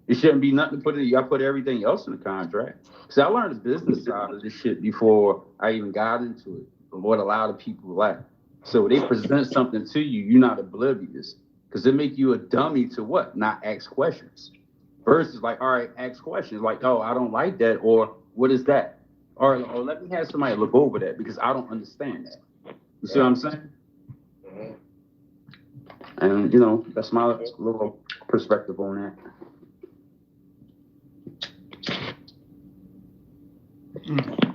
It shouldn't be nothing to put in. I put everything else in the contract. So I learned the business side of this shit before I even got into it, what a lot of people lack. So they present something to you, you're not oblivious. Because it make you a dummy to what? Not ask questions. Versus like, all right, ask questions. Like, oh, I don't like that. Or what is that? Or let me have somebody look over that because I don't understand that. You see what I'm saying? Mm-hmm. And, you know, that's my little perspective on that.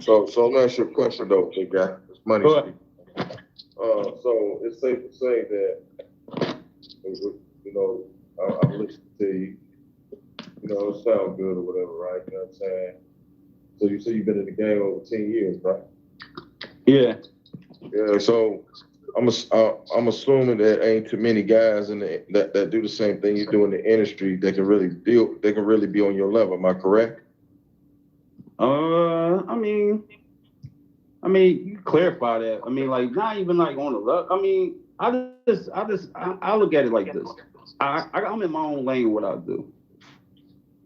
So let me ask you a question though, big guy. It's money. So it's safe to say that, you know, I'm listening to you. You know, it sounds good or whatever, right? You know what I'm saying? So you say you've been in the game over 10 years, right? Yeah. Yeah. So I'm assuming that ain't too many guys that do the same thing you do in the industry that can really be on your level. Am I correct? I mean, you clarify that. I mean, like, not even like on the level. I mean, I look at it like this. I'm in my own lane what I do.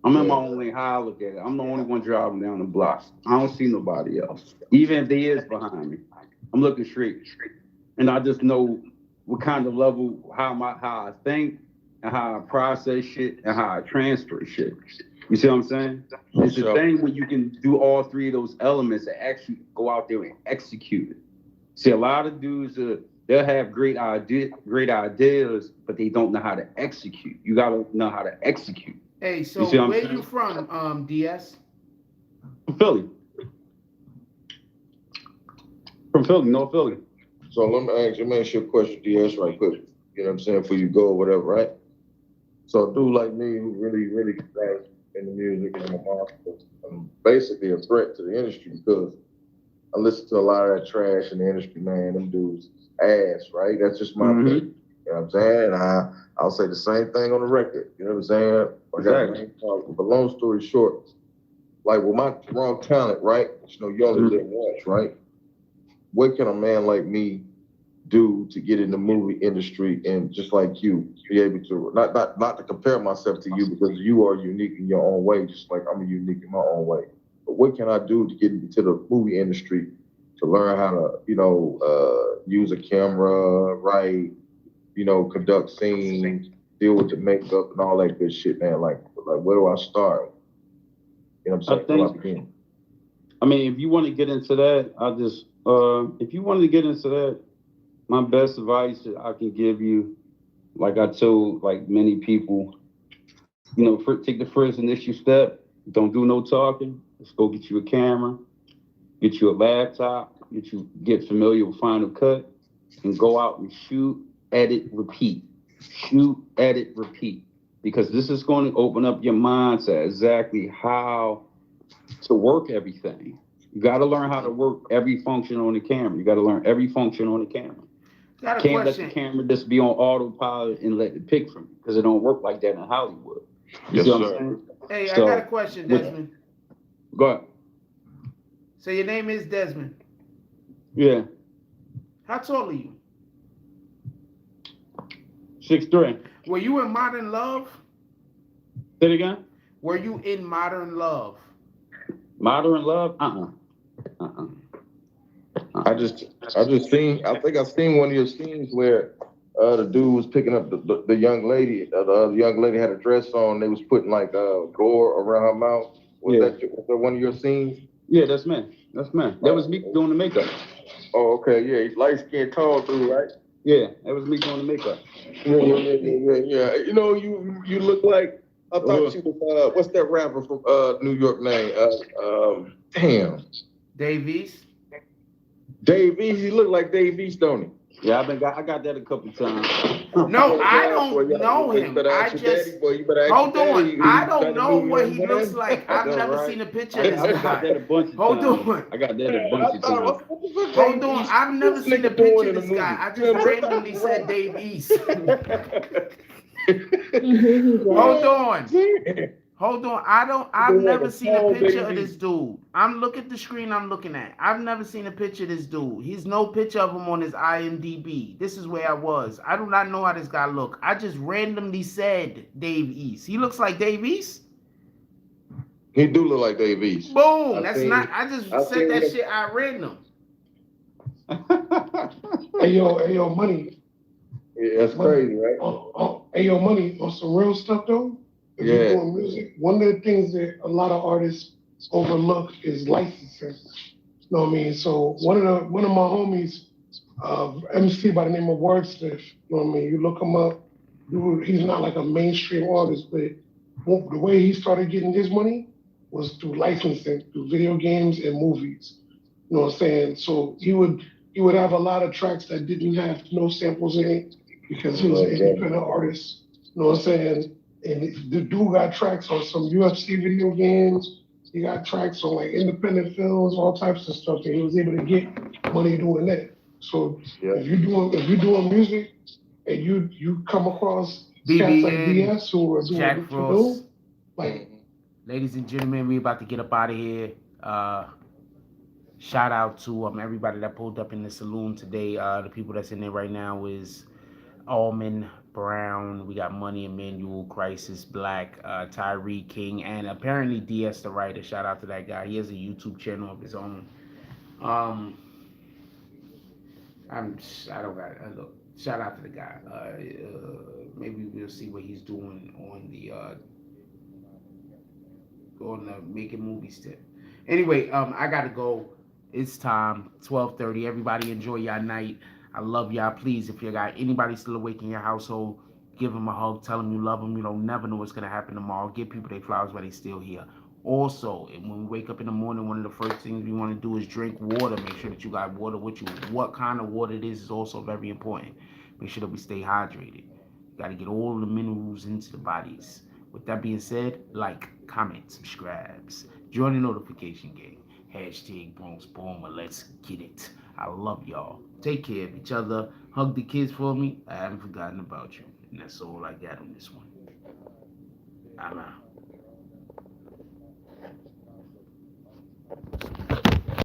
I'm in my own lane how I look at it. I'm the only one driving down the block. I don't see nobody else. Even if there is behind me, I'm looking straight. And I just know what kind of level, how I think, and how I process shit, and how I transfer shit. You see what I'm saying? It's the thing when you can do all three of those elements and actually go out there and execute it. See, a lot of dudes, they'll have great ideas, but they don't know how to execute. You got to know how to execute. Hey, so where you from, DS? From Philly. From Philly, North Philly. So let me ask you a question, DS, right quick. You know what I'm saying? Before you go or whatever, right? So a dude like me who really thinks in the music and in the market, I'm basically a threat to the industry because I listen to a lot of that trash in the industry, man. Them dudes ass, right? That's just my opinion. You know what I'm saying? I'll say the same thing on the record. You know what I'm saying? Exactly. But long story short, like with my raw talent, right? You know, you only live once, right? What can a man like me do to get in the movie industry and just like you be able to not to compare myself to you because you are unique in your own way, just like I'm unique in my own way. But what can I do to get into the movie industry to learn how to, you know, use a camera, write, you know, conduct scenes, deal with the makeup and all that good shit, man. Like where do I start? You know what I'm saying? I mean, if you want to get into that, if you wanted to get into that, my best advice that I can give you, like I told like many people, you know, take the first initial step. Don't do no talking. Let's go get you a camera, get you a laptop, get familiar with Final Cut, and go out and shoot, edit, repeat. Shoot, edit, repeat. Because this is going to open up your mind to exactly how to work everything. You got to learn how to work every function on the camera. You got to learn every function on the camera. Can't let the camera just be on autopilot and let it pick from you because it don't work like that in Hollywood. You see what I'm saying? Hey, I got a question, Desmond. Go ahead. So your name is Desmond. Yeah. How tall are you? 6'3". Were you in Modern Love? Say it again. Were you in Modern Love? Modern Love? I think I seen one of your scenes where the dude was picking up the young lady. The young lady had a dress on. They was putting like gore around her mouth. Was that one of your scenes? Yeah, that's me. That was me doing the makeup. Oh, okay, yeah. He's light skinned, tall dude, right? Yeah, that was me doing the makeup. Yeah. You know, you look like I thought you was what's that rapper from New York name? Damn. Dave East? Dave East. He looked like Dave East, don't he? Yeah, I got that a couple times. No, I don't know him. I just hold on. I don't know what he looks like. I've never seen a picture of this guy. I got that a bunch of Hold times. on. I got that a bunch of times. Hold on. I've never seen a picture of this guy. I just randomly said Dave East. Hold on. Hold on. I've never seen a picture of this dude. Look at the screen I'm looking at. I've never seen a picture of this dude. He's no picture of him on his IMDb. This is where I was. I do not know how this guy look. I just randomly said Dave East. He looks like Dave East? He do look like Dave East. Boom. I just said that shit out random. Hey yo, Money. Yeah, that's crazy, right? Hey yo, Money, on some real stuff though. If you're doing music, one of the things that a lot of artists overlook is licensing. You know what I mean? So one of my homies, MC by the name of Wordsmith, you know what I mean? You look him up, dude, he's not like a mainstream artist, but the way he started getting his money was through licensing, through video games and movies. You know what I'm saying? So he would have a lot of tracks that didn't have no samples in it because he was an independent artist. You know what I'm saying? And the dude got tracks on some UFC video games. He got tracks on like independent films, all types of stuff. And he was able to get money doing that. So if you're doing music and you come across cats like BS who are doing Jack Frost. like, ladies and gentlemen, we about to get up out of here. Shout out to everybody that pulled up in the saloon today. The people that's in there right now is Almond Brown, we got Money Emmanuel, Crisis Black, Tyree King, and apparently DS the writer. Shout out to that guy. He has a YouTube channel of his own. I don't got look. Shout out to the guy. Maybe we'll see what he's doing on the making movies tip. Anyway, I gotta go. It's time. 12:30. Everybody enjoy your night. I love y'all. Please, if you got anybody still awake in your household, give them a hug. Tell them you love them. You don't never know what's going to happen tomorrow. Give people their flowers while they're still here. Also, when we wake up in the morning, one of the first things we want to do is drink water. Make sure that you got water with you. What kind of water it is also very important. Make sure that we stay hydrated. Got to get all the minerals into the bodies. With that being said, like, comment, subscribes. Join the notification gang. Hashtag Bronx Bomber. Let's get it. I love y'all. Take care of each other. Hug the kids for me. I haven't forgotten about you. And that's all I got on this one. I'm out.